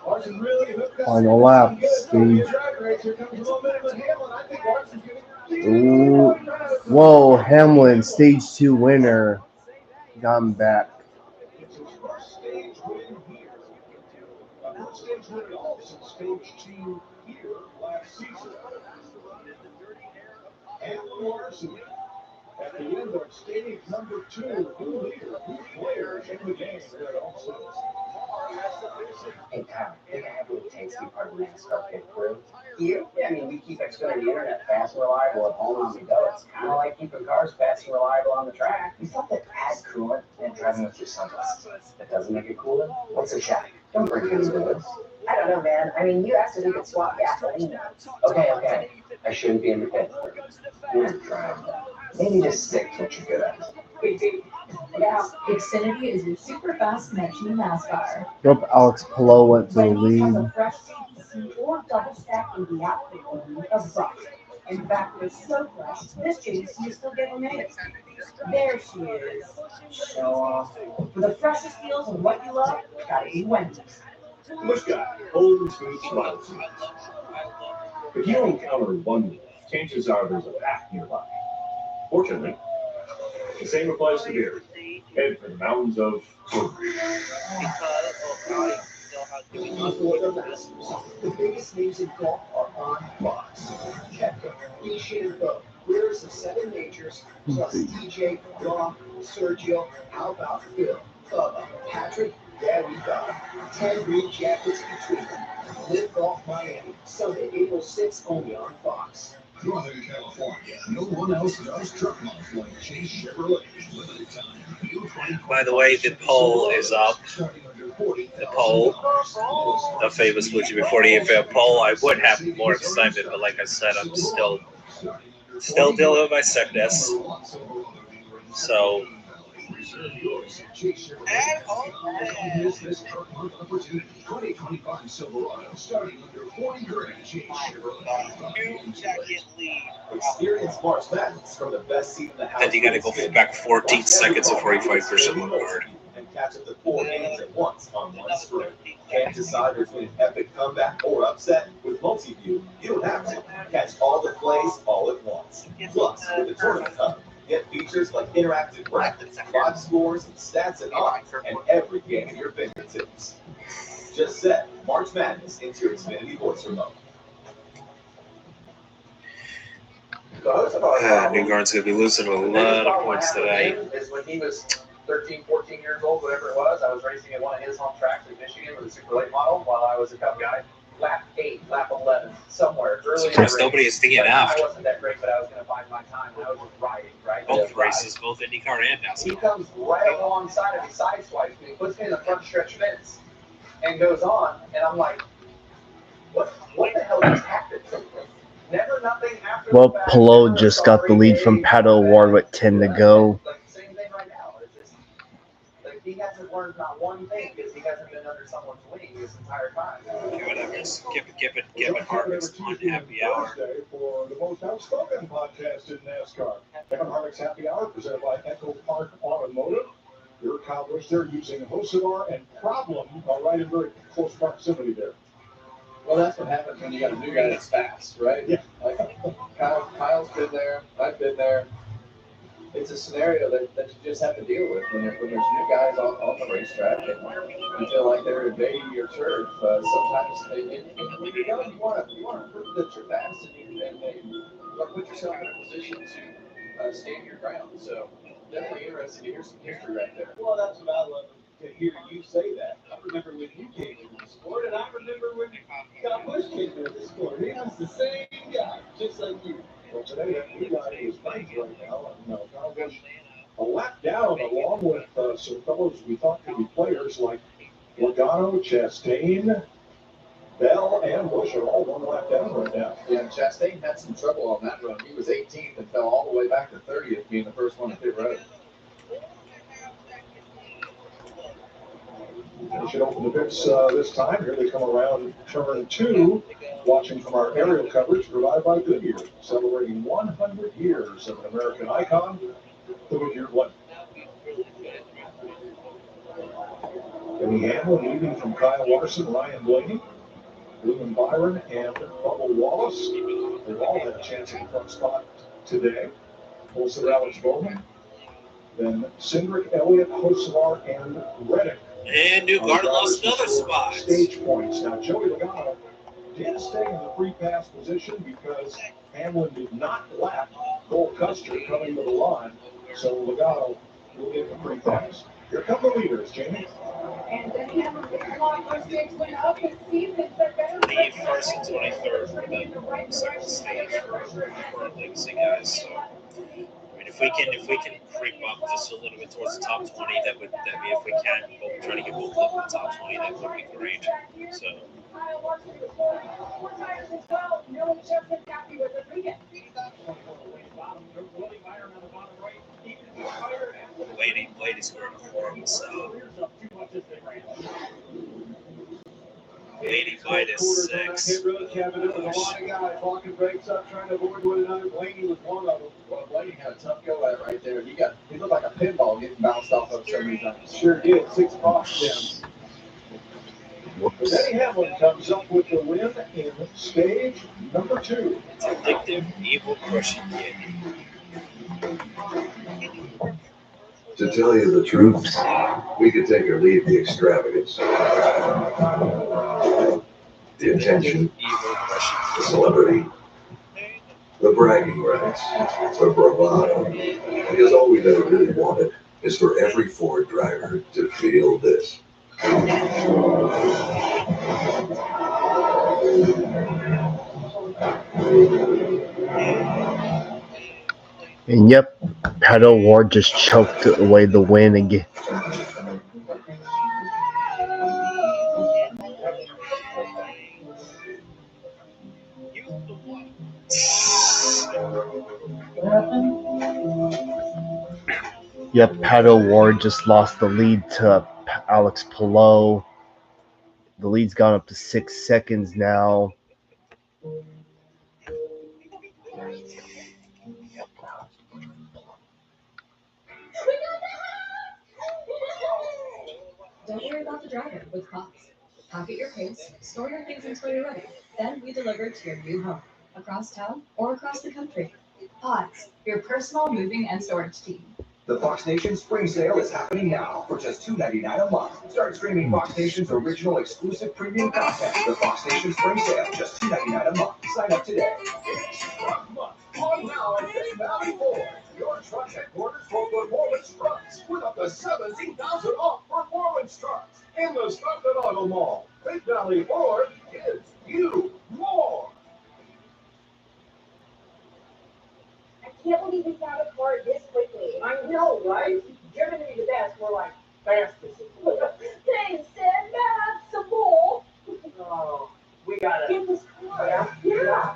I: Larson really hooked up.
A: Final lap, Steve. Ooh. Whoa, Hamlin, stage 2 winner. Got him back.
I: It's his first stage win here. First stage win at all since stage 2 here last season. Hamlin Larson at the end of stage number 2, new leader, new player in the game here at Homestead.
R: Hey, Tom, think I have what it takes to be part of the NASCAR pit crew? You? Yeah, I mean, we keep Xfinity Internet fast and reliable at home on the go. It's kind of like keeping cars fast and reliable on the track. You thought that add coolant and driving with your sunglasses. That doesn't make it cooler? What's a shot? Don't bring me into this.
K: I don't know, man. I mean, you asked if you could swap gasoline.
R: Okay. I shouldn't be in the pit. Drive. Maybe just stick to what you're good at.
J: Yeah, Xfinity is your super fast connection to NASCAR.
A: Nope, Alex Palou went to the
L: Wendy's has
A: lead.
L: a fresh CPC or double stack in the app for only $1. In fact, they're so fresh, this JDC is still getting made. There she is. Show off. For the freshest deals and what you love, gotta be Wendy's.
Q: Look at home sweet smiles. If you encounter one, chances are there's a pack nearby. Fortunately, the same applies to beer. Head for the mountains of
L: For the Masters, the biggest names in golf are on Fox. Kepka, DeChambeau, winners of 7 majors, plus DJ, Rob, Sergio, how about Phil, Bubba, Patrick, yeah, we got 10 green jackets between them. Live Golf Miami, Sunday, April 6th, only on Fox.
I: Northern California, no one else does truck month like Chase Chevrolet. Limited time.
E: By the way, the poll is up. The poll, the famous Would You Be 48 poll. I would have more excitement, but like I said, I'm still dealing with my sickness. So,
I: At Homestead. 2025 Silverado starting under 40 grand. Chase Chevrolet.
E: 2-second lead.
Q: Experience March Madness from the best seat in the house.
E: Then you got to go back 14 seconds before you fight for Silver Award.
Q: And catch up to 4 innings at once on one screen. Can't decide between an epic comeback or upset? With Multiview, you don't have to. Catch all the plays all at once. Plus, with the Tournament Hub, Get features like interactive brackets, live scores, stats and odds, and every game at your fingertips. Just set March Madness into your Xfinity voice remote.
E: Newgarden's going to be losing a lot of points today.
C: Is when he was 13, 14 years old, whatever it was, I was racing at one of his home tracks in Michigan with a super late model while I was a Cup guy. Lap 8, lap 11, somewhere early in the race.
E: Nobody is thinking after.
C: I wasn't that great, but I was going to find my time, and I was just riding, right?
E: Both races, both IndyCar and NASCAR.
C: He comes right alongside of me, sideswipes me, puts me in the front stretch fence, and goes on, and I'm like, what the hell just happened? Never nothing after.
A: Well, Pelot just got the lead from Pato O'Ward with 10 to go.
C: Like same thing right now. It's just like he hasn't learned not one thing because he hasn't been under someone's wing this entire time.
E: Give it Harvick's on happy hour.
I: For the most outspoken podcast in NASCAR. Kevin Harvick's Happy Hour presented by Echo Park Automotive. They're accomplished. They're using Homestead and Problem right in very close proximity there.
C: Well, that's what happens when you got a new guy that's fast, right?
I: Yeah.
C: Like Kyle's been there. I've been there. It's a scenario that you just have to deal with when there's new guys on the racetrack and you feel like they're invading your turf. Sometimes when you're young, you want to prove that you're fast and you want to put yourself in a position to stand your ground. So definitely interested to hear some history right there.
G: Well, that's what I love to hear you say that. I remember when you came into the sport, and I remember when Scott Bush came into the sport. He was the same guy, just like you.
I: Well, today, that new guy is friends right now, and Kyle Busch a lap down along with some fellows we thought could be players like Logano, Chastain, Bell, and Busch are all one lap down right now.
C: Yeah, Chastain had some trouble on that run. He was 18th and fell all the way back to 30th, being the first one to pit road.
I: They should open the pits this time. Here they come around turn 2, watching from our aerial coverage provided by Goodyear, celebrating 100 years of an American icon, the Goodyear blend. Denny Hamlin leading from Kyle Larson, Ryan Blaney, William Byron, and Bubba Wallace. They've all had a chance at the front spot today. Also Alex Bowman, then Cindric, Elliott, Hocevar, and Reddick.
E: And Newgarden lost another spot.
I: Stage points. Now, Joey Logano did stay in the free pass position because Hamlin did not lap Cole Custer coming to the line. So Logano will get the free pass. Here come the leaders, Jamie.
D: And then Hamlin gets long first stage win up this season.
E: Lead first and 23rd for the second stage for Legacy guys. So, I mean, if we can creep up just a little bit towards the top 20, that would be if we can. We'll try to get both of them in the top 20. That would be great. So. Lady scored a horrible sell. Lady minus 6.
G: Pit road cabin up with a lot of guys walking brakes up, trying to avoid one another. Blaney was one of them.
C: Well, Blaney had a tough go at it right there. He looked like a pinball getting bounced off of so many times.
G: Sure did. 6 box downs. Denny Hamlin comes up with the win in stage number 2.
E: It's addictive, evil, crushing kid.
H: To tell you the truth, we could take or leave the extravagance, the attention, the celebrity, the bragging rights, the bravado, because all we've ever really wanted is for every Ford driver to feel this.
A: And yep, Pato O'Ward just choked away the win again. Yep, Pato O'Ward just lost the lead to Alex Pelot. The lead's gone up to 6 seconds now.
J: Don't worry about the driver with Cox. Pocket your pace, store your things until you're ready. Then we deliver to your new home, across town or across the country. Pods, your personal moving and storage team.
I: The Fox Nation Spring Sale is happening now for just $2.99 a month. Start streaming Fox Nation's original exclusive premium content. The Fox Nation Spring Sale, just $2.99 a month. Sign up today. It's Truck Month. On now at Big Valley Ford. Your truck headquarters for performance trucks with up to $17,000 off performance trucks in the Stockton Auto Mall. Big Valley Ford gives you more.
L: I can't believe we found a car this quickly. I know, right? Driven to be the best, we're like fastest. Thanks, Dad. Matt, some more.
U: Oh, we gotta
L: Get this car. Yeah.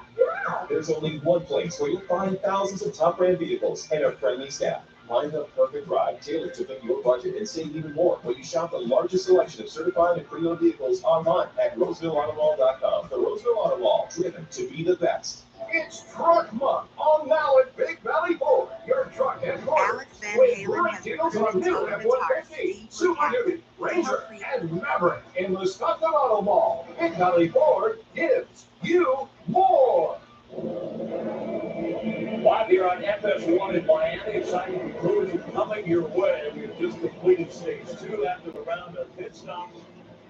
Q: There's only one place where you'll find thousands of top brand vehicles and a friendly staff. Find the perfect ride tailored to fit your budget and save even more when you shop the largest selection of certified and pre-owned vehicles online at RosevilleAutomall.com. The Roseville Auto Mall, driven to be the best.
I: It's Truck Month on now at Big Valley Ford. Your truck headquarters. With great deals on new F-150, Super Duty, Ranger, and Maverick in the Stockton Auto Mall. Big Valley Ford gives you more.
B: Live here on FS1 in Miami, exciting conclusion coming your way. We have just completed stage 2 after the round of pit stops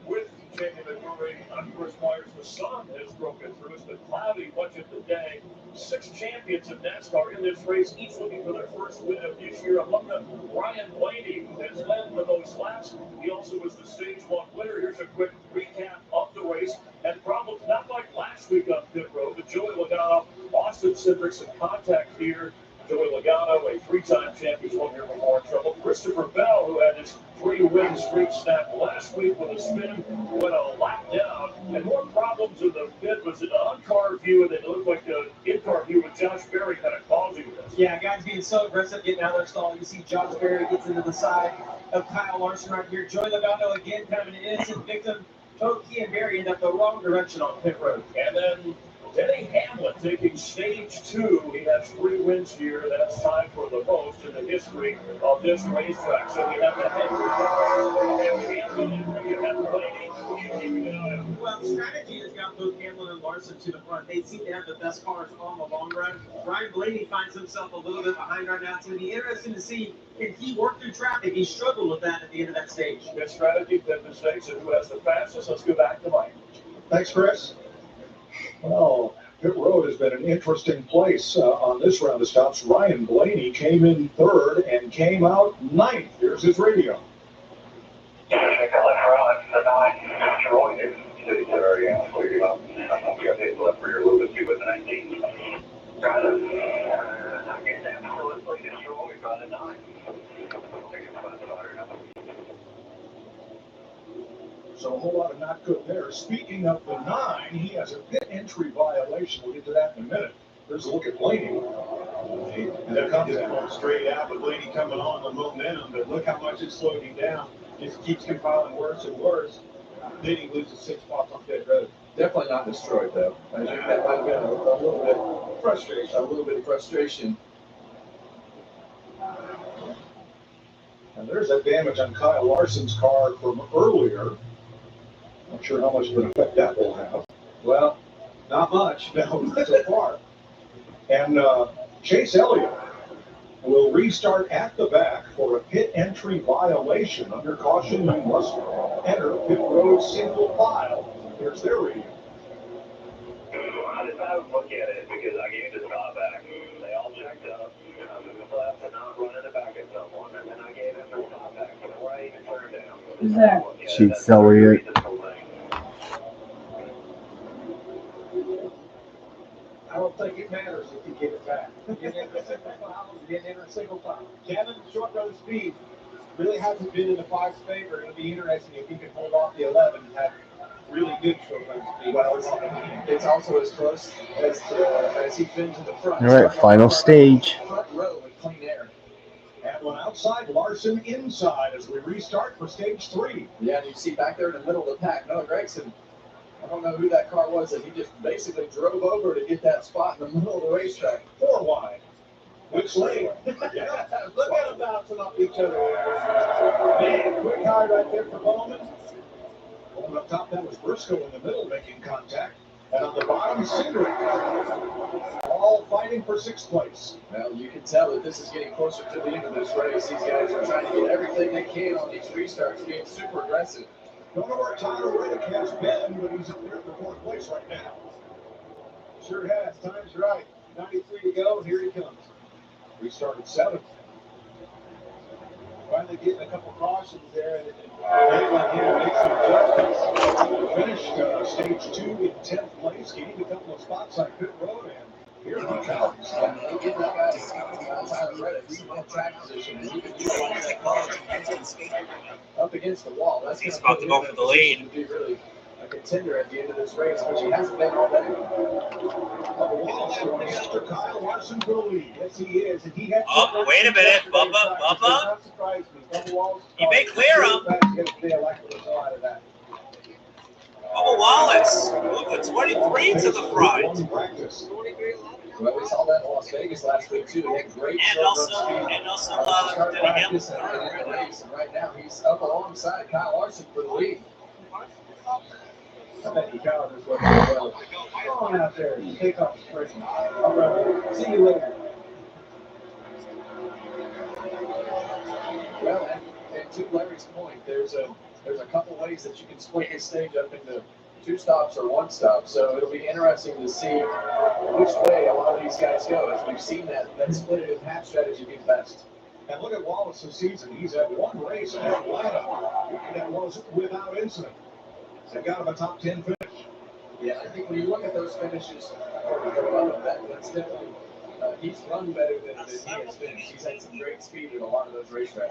B: with Jamie McMurray. Chris Myers, the sun has broken through. It's been cloudy much of the day. 6 champions of NASCAR in this race, each looking for their first win of this year. Among them, Ryan Blaney, who has led the most laps. He also was the stage 1 winner. Here's a quick recap of the race. And problems not like last week on pit road, but Joey Logano, Austin Cindric, some contact here. Joey Logano, a 3-time champion, won here before in trouble. Christopher Bell, who had his 3-win streak snapped last week with a spin, went a lap down. And more problems in the pit. Was an on-car view, and it looked like an in-car view with Josh Berry kind of causing this.
G: Yeah, guys being so aggressive, getting out of their stall. You see Josh Berry gets into the side of Kyle Larson right here. Joey Logano again, kind of an innocent victim. Both he and Berry end up the wrong direction on pit road.
B: And then Denny Hamlin taking stage 2. He has 3 wins here. That's tied for the most in the history of this racetrack. So we have the head and Hamlin, and you have Blaney.
G: Well, strategy has got both Hamlin and Larson to the front. They seem to have the best cars on the long run. Ryan Blaney finds himself a little bit behind right now. It's going to be interesting to see if he worked through traffic. He struggled with that at the end of that stage.
B: Good strategy, good mistakes, and who has the fastest? Let's go back to Mike.
I: Thanks, Chris. Well, pit road has been an interesting place on this round of stops. Ryan Blaney came in 3rd and came out 9th. Here's his radio.
F: Check that left front, the 9. Mr. Roy, City Center, yeah, clear you up. We got hit the left rear a little bit too with the 19. Try to not get that absolutely destroyed by the 9.
I: So a whole lot of not good there. Speaking of the 9, he has a pit entry violation. We'll get to that in a minute. There's a look at Blaney.
O: And that comes going straight out, but Blaney coming on the momentum, but look how much it slowed him down. Just keeps compiling worse and worse. Then he loses 6 spots on pit road.
C: Definitely not destroyed, though. I think that might have been a little bit frustration. A little bit of frustration.
I: And there's that damage on Kyle Larson's car from earlier. Not sure how much of an effect that will have.
O: Well, not much.
I: No, so far. And Chase Elliott will restart at the back for a pit entry violation. Under caution, you must enter pit road single file. Here's their radio.
F: I decided to look at it because I gave the stop back. They all checked up. I moved left and not running it back at someone, and then I gave him the stop back before I even turned down.
V: Who's that?
A: Chase Elliott.
G: I don't think it matters if you get it back. You didn't enter a single file, you didn't enter a single file. Kevin, short road speed, really hasn't been in the 5's favor. It'll be interesting if he can hold off the 11 and have really good short road speed.
C: Well, it's also as close as he's been to the front.
A: All right, final stage.
C: Front row with clean air.
I: Hamlin outside, Larson inside as we restart for stage 3.
C: Yeah, and you see back there in the middle of the pack, Noah Gregson. I don't know who that car was that he just basically drove over to get that spot in the middle of the racetrack.
I: 4 wide. Which lane?
G: Look at them bouncing off each other. Man, quick hard right there for Bowman.
I: On the top, that was Briscoe in the middle making contact. And on the bottom, Tom Cindric, all fighting for 6th place.
C: Well, you can tell that this is getting closer to the end of this race. These guys are trying to get everything they can on these restarts, being super aggressive.
I: Don't know where Tyler Reddick has been, but he's up there for 4th place right now. Sure has. Time's right. 93 to go, and here he comes. Restarted 7th. Finally getting a couple cautions there, and they let him make some adjustments. Finished stage 2 in 10th place, gained a couple of spots on pit road, and here he comes.
C: They get that guy, Tyler Reddick, in that track position, and he can utilize that car up against the wall. That's
E: He's about to go for the lead.
C: To be really a contender at the end of this race, which he hasn't been all day.
I: Mr. Kyle Larson for the lead. Yes, he is. And he had
E: wait a minute, Bubba. You may clear him. Bubba Wallace moving 23 to the front.
C: Well, we saw that in Las Vegas last week too. He had great
E: and also
C: practice and in the race. And right now he's up alongside Kyle Larson for the lead.
I: I bet you Kyle just went well. Come on out there, take off the person. All right, see you later.
C: Well, and to Larry's point, there's a couple ways that you can split this stage up into 2 stops or 1 stop. So it'll be interesting to see which way a lot of these guys go, as we've seen that split it in half strategy be best.
I: And look at Wallace's season. He's had 1 race at Atlanta that was without incident. They got him a top 10 finish.
C: Yeah, I think when you look at those finishes, that's definitely he's run better than he has finished. He's had some great speed in a lot of those racetracks.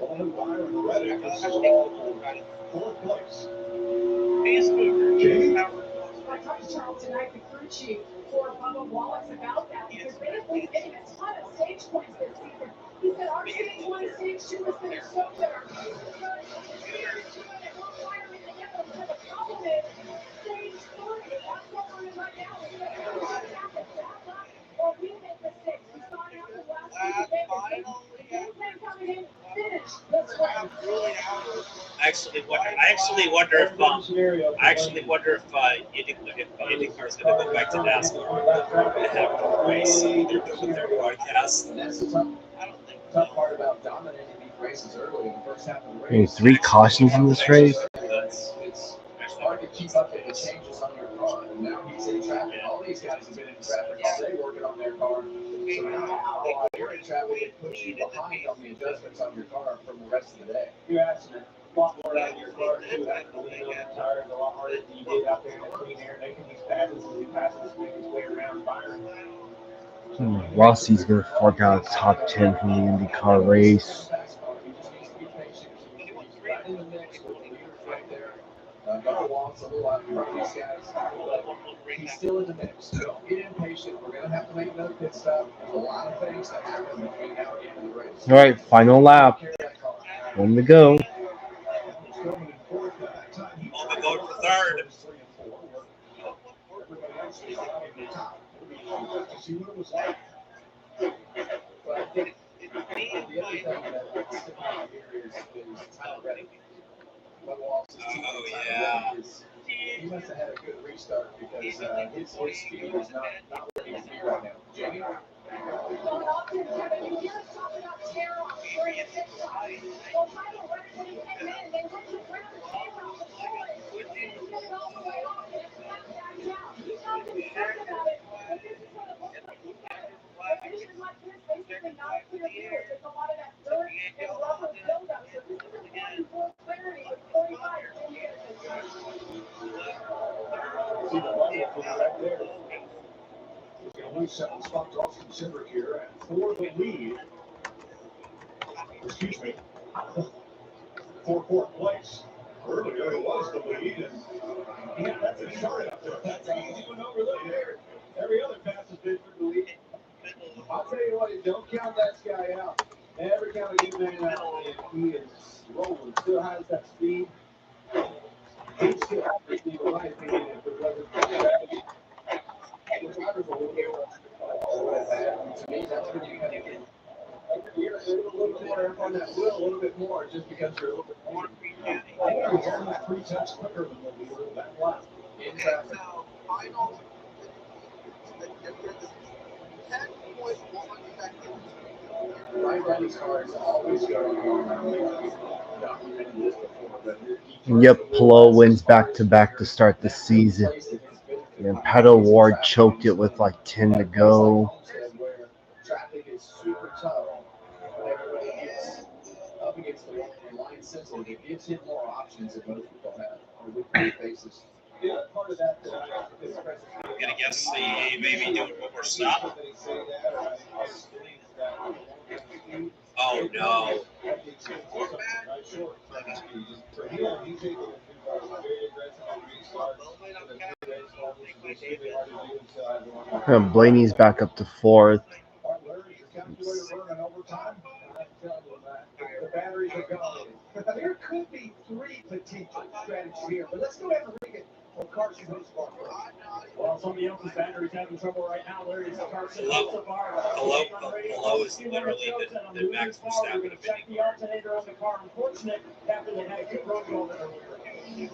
I: Only Byron Reddick is all for 4th place. Jamie?
D: I talked to Charles tonight, the crew chief, for Bubba Wallace about that, because basically he's getting a ton of stage points this season. He said our stage 1, stage 2 has been so good. Our stage 3 stage 3, that's what we're in right now. Or we make mistakes. We saw it happen last week. The game plan coming in, finish this race.
E: I actually wonder if IndyCar's going to go back to NASCAR and have a race with their broadcast.
C: And that's the tough part about dominating these races early in the first half of the race.
A: 3 cautions in this race.
C: It's hard to keep up with the changes on your car. And now he's in traffic. All these guys have been in traffic all day working on their car. So now while you're in traffic, it puts you behind on the adjustments on your car from the rest of the day.
I: You're asking a lot more out of your car too. Having to lean on the tires a lot harder than you did out there in the clean air, making these passes as he passes, making his way around Byron.
A: Rossi's going to fork out top 10 from the IndyCar race.
C: In the mix with the leaders right there. Bubba Wallace a little out in front of these guys. But he's still in the mix. Don't get impatient. We're going to have to make another pit stop. There's a lot of things that happen between now and the end of the race.
A: All right, final lap. 1 to go.
E: Moment going for 3rd.
I: See what it was like.
C: But I think the other thing that's sticking out here is Tyler Reddick. Bubba Wallace's teammate Tyler Reddick he must have had a good restart because his speed is not where he needs to be right now. Jamie?
D: Going off to Kevin, you hear us talk about terror during the pit stop. Well, Tyler Reddick, when he came in, they went to grab the camera off the floor and get it all the way off and snap back down. He's not concerned about it, but this is what it looks like. He's got a vision like this, basically not a clear view. It's a lot of that dirt and rubber buildup. So this is important for clarity with 45 10 years.
I: See the level from right there. He's going to lose 7 spots off Cindric here and for the lead. Excuse me. For 4th place. Earlier it was the lead, and yeah, that's a short up there. That's an easy one overlook there. Every other pass has been for the lead. I'll tell you what, don't count that guy out. Never count a good man out. And he is rolling, still has that speed. He still has the speed, in my opinion, if it wasn't for strategy. The drivers are a little bit
C: To me, that's when you kind of get every year a little bit fire up on that wheel a little bit more just because you're a little bit more. I think you're turning 3 times quicker than when we were that lap in traffic. Right around these cars always go on. Documented this before, but
A: Yep, Pelot wins back-to-back to start the season. And Pato Ward choked it with like 10 to go.
C: where traffic is super tough, but everybody gets up against the wall and line sensitive. It gives him more options than most people have on a weekly basis. The other part of that is
E: I'm gonna guess they maybe do it before stop. Oh no.
A: Blaney's back up to fourth.
G: The batteries are gone. There could be 3 potential strategies here, but let's go ahead and read it for Carson Hocevar.
B: Well, somebody else's battery's having trouble right now. Larry's Carson
E: Hello is literally the Max Verstappen of
B: check the alternator on the car. Unfortunate after they had a good run going earlier.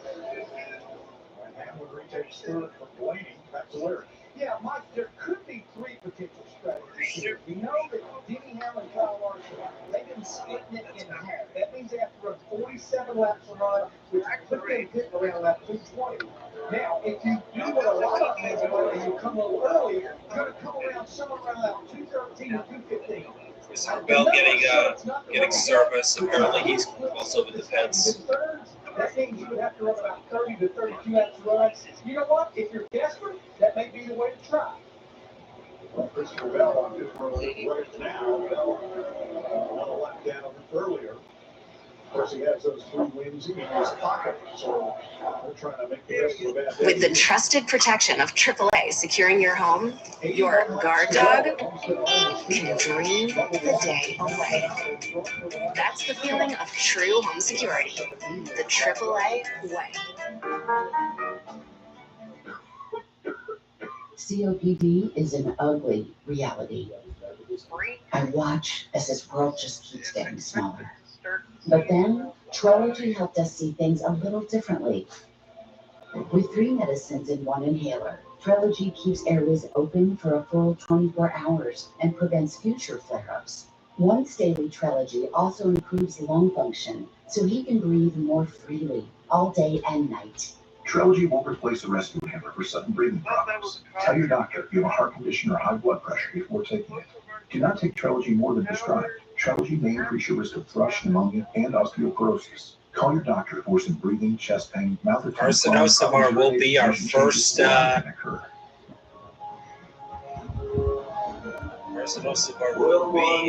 G: Hamlin retakes third from Blaney. Back to Larry. Yeah, Mike, there could be 3 potential strategies here. We know that Denny Hamlin and Kyle Larson, they've been splitting it in half. That means after a 47 laps run, which put them hitting around lap 220. Now, if you do what a lot of them do and you come a little early, you're going to come around somewhere around lap 213 or 215.
E: Mr. Bell getting service. Apparently he's also with the Peds.
G: That means you would have to run about 30 to 32 laps runs. You know what? If you're desperate, that may be the way to try.
O: Christopher Bell on his road right now. Bell a lap down earlier. Of course, he has those 3 wins in his pocket, so they're trying to make the best of a bad day.
N: With the trusted protection of AAA securing your home, your guard dog can dream the day away. That's the feeling of true home security. The AAA way.
J: COPD is an ugly reality. I watch as this world just keeps getting smaller. But then, Trelegy helped us see things a little differently. With 3 medicines in 1 inhaler, Trelegy keeps airways open for a full 24 hours and prevents future flare-ups. Once daily Trelegy also improves lung function, so he can breathe more freely all day and night.
I: Trelegy won't replace a rescue inhaler for sudden breathing problems. Tell your doctor if you have a heart condition or high blood pressure before taking it. Do not take Trelegy more than prescribed. Trelegy may increase your risk of thrush, pneumonia, and osteoporosis. Call your if worsen breathing, chest pain, mouth or tongue.
E: Hocevar will be our first. Hocevar will be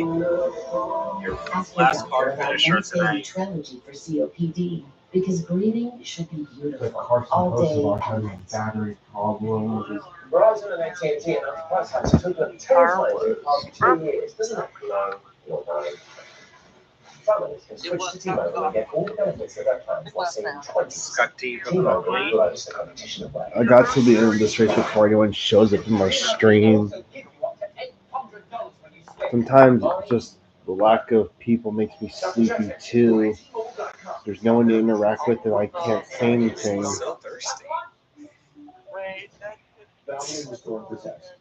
E: your last car finisher tonight.
J: Trelegy for COPD, because breathing should be beautiful all day and night.
A: Battery problems.
R: Verizon and AT&T announced price hikes took them 10 times in the past 2 years. Doesn't that blow your mind? Families can switch to T-Mobile and get all the benefits of their plans while saving 20%. T-Mobile blows the competition away.
A: I got to the end of this race before anyone shows up in my stream. Sometimes just the lack of people makes me sleepy too. There's no one to interact with and I can't say anything.
E: So thirsty.
Q: Valvoline Restore and Protect.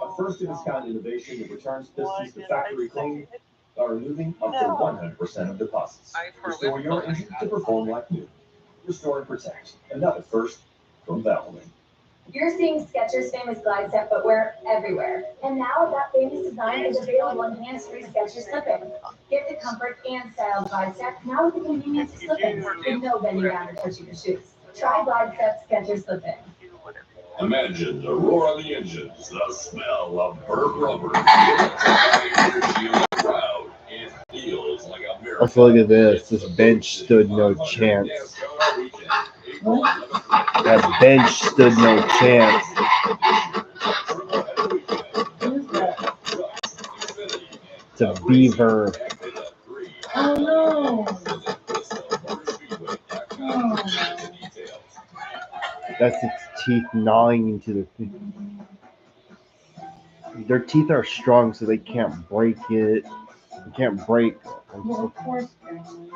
Q: A first-of-its-kind innovation that returns pistons to factory clean by removing up to 100% of deposits. Restore your engine to perform like new. Restore and Protect. Another first from Valvoline.
K: You're seeing Skechers' famous glide step footwear everywhere. And now that famous design is available in hands-free Skechers slip-ins. Get the comfort and style of glide step now with the convenience of slip-ins with no bending down or touching your shoes. Try glide step Skechers slip-in.
I: Imagine the roar of the engines, the smell of burnt rubber. Proud. It feels like a miracle.
A: Let's look at this. This bench stood no chance. That bench stood no chance. It's a beaver.
V: Oh no! Oh.
A: That's its teeth gnawing into the thing. Their teeth are strong, so they can't break it. They can't break
V: Well, of course, family.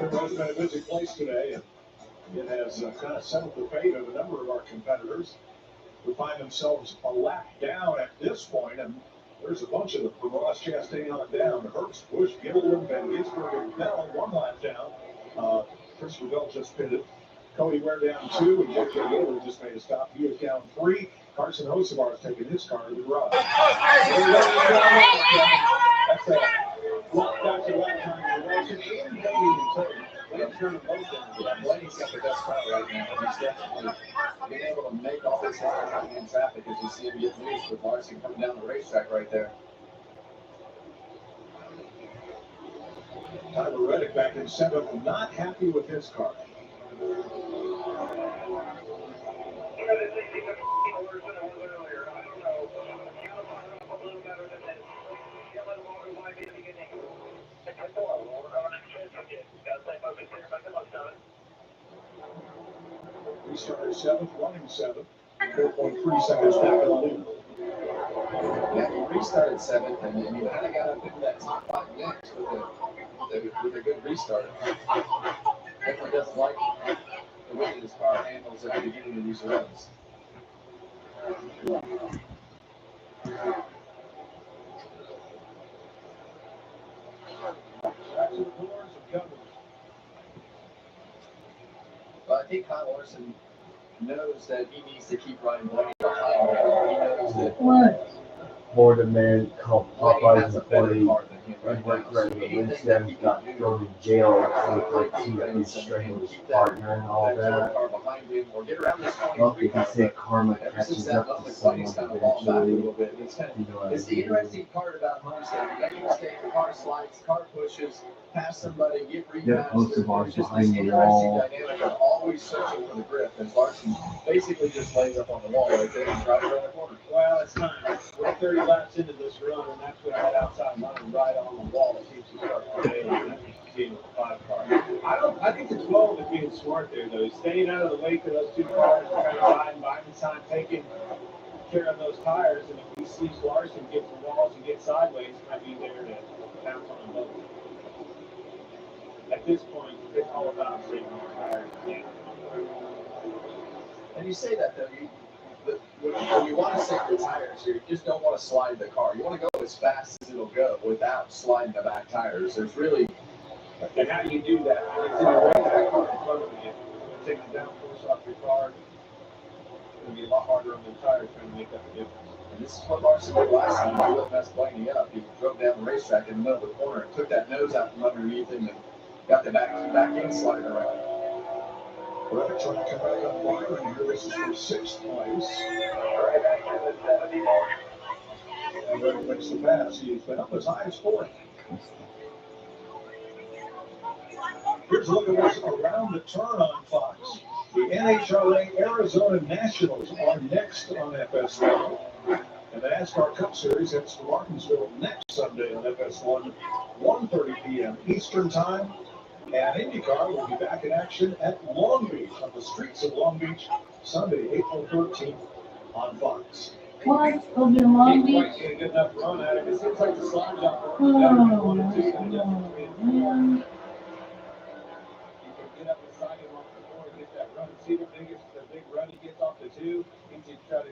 O: It has been a busy place today, and it has kind of settled the fate of a number of our competitors who find themselves a lap down at this point, and there's a bunch of them from Ross Chastain on down. Hurst, Busch, Gilliland, Van Gisbergen, and Bell, 1 lap down. Christopher Bell just pitted. Cody Ware down 2, and J.J. Gaylor just made a stop. He is down 3. Carson Hocevar has taken his car to the garage. That's a lap to lap time in the race. And Blaney's running both ends.
C: Blaney's got the best car right now. He's definitely being able to make all this happen in traffic as you see him get loose with Larson coming down the racetrack right there.
O: Tyler Reddick back in 7th, not happy with his car. He started 7th, running 7th, 4.3 seconds back in the lead.
C: Yeah, he restarted 7th, and he kind of got up into that top 5 next with a good restart. Definitely doesn't like the way that his car handles at the beginning of these runs. But I think Kyle Larson knows that he needs to keep Ryan Blaney behind him. He knows that
A: Florida man called Popeyes
C: a better
A: employee
C: car than him right now. So
A: Winstead got thrown in jail like he was strangled his partner and all that. Well, if you say karma catches up to someone eventually,
C: It's the interesting part about Homestead. Make a mistake, car slides, car pushes, pass somebody, get rebounds.
A: most of ours
C: There's just
A: behind
C: this
A: the
C: interesting
A: wall.
C: dynamic of always searching for the grip, and Larson basically just lays up on the wall right there and drives around the corner.
G: Well, it's time. We're 30 laps into this run, and that's when that outside line right on the wall keeps you start today, and that's what you see with the 5 car. I think the 12 is being smart there, though. He's staying out of the wake of those 2 cars, kind of buying time, taking care of those tires, and if he sees Larson get from walls and get sideways, he might be there to pounce on them both. At this point, it's all about saving the tires. Yeah.
C: And you say that, though, when you want to save the tires here, you just don't want to slide the car. You want to go as fast as it'll go without sliding the back tires. There's really...
G: And how do you do that? It's in the way that car in front of you. Take the downforce off your car. It'll be a lot harder on the tires trying to make that difference.
C: And this is what Larson did last time. He really messed Blaney up. He drove down the racetrack in the middle of the corner and took that nose out from underneath him and got the back end sliding around.
O: Reddick trying to come back on fire, and here this is for 6th place. And Reddick makes the pass. He's been up as high as 4th. Here's a look at what's around the turn on Fox. The NHRA Arizona Nationals are next on FS1. And the NASCAR Cup Series heads to Martinsville next Sunday on FS1, 1:30 p.m. Eastern Time. And IndyCar will be back in action at Long Beach, on the streets of Long Beach, Sunday, April 13th on Fox.
V: What? Over in Long Beach?
G: Get a good enough run at it. It seems like the slide job
V: Oh,
G: down to 1 and 2.
V: man.
G: You can get up inside him off the 4 and get that run. See the big run he gets off the 2? He needs to try to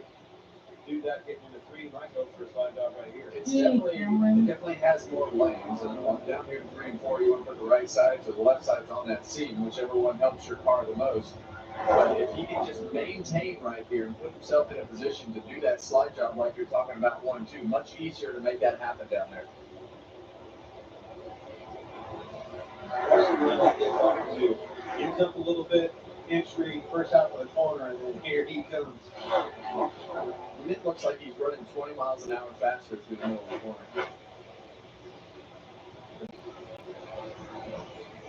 G: do that, getting into 3. He might go for a slide job right here.
C: It definitely has more lanes. And down here in 3 and 4, you want to put the right side to the left side on that seam, whichever one helps your car the most. But if he can just maintain right here and put himself in a position to do that slide job like you're talking about 1 and 2, much easier to make that happen down there.
G: Ends up a little bit, entry, first out of the corner, and then here he comes.
C: It looks like he's running 20 miles an hour faster through the middle of the corner.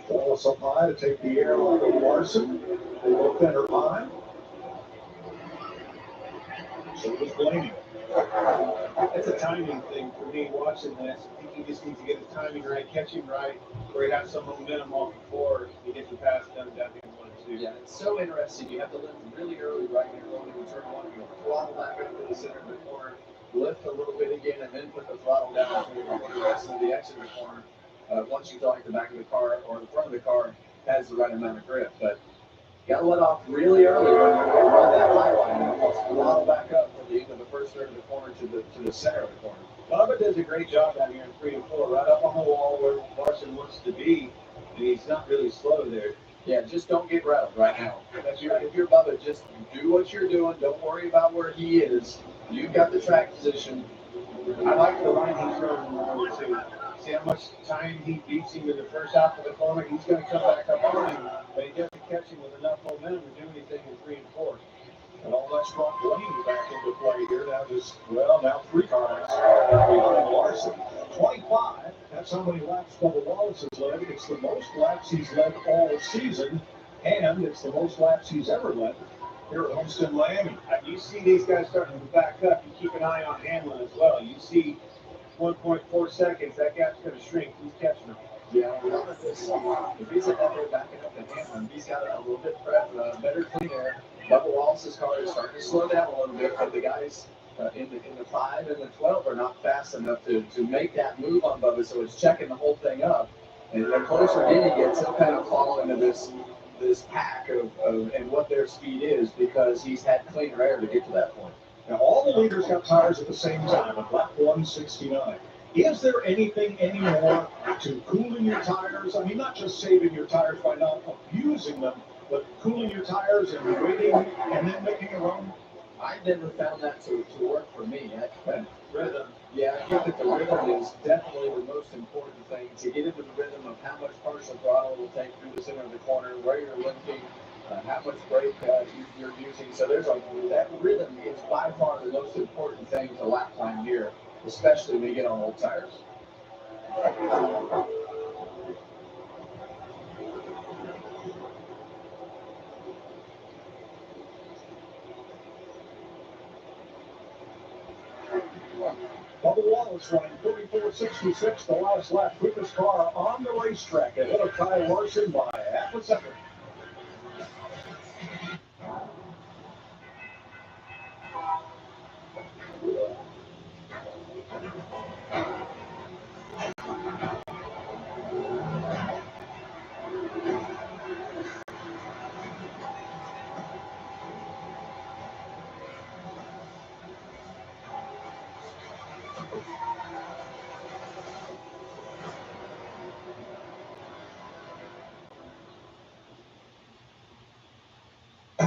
O: Wallace up high to take the air off of Larson. They both enter high. So does Blaney.
G: It's a timing thing for me watching this. I think he just needs to get his timing right, catch him right, where he has some momentum off the 4. He gets the pass done down here in 1 and too.
C: Yeah, it's so interesting. You have to lift really early right here, going into turn one. You throttle back up to the center of the corner, lift a little bit again, and then put the throttle down to the rest of the exit of the corner. Once you feel like the back of the car or the front of the car has the right amount of grip. But you got to let off really early right here, run that high line, and throttle back up from the end of the first third of the corner to the center of the corner.
G: Bubba does a great job down here in 3 and 4, right up on the wall where Larson wants to be, and he's not really slow there.
C: Yeah, just don't get rattled right now. If you're Bubba, just do what you're doing. Don't worry about where he is. You've got the track position.
G: I like the line he's running more too. See how much time he beats him in the first half of the corner. He's going to come back up on him, but he doesn't catch him with enough momentum to do anything in 3 and 4.
O: And all that strong blame back into play here. Now 3 cars behind Larson. 25. That's how many laps Bubba Wallace has led. It's the most laps he's led all season, and it's the most laps he's ever led here at Homestead, Miami.
G: You see these guys starting to back up. You keep an eye on Hamlin as well. You see 1.4 seconds. That gap's going to shrink. He's catching them.
C: Yeah, if he's out there backing up to Hamlin, he's got a little bit better clean air. Bubba Wallace's car is starting to slow down a little bit, but the guys in the 5 and the 12 are not fast enough to make that move on Bubba, so it's checking the whole thing up. And the closer in he gets, he'll kind of fall into this pack of and what their speed is because he's had cleaner air to get to that point.
O: Now, all the leaders got tires at the same time at lap 169. Is there anything anymore to cooling your tires? I mean, not just saving your tires by not abusing them, but cooling your tires and waiting and then making a run?
C: I've never found that to work for me. Rhythm. Yeah, I think that the rhythm is definitely the most important thing, to get into the rhythm of how much partial throttle it will take through the center of the corner, where you're lifting, how much brake you're using. So that rhythm is by far the most important thing to lap time here, especially when you get on old tires.
O: Bubba Wallace running 34.66, the last lap, quickest car on the racetrack, ahead of Kyle Larson by half a second.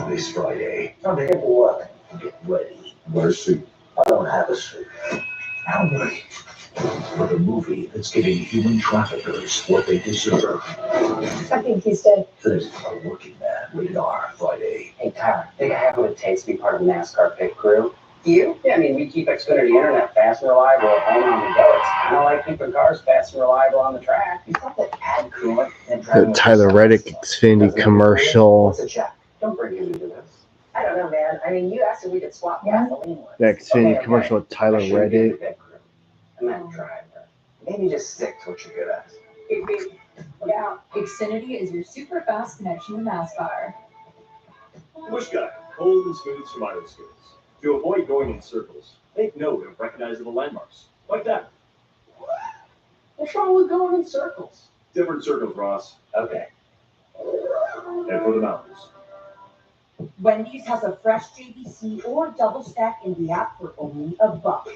H: This Friday, time to hit the work and get ready. Wear a suit. I don't have a suit. Now wait for the movie that's giving human traffickers what they deserve.
K: I think he's dead.
H: This is a working man. Rated R. Friday.
R: Hey, Tyler, think I have what it takes to be part of the NASCAR pit crew? You? Yeah, I mean, we keep Xfinity Internet fast and reliable at home and on the go. It's kind of like keeping cars fast and reliable on the track. You thought that add coolant and
A: The Tyler Reddick Xfinity commercial.
R: What's a check? Don't bring him into this. I don't know, man. I mean, you asked if we could swap gasoline once.
A: The Xfinity commercial with Tyler Reddick.
R: I'm not trying, but maybe just stick to what you're good at.
D: Yeah, Xfinity is your super fast connection to NASCAR.
M: Push guy, cold and smooth survival skills. To avoid going in circles, take note of recognizable landmarks, like that.
R: What's wrong with going in circles?
M: Different circles, Ross.
R: Okay.
M: And for the mountains.
L: Wendy's has a fresh JBC or double stack in the app for only $1.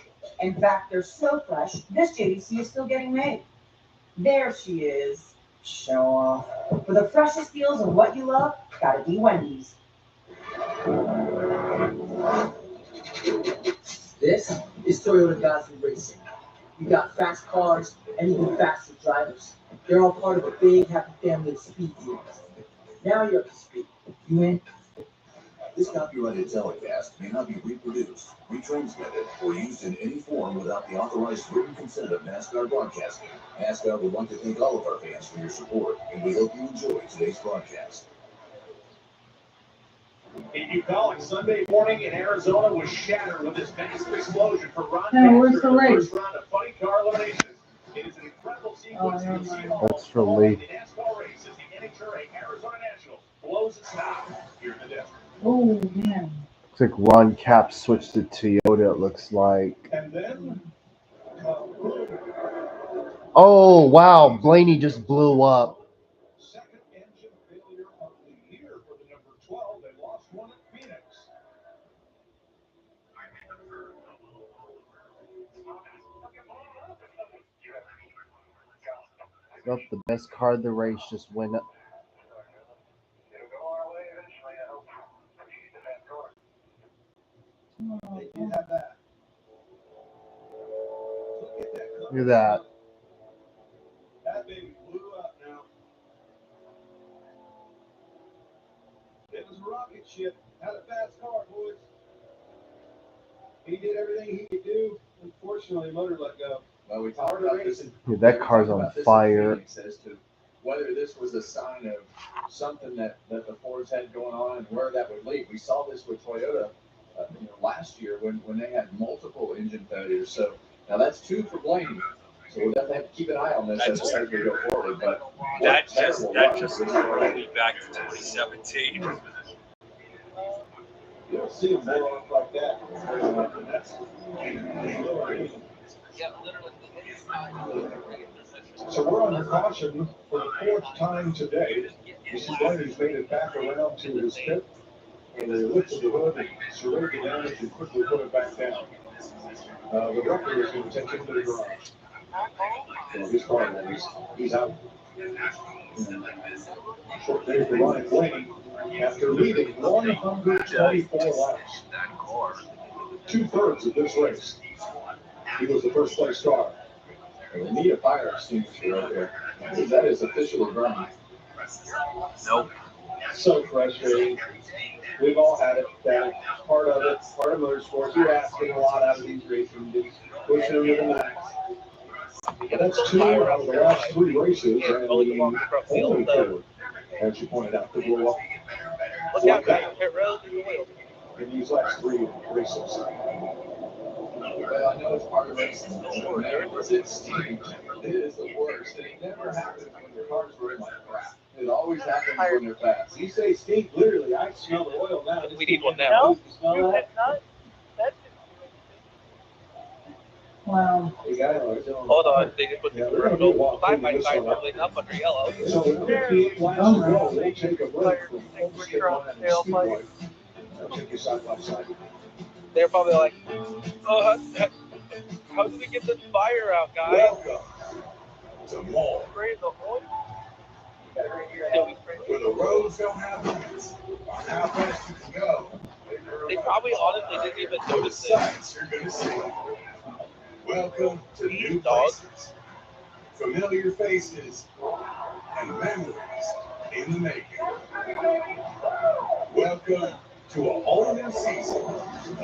L: In fact, they're so fresh, this JBC is still getting made. There she is. Show off. For the freshest deals and what you love, gotta be Wendy's.
U: This is Toyota Godfrey Racing. You got fast cars and even faster drivers. They're all part of a big happy family of speed demons. Now you're up to speed. You in?
I: This copyrighted telecast may not be reproduced, retransmitted, or used in any form without the authorized written consent of NASCAR Broadcasting. NASCAR would like to thank all of our fans for your support, and we hope you enjoy today's broadcast.
F: In Bucolic, Sunday morning in Arizona was shattered with this massive explosion for Ron
V: where's the
F: Baxter in the
V: race?
F: first round of funny car eliminations. It is an incredible sequence you see all
A: That's for
F: along
A: Lee.
F: the NASCAR race as the NHRA Arizona Nationals blows its
V: Oh, man.
A: Looks like Ron Cap switched to Toyota, it looks like.
O: And then,
A: Oh, wow. Blaney just blew up.
O: second engine failure of the year for the number 12. They lost one at Phoenix.
A: Nope, the best car of the race just went up.
O: They did have that.
A: Look at that.
O: That baby blew up now. It was a rocket ship. Had a fast car, boys. He did everything he could do. Unfortunately, motor let go.
C: Well, we talked about this.
A: Yeah, that car's on fire.
C: As to whether this was a sign of something that the Fords had going on and where that would lead. We saw this with Toyota last year when they had multiple engine failures. So now that's 2 for Blaney. So we'll definitely have to keep an eye on this as we go forward. But
E: That just brought me back to 2017.
O: You don't see him blow up like that. That's so we're under caution for the 4th time today. Mrs. Blaney's made it back around to his pit. And they lifted the hood and surveyed the damage and quickly put it back down. The wrecker is going to take him to the garage. So his car, he's out. Short day for Ronnie Blaney after leading 124 laps. 2/3 of this race. He was the first place car.
C: And they need a fire extinguisher right there. That is officially burning.
E: Nope.
O: So frustrating. We've all had it. That part of it, part of motorsports. You're asking a lot out of these racing, just pushing them to the max. But that's 2 out of the last 3 races, and the only Ford, as you pointed out, to blow up like that in these last 3 races.
C: Well, I know it's part of racing. It's steam. It is the worst. And it never happens when your car's running like crap. It always happens when they're fast.
O: You say stink, literally, I smell the oil now.
E: We need one now.
O: You smell that?
V: Wow.
E: Hold on, they just put the criminal bye-bye sign probably up under yellow.
O: So with 58 laps to go, we'll take a break from Homestead and Speedway. I'll take you side by side.
E: They're probably like, oh, how do we get this fire out, guys?
I: Welcome to more.
E: Spray the oil?
I: Where the roads don't have limits on how fast you can go.
E: They probably honestly didn't even notice it.
I: Sights you're gonna see. Welcome to new places, familiar faces, and memories in the making. Welcome to a whole new season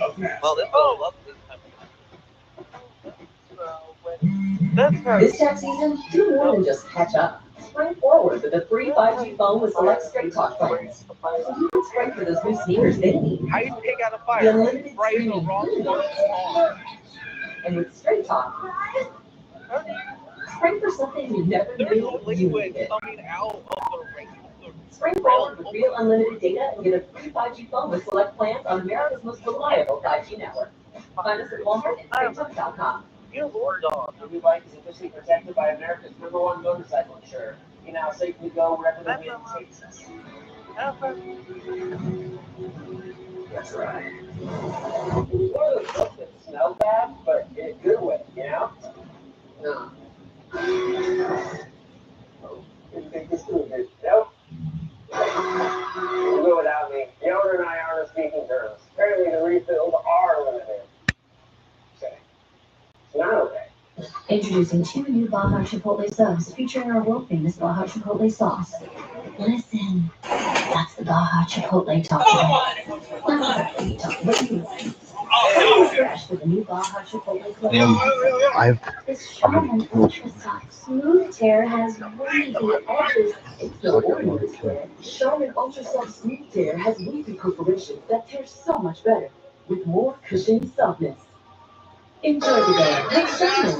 I: of NASCAR.
E: Well, this all love this time.
J: This tax season, do more than just catch up. Spring forward with a free 5G phone with select Straight Talk plans. So you can spring for those new sneakers they need.
E: How do you take out a
J: The
E: fire?
J: unlimited
E: Right or
J: streaming
E: wrong?
J: and with Straight Talk, spring for something you never
E: There's
J: knew
E: no
J: you
E: liquid
J: needed.
E: coming out of the ring.
J: Spring forward with real unlimited data and get a free 5G phone with select plans on America's most reliable 5G network. Find us at Walmart and StraightTalk.com.
E: Your Lord dog.
R: Your new bike is officially protected by America's #1 motorcycle insurer. You can now safely go wherever the wind takes us. That's right. It's one of those books that smell bad, but in a good way, you know? No. Didn't think this through, did you? Nope. You go without me. The owner and I aren't speaking terms. Apparently the refills are limited. Okay. It's not okay.
K: Introducing 2 new Baja Chipotle subs featuring our world-famous Baja Chipotle sauce. Listen, that's the Baja Chipotle taco. Not the taco, but you fresh with the new Baja Chipotle flavor. This Charmin Ultra Soft Smooth Tear has wavy edges. It's no ordinary tear. Charmin Ultra Soft Smooth Tear has wavy perforations that tear so much better with more cushioning softness. Enjoy the day with Charmin.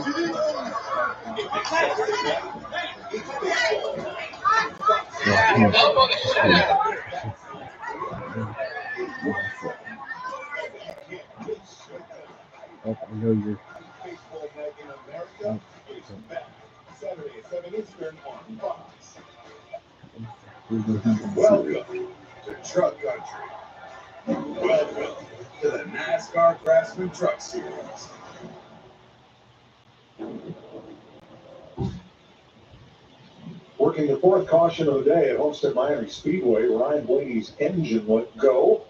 A: know you're.
I: Baseball night in America is back. Saturday at 7 Eastern on Fox. Welcome to Truck Country. Welcome to the NASCAR Craftsman Truck Series. Working the fourth caution of the day at Homestead Miami Speedway, Ryan Blaney's engine let go,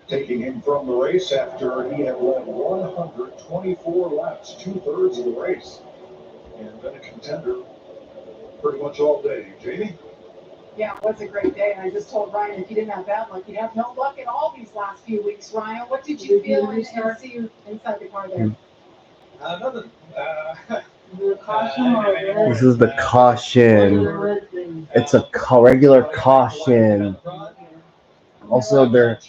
I: taking him from the race after he had led 124 laps, 2/3 of the race, and been a contender pretty much all day. Jamie?
D: Yeah, it was a great day. And I just told Ryan, if you didn't have bad luck, you'd have no luck at all these last few weeks. Ryan, what did you feel and see you inside the car there?
G: Nothing.
A: This is the caution. It's a regular caution. Also, there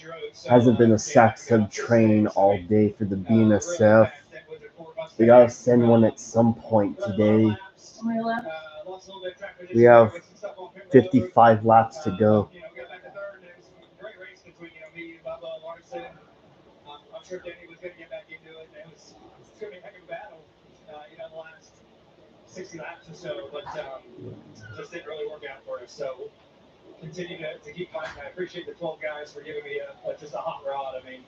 A: hasn't been a SAC sub train all day for the BNSF. They gotta send one at some point today. We have 55 laps to go.
B: I'm sure Danny was going to get back into it, and it's going to be a heck of a battle, the last 60 laps or so, but just didn't really work out for us. So continue to keep fighting. I appreciate the 12 guys for giving me just a hot rod. I mean,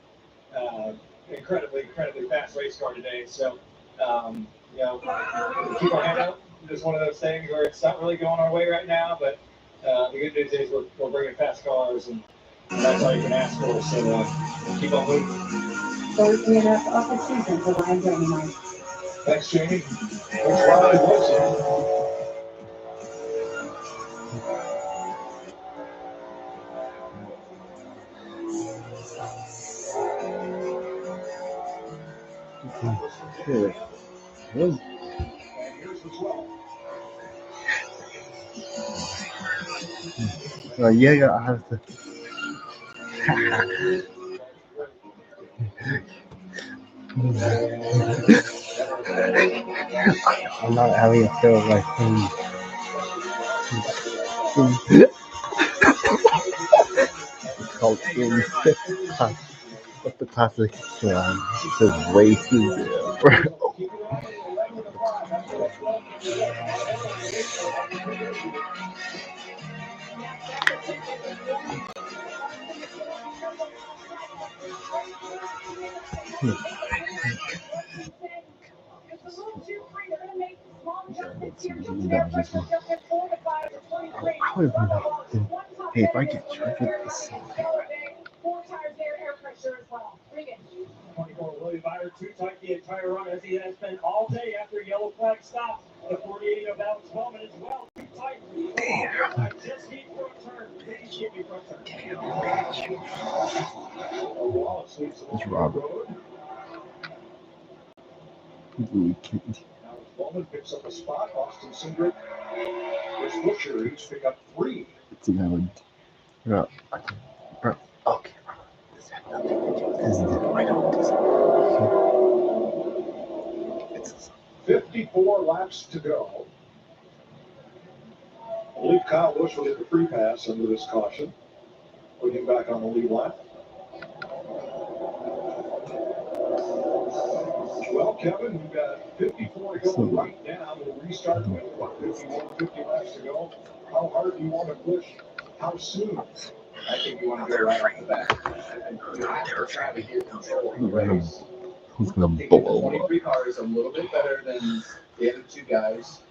B: incredibly fast race car today. So, keep our head up. It's one of those things where it's not really going our way right now, but the good news is we're bringing fast cars, and that's all you can ask for. So keep on moving.
D: So we're going to off the season for Ryan Blaney, Mike.
I: Thanks, Jamie. Thanks, Ryan Wilson.
A: Sure.
I: And here's the 12.
A: Yeah, I have to. I'm not having a feel like it's called what's the classic? It says races. Hey, if I get charged with this.
B: 24 William Byron, too tight the entire run as he has been all day after yellow flag stop. The 48 of Allen's moment as well. Too tight. I just need front turn. Please give me front turn.
A: It's Robert.
I: Bowman picks up a spot. Austin Cindric, Chris Busher each pick up 3.
A: It's an no, okay. This had nothing to do. This is right on this.
I: 54 laps to go. I believe Kyle Busch will get the free pass under this caution. Put him back on the lead lap. Well, Kevin, we've got 54 to go right now. We'll restart with 50 laps to go. How hard do you want to push? How soon?
C: I think you want to go right off the bat. You have to try to get control of the race.
A: Who's gonna
C: I think the
A: blow
C: 23 car is a little bit better than the other two guys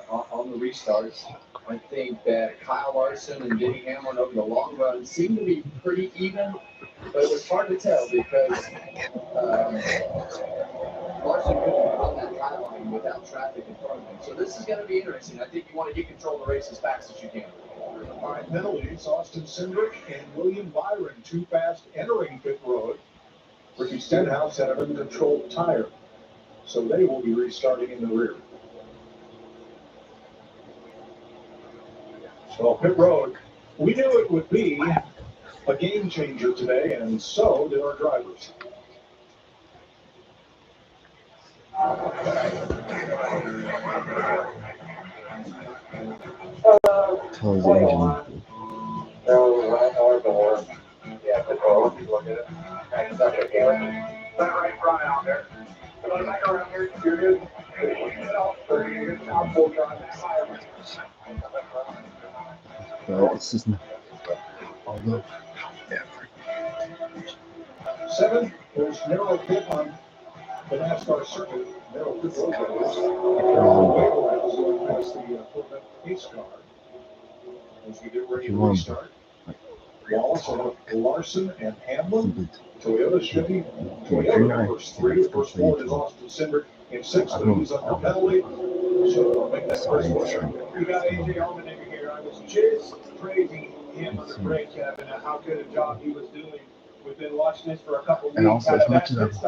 C: on the restarts. I think that Kyle Larson and Denny Hamlin over the long run seem to be pretty even, but it was hard to tell because Larson couldn't run that high line without traffic in front of him. So this is going to be interesting. I think you want to get control of the race as fast as you can.
I: All right, penalties. Austin Cindric and William Byron too fast entering pit road. Ricky Stenhouse had an uncontrolled tire, so they will be restarting in the rear. Well, pit road, we knew it would be a game changer today, and so did our drivers.
A: Tells the engine.
F: Yeah, the door, look at it. That's not right, Brian, out there.
O: You're good. Good job, full drive.
A: But it's just not. Although,
O: Seven, there's narrow pit on the NASCAR circuit. Narrow pit road that is. Going past the Corvette pace car. As we get ready to restart. Wallace, Larson, and Hamlin. Toyota, Chevy, Toyota first three. First one is Austin Cindric in sixth. He's under penalty. So make that first one.
G: You got AJ Allmendinger here. I was just praising him on the break, Kevin, how good a job he was doing. We've been watching this for a couple weeks.
A: And also, as much as
G: it's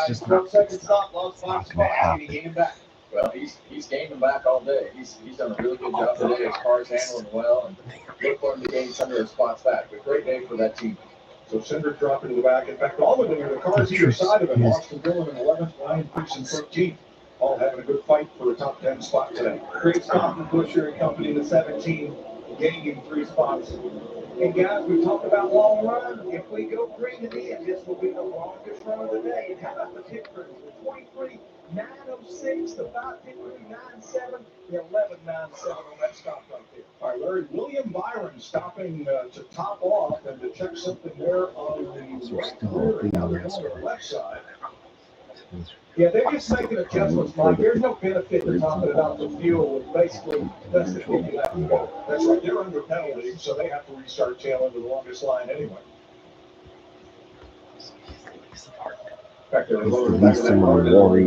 A: just not,
G: second stop, lost
A: not
G: 5
A: going to
G: spots, and he
A: happen.
G: gained back.
C: Well, he's gained them back all day. He's done a really good job today. His car's handling well, and look for him to gain some of those spots back. But great day for that team.
O: So Cindric dropping to the back. In fact, Allmendinger, the cars either side of him, Austin Dillon in 11th, Ryan Preece in 13th. All having a good fight for a top 10 spot today.
G: Great stop from Busher and company, the 17, gaining 3 spots. And guys, we talked about long run. If we go green to the end, this will be the longest run of the day. And how about the pit crews? The 23, 906, the 5 pit crew, 97, the 11, 97 on that stop right there.
O: All right, Larry, William Byron stopping to top off and to check something there on the right rear. Now they're going to the left side.
G: Yeah, they're just making adjustments, Mike. There's no benefit to talking about the fuel. It's basically less than 50 laps.
O: That's right. They're under penalty, so they have to restart tail into the longest line anyway. In fact, they're
A: He's the least of our worry.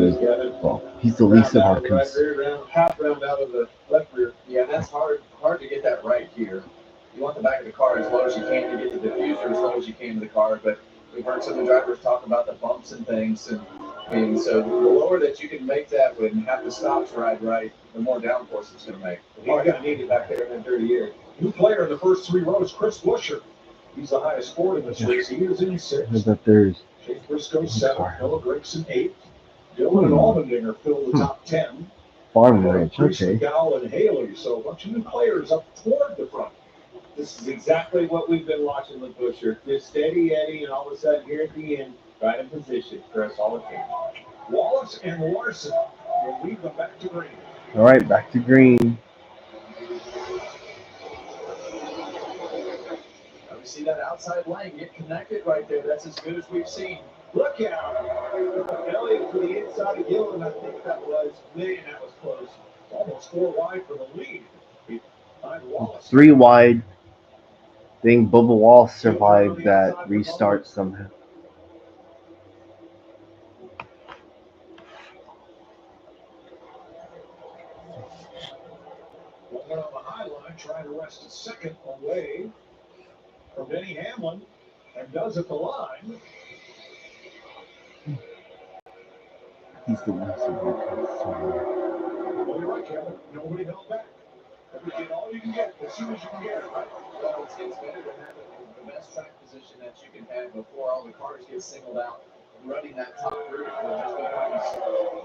A: Well, he's the least of our concern.
G: Half round out of the left rear.
C: Yeah, that's hard to get that right here. You want the back of the car as low as you can to get the diffuser as low as you can to the car, but we've heard some of the drivers talk about the bumps and things, and so the lower that you can make that when half the stops ride right, the more downforce it's going to make.
G: He's going to need it back there in that dirty air.
O: New player in the first 3 rows, Chris Buescher. He's the highest score in this race. He is in 6th.
A: But there's
O: Chase Briscoe 7th. Noah Gregson 8th. Dillon and Allmendinger fill the top 10.
A: farm ranch. Okay.
O: Gal and Haley. So a bunch of new players up toward the front.
G: This is exactly what we've been watching with Busher. Just steady Eddie, and all of a sudden here at the end, right in position for us all again.
O: Wallace and Larson will lead them back to green.
A: All right, back to green.
C: We see that outside lane get connected right there. That's as good as we've seen.
G: Look out! Elliott to the inside of Gillen, I think that was. Man, that was close.
O: Almost 4 wide for the lead. Behind Wallace.
A: 3 wide. I think Bubba Wallace survived that restart somehow.
O: One on the high line, trying to wrest a second away from Denny Hamlin, and does at the line.
A: He's the least of our concern.
O: Well, you're right, Kevin. Nobody held back. You get all you can get as soon as you can get it, right?
C: Well, it's better to have the best track position that you can have before all the cars get singled out. Running that top route just becomes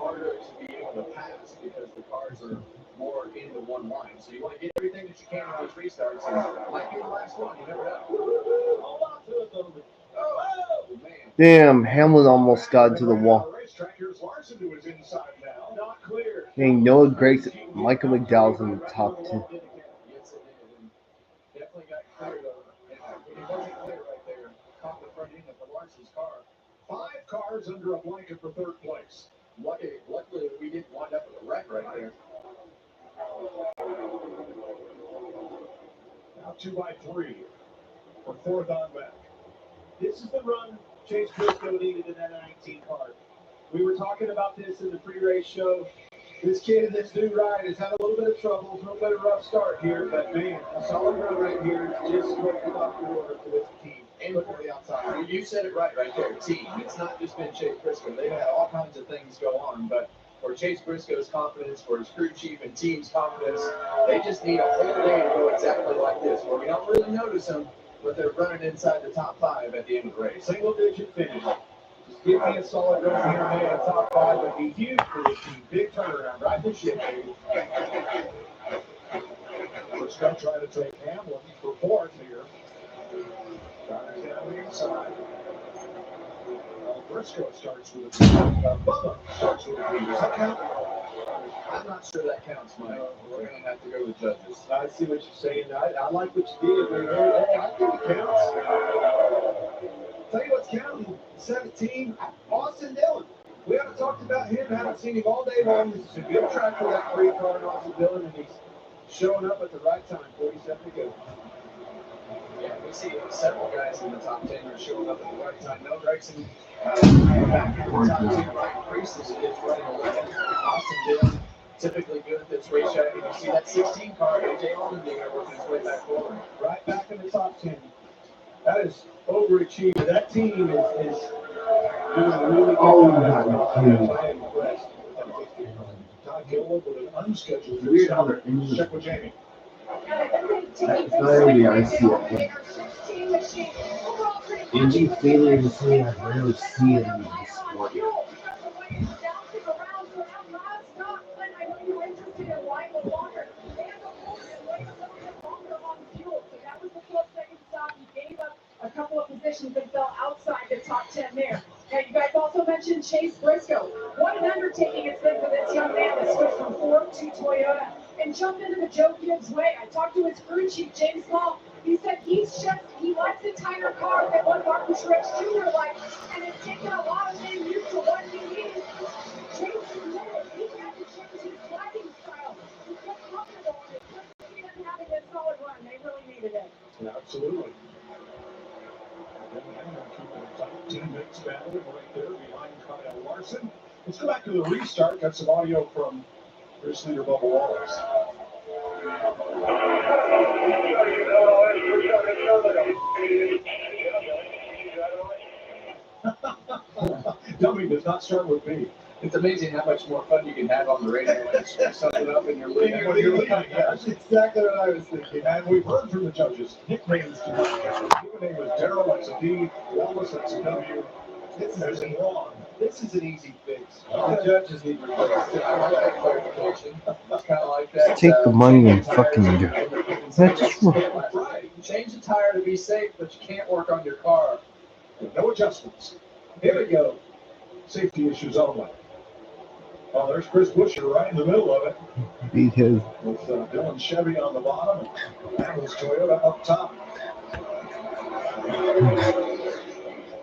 C: harder to be able to pass because the cars are more into one line. So you want to get everything that you can on those restarts. And it might be the last one. You never know.
G: Hold on to it, though.
C: Oh, man.
A: Damn, Hamlin almost got into the wall.
O: Here's Larson to his inside now.
G: Not clear.
A: Dang, Noah Gregson, Michael McDowell's in the top 2.
C: Yes, it did. And definitely got cleared over. And it wasn't clear right there. Caught the front end of the Larson's car.
O: 5 cars under a blanket for 3rd place.
C: Luckily, we didn't wind up with a wreck right there.
O: Now 2 by 3 for 4th on back.
G: This is the run Chase Briscoe needed in that 19 car. We were talking about this in the pre-race show. This kid in this new ride has had a little bit of trouble, a little bit of rough start here, but man, a solid run right here. Just what we thought we were for this team.
C: And look at the outside. You said it right there, team. It's not just been Chase Briscoe. They've had all kinds of things go on, but for Chase Briscoe's confidence, for his crew chief and team's confidence, they just need a whole day to go exactly like this, where we don't really notice them, but they're running inside the top 5 at the end of the race.
G: Single-digit finish. Just give me a solid run here, man. A top 5 would be huge for this team. Big turnaround. Right this shit, baby.
O: Briscoe trying to take Hamlin for 4th here. Drivers down the inside. Briscoe starts with a Bubba starts with a B. Does that count?
C: I'm not sure that counts, Mike. We're going to have to go with judges.
O: I see what you're saying. I like what you did, but hey, I think it counts. Tell you what's counting. 17, Austin Dillon. We haven't talked about him, haven't seen him all day long. This is a good track for that 3-car in Austin Dillon, and he's showing up at the right time. 47 to go.
C: Yeah, we see several guys in the top 10 are showing up at the right time. Mel Gregson back in the top 10. Ryan Priest is running 11. Austin Dillon typically good at this racetrack, and you see that 16 car, AJ Allmendinger, working his way back forward.
O: Right back in the top 10. That is overachieving. That team is doing really good. I'm impressed. Todd Gilliland with an unscheduled restart. Check with Jamie.
A: That's finally I see it. Angie Taylor is a thing I rarely see in the sport.
D: A couple of positions and fell outside the top 10 there. Now, you guys also mentioned Chase Briscoe. What an undertaking it's been for this young man to switch from Ford to Toyota and jump into the Joe Gibbs way. I talked to his crew chief, James Small. He said he likes a tighter car than what Martin Truex Jr. likes, and it's taken a lot of getting used to what he needs. Chase admitted he had to change his driving style to get comfortable, and it's good to see them having a solid run. They really needed it.
O: Absolutely. Top 10 makes battle right there behind Kyle Larson. Let's go back to the restart. Got some audio from race leader Bubba Wallace. Dummy does not start with B.
C: It's amazing how much more fun you can have on the radio when you screw something up and you're leaving.
O: Yeah, that's exactly what I was thinking. And we've heard from the judges. Nicknames tonight. Your name was Darrell, that's a D. Wallace, that's a W. This isn't wrong. This is an easy fix. The judges need to
C: I like that clarification. It's kind of like that.
A: Take the money and fucking do. That's
C: Right. Change the tire to be safe, but you can't work on your car.
O: No adjustments. Here we go. Safety issues only. Oh, there's Chris Buescher right in the middle of it.
A: Beat his.
O: With Dylan Chevy on the bottom and Adams Toyota up top.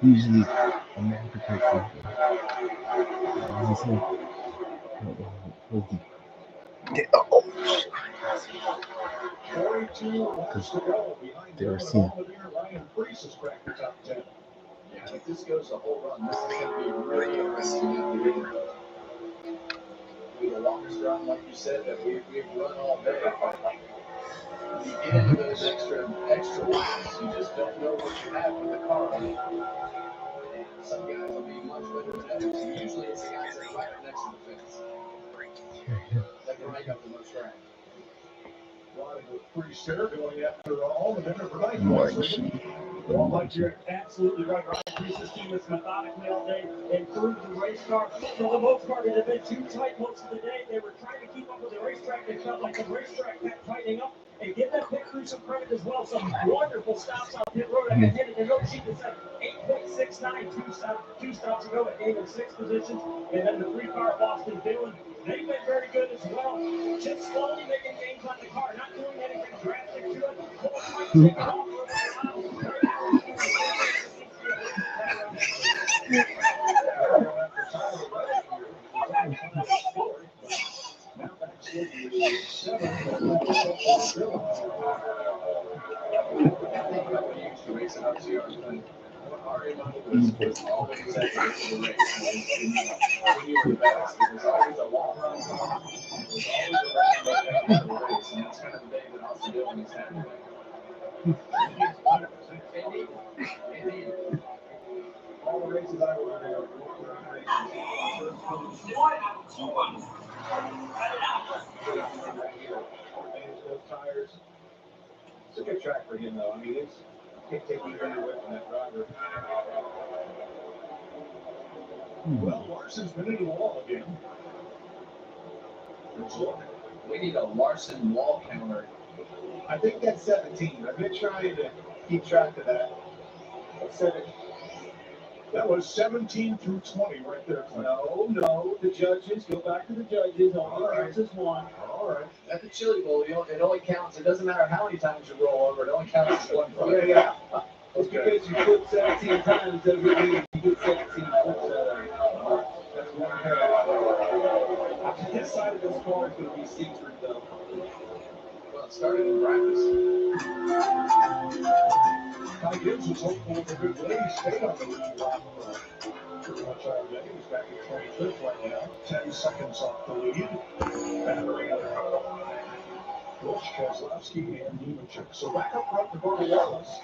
A: Usually a man protects him. They were seen.
O: Ryan Priest has cracked the top 10.
C: Yeah, if this goes the whole run, this is going to be really interesting. The longest run, like you said, that we've run all day. When you get into those extra laps, you just don't know what you have with the car. And some guys will be much better than others. And usually it's the guys that are right up next to the fence that can make up the most ground.
O: Pretty sure going after all the minute right.
B: Well, Mike, you're absolutely right. Ryan Priest's team is methodically all day, improved the race car. For the most part, it had been too tight most of the day. They were trying to keep up with the racetrack. They felt like the racetrack kept tightening up. And give that pit crew some credit as well. Some wonderful stops on pit road. I can hit it. The note sheet that said 8.69, two stops ago. It gave them 6 positions. And then the 3-car Boston Dillon. They've been very good as well. Just slowly making gains on the car. Not doing anything drastic to it. Taking off for a while.
O: All the races I were there. Tires. It's a good track for him, though. I mean, it's can't take anything away from that driver. Well, Larson's been into the wall again.
C: We need a Larson wall counter.
O: I think that's 17. I've been trying to keep track of that. That's 17. That was 17 through 20 right there, Clint.
G: No, the judges. Go back to the judges. Only counts as one.
O: All right.
C: At the Chili Bowl, it only counts. It doesn't matter how many times you roll over. It only counts as one play.
G: Yeah. Just because you flip 17 times doesn't mean you get 17 flips out of it. That's one pair. This side of this car is going to be secret, though.
C: Well, it started in practice.
O: Ty Gibbs was hopeful of a good win. He stayed on the lead lap pretty much all day. He's back at 25th right now. 10 seconds off the lead. Battery. Bush, Keselowski, and Nemechek. So back up front to Bubba Wallace,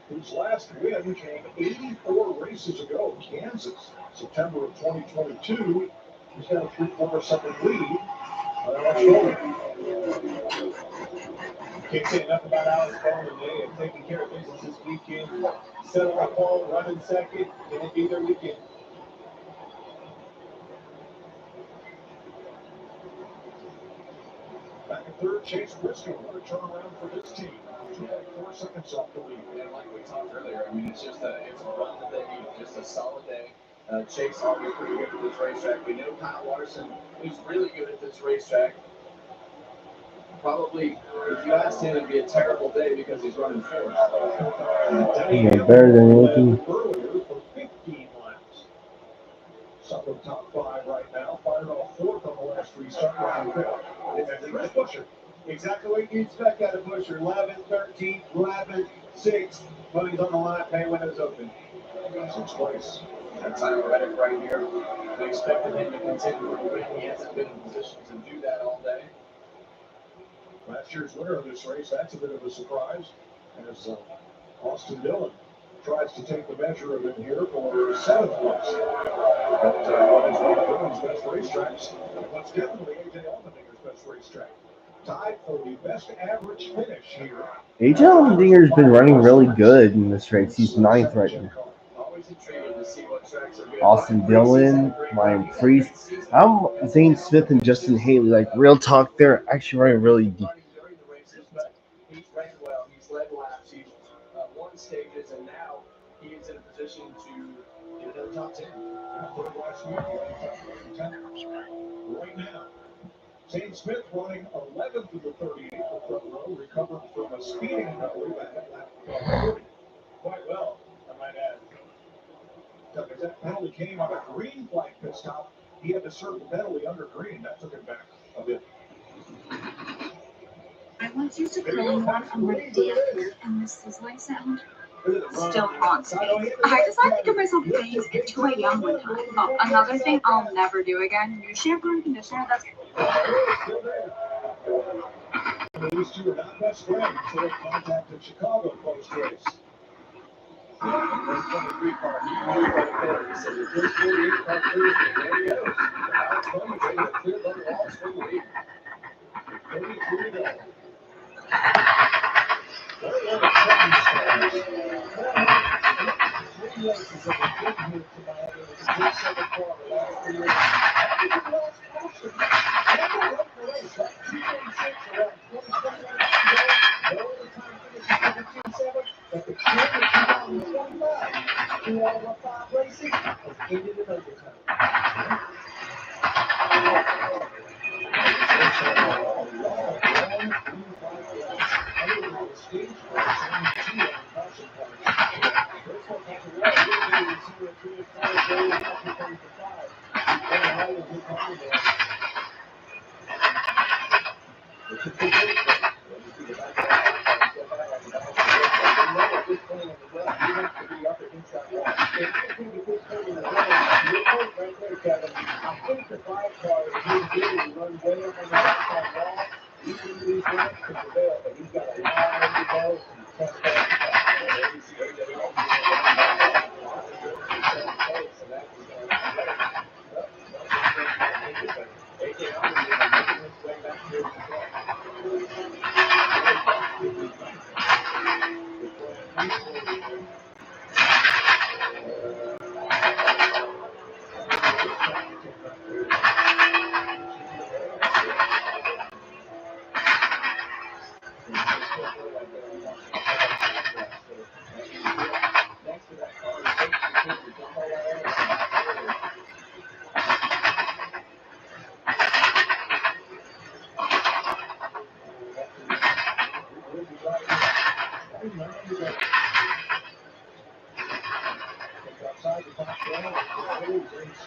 O: whose last win came 84 races ago in Kansas, September of 2022. He's got a 3/4-second lead on Alex Bowman.
G: Can't say enough about Alex Bowman today and taking care of business this weekend. Settle the pole, running second, and it'll be their weekend.
O: Back at third, Chase Briscoe. What a turnaround for this team. 4 seconds off the lead.
C: And like we talked earlier, I mean, it's a run that they need, just a solid day. Chase already pretty good at this racetrack. We know Kyle Larson is really good at this racetrack. Probably, if you asked him, it'd be a terrible day because he's running fourth.
A: Yeah, better than anything.
O: Earlier for 15 laps. Southern top 5 right now. Fired off fourth on the last restart. It's Busher.
G: Exactly what you expect out of Busher. 11th, 13th, 11th, 6th. Money's on the line, pay windows open.
O: 6th place.
C: That time Reddick right here. We expected him to continue to win. He hasn't been in position to do that all day.
O: Last year's winner of this race, that's a bit of a surprise, as Austin Dillon tries to take the measure of him here for 7th place. But what is one of Dillon's best racetracks, and what's definitely A.J. Allmendinger's best racetrack. Tied for the best average finish here.
A: AJ Allmendinger's been running really good in this race. He's 9th right now. Austin Dillon, Ryan Priest. I'm Zane Smith and Justin Haley. Like, real talk, they're actually running really deep.
C: He's ran well. He's led laps. He's won stages, and now he is in a position to get another top 10.
O: Right now, Zane Smith running 11th of the 38 for front row, recovered from a speeding penalty back at lap 30. Quite well, I might add. Because that penalty came on a green flag pit stop. He had to serve the penalty under green. That took him back a bit.
P: I once used to curl one under the damper, and the sizzling sound still haunts me. I decided to give myself bangs at 2 a.m. one time. Oh, another thing I'll never do again, use shampoo and conditioner that's...
O: These two are not best friends. They have contacted Chicago post-race.
C: 123 car. He knew right there. He said, if this 48 car clears, there he goes. Alex Bowman's able to clear Bubba Wallace for the lead.
O: 33 to go.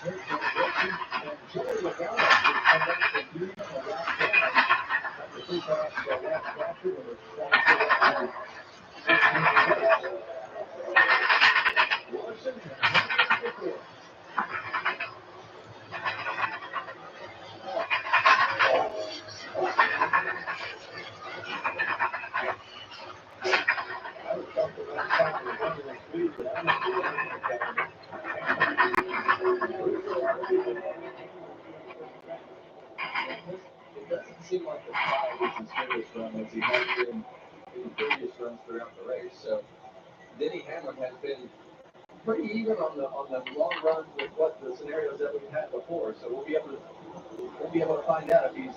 C: It doesn't seem like the tire is as good as run as he has been in the previous runs throughout the race. So Denny Hamlin has been pretty even on the long runs with what the scenarios that we've had before. So we'll be able to find out if he's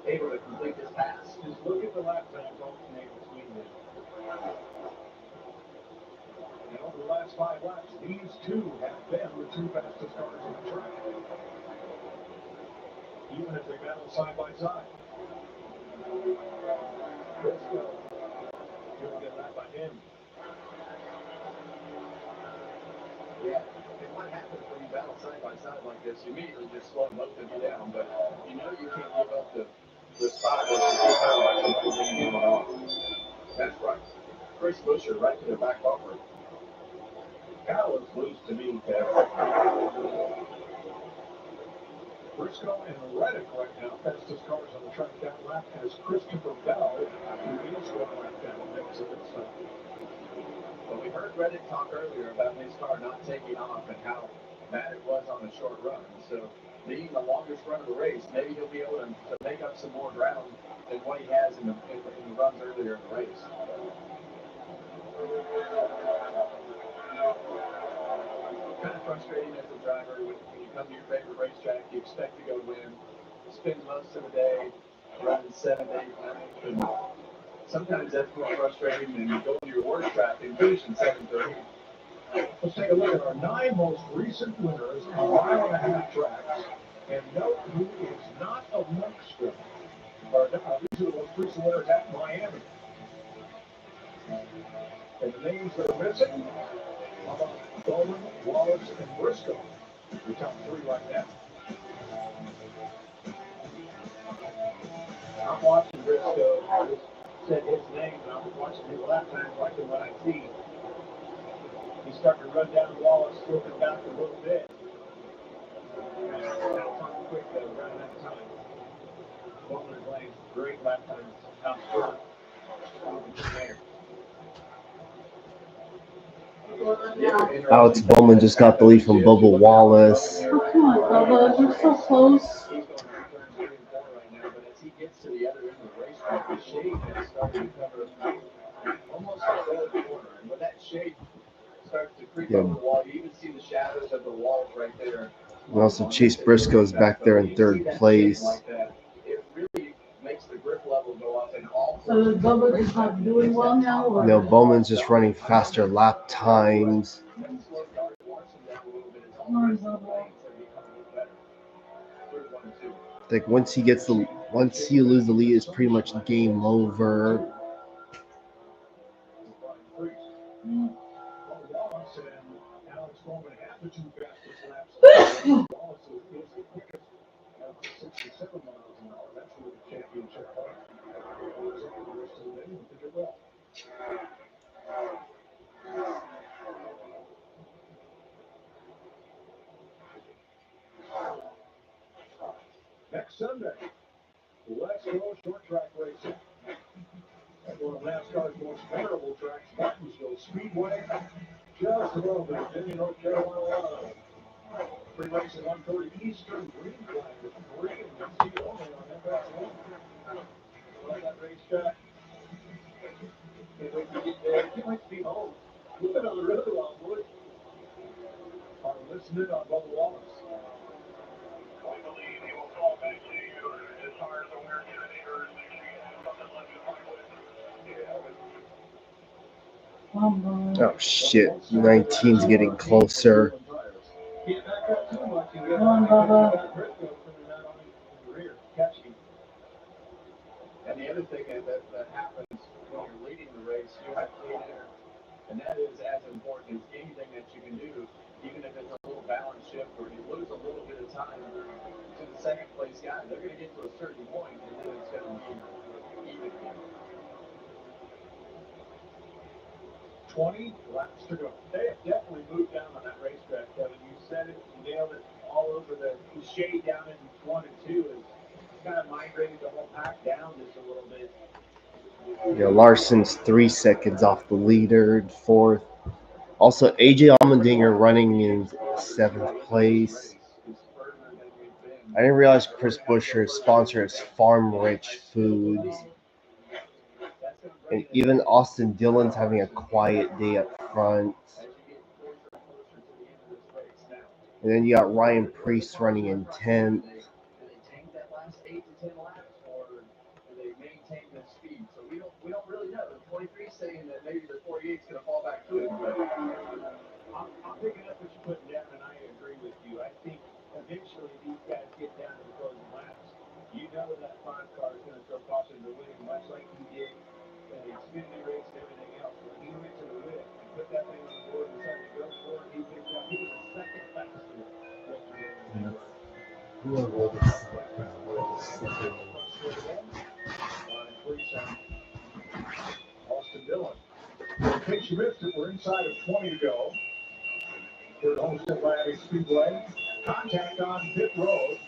C: able to complete this pass.
G: Just look at the lap times alternate between them. And over the last 5 laps, these two have been the two fastest cars on the track. Even as they battle side by side. Briscoe doing a good lap by him.
C: Yeah, and what happens when you battle side by side like this? You immediately just slow both of you down, but you know you can't give up the spot where you keep out like somebody getting one off. That's right. Chris Buescher right to the back bumper.
G: Cal is loose to me, Kev. Briscoe and Reddick right now, fastest cars on the track that lap, as Christopher Bell, who is one lap down, makes it this time.
C: Well, we heard Reddick talk earlier about his car not taking off and how bad it was on the short run. So, being the longest run of the race, maybe he'll be able to make up some more ground than what he has in the runs earlier in the race. Kind of frustrating as a driver when you come to your favorite racetrack, you expect to go win, spend most of the day running 7th, 8th, 9th, and sometimes that's more frustrating than going to your worst track and finishing 7th or 8th.
G: Let's take a look at our 9 most recent winners on 1.5 tracks. And note who is not a Monkstrom. These are the most recent winners at Miami. And the names that are missing, how about Bowman, Wallace, and Briscoe? The top 3 right now.
B: I'm watching Briscoe. I just said his name, and I'm watching his lap times, liking what I see. He's starting to run down Wallace, slipping back a little bit. Now Tom Quick, running that time. Bowman is laying great lap times. Top spurt. There.
A: Alex Bowman just got the lead from Bubba Wallace.
P: Oh, come on, Bubba. You're so close.
C: He's going through turns 3 and 4 right now, but as he gets to the other end of the racetrack, the shade has started to cover almost the whole corner. And when that shade starts to creep over the wall, you even see the shadows of the walls right there.
A: And also Chase Briscoe's back there in 3rd place.
C: Like that, it really makes the grip level go up in all.
P: So is Bubba just not doing well now? Or?
A: No, Bowman's just running faster lap times.
P: Come on, Bubba.
A: Like once you lose the lead, it's pretty much game over.
G: Wallace and Alex Bowman have the 2 fastest laps. Wallace is the quickest at 67 miles an hour. That's where the championship car. So they didn't think it well. Next Sunday, let's go short track racing. At one of NASCAR's most memorable tracks, Martinsville Speedway, just a little bit of Denny, North Carolina. Free racing 130 Eastern Green Flag with 3 and you see it only on FS1.
B: Love that racetrack. Can't wait to get there. Can't wait to be home. We've been on the road a while, boys.
G: Are listening on Bubba Wallace.
F: We believe he will fall back to you. His tires are wearing today, or something left behind.
A: Oh shit, 19's getting closer.
B: Get back up too much and get
P: Come on, Bubba.
B: Briscoe coming out on the rear, catching.
C: And the other thing that happens when you're leading the race, you have clean air. And that is as important as anything that you can do, even if it's a little balance shift where you lose a little
G: get to a certain point, and then it's going to be even again. 20 laps to go. They have definitely moved down on that racetrack, Kevin. You said it, you nailed it all over the shade down in 1 and 2 is kind of migrated the whole pack down just a little bit.
A: Yeah, Larson's 3 seconds off the leader, 4th. Also, AJ Allmendinger running in 7th place. I didn't realize Chris Buescher's sponsor is Farm Rich Foods. And even Austin Dillon's having a quiet day up front. And then you got Ryan Preece running in 10th.
C: We don't really know. The 23 is saying that maybe the 48 is going to fall back to it. But
G: I'm picking up what you're putting down, and I agree with you. I think eventually these guys get down to the closing laps. You know that 5 car is going to throw caution to the wind, much like he did in the Xfinity race and everything else. When he went to the whip and put that thing on the board and decided to go for it, he picked up. He was the second fastest yesterday.
O: Austin Dillon. In case you missed it, we're inside of 20 to go. Here at Homestead Miami Speedway. Contact on pit road.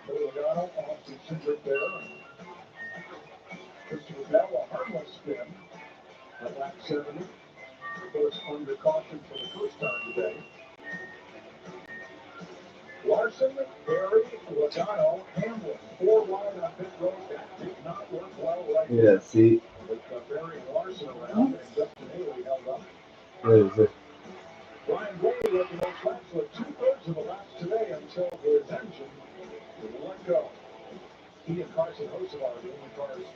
O: Logano, Austin Cindric there. Christopher Bell, a harmless spin at lap 70. Goes under caution for the first time today. Larson, Berry, Logano, Hamlin, 4 wide on pit road. That did not work well right
A: Yeah,
O: there.
A: see?
O: With Berry and Larson around, and Justin Haley held up.
A: What is it?
O: Ryan Blaney led the most laps with 2/3 of the laps today until his engine was let go. He and Carson Hocevar are the only cars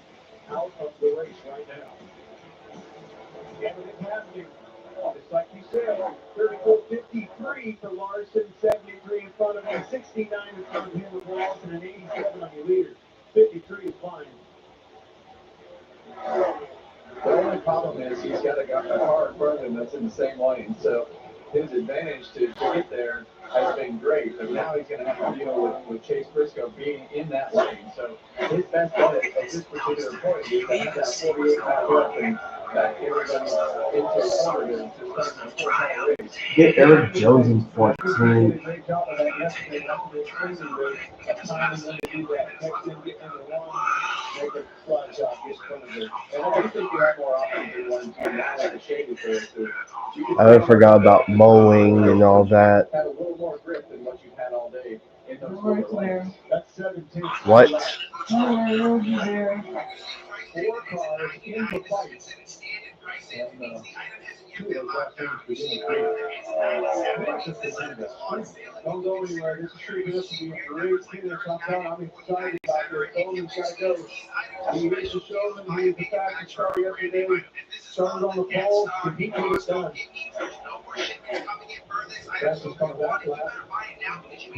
O: out of the race right now.
G: Everything happening. Just like you said, 34.53 for Larson, 73 in front of him, 69 in front of him with Larson, and 87 on your leader. 53 is fine.
C: the only problem is he's got a car in front of him that's in the same lane. So his advantage to get there has been great, but now he's going to have to deal with Chase Briscoe being in that lane. So his best bet at this particular point is to have that 48 back up and back everybody into a corner to start the full race.
A: Get Eric Jones in 14.
G: Great job of that yesterday. That's the crazy race. Timing when to do that. Catch them, get number 1, make a flat shot, get in front of it.
C: And I do think you have more options than 1 2 now that the shade is there. So
A: I forgot about mowing and all that.
C: had a little more grip than what you've had all day in those lower lanes.
G: That's 17.
A: What?
G: Over there. 4 cars in the fight. And 2 of those last things beginning Don't go anywhere. This is sure going to be a great finish. I'm excited about this. Bowman's got to go. He hits the showman. He is the fastest car yesterday. Started on the pole. And he can get done. Fastest car back lap.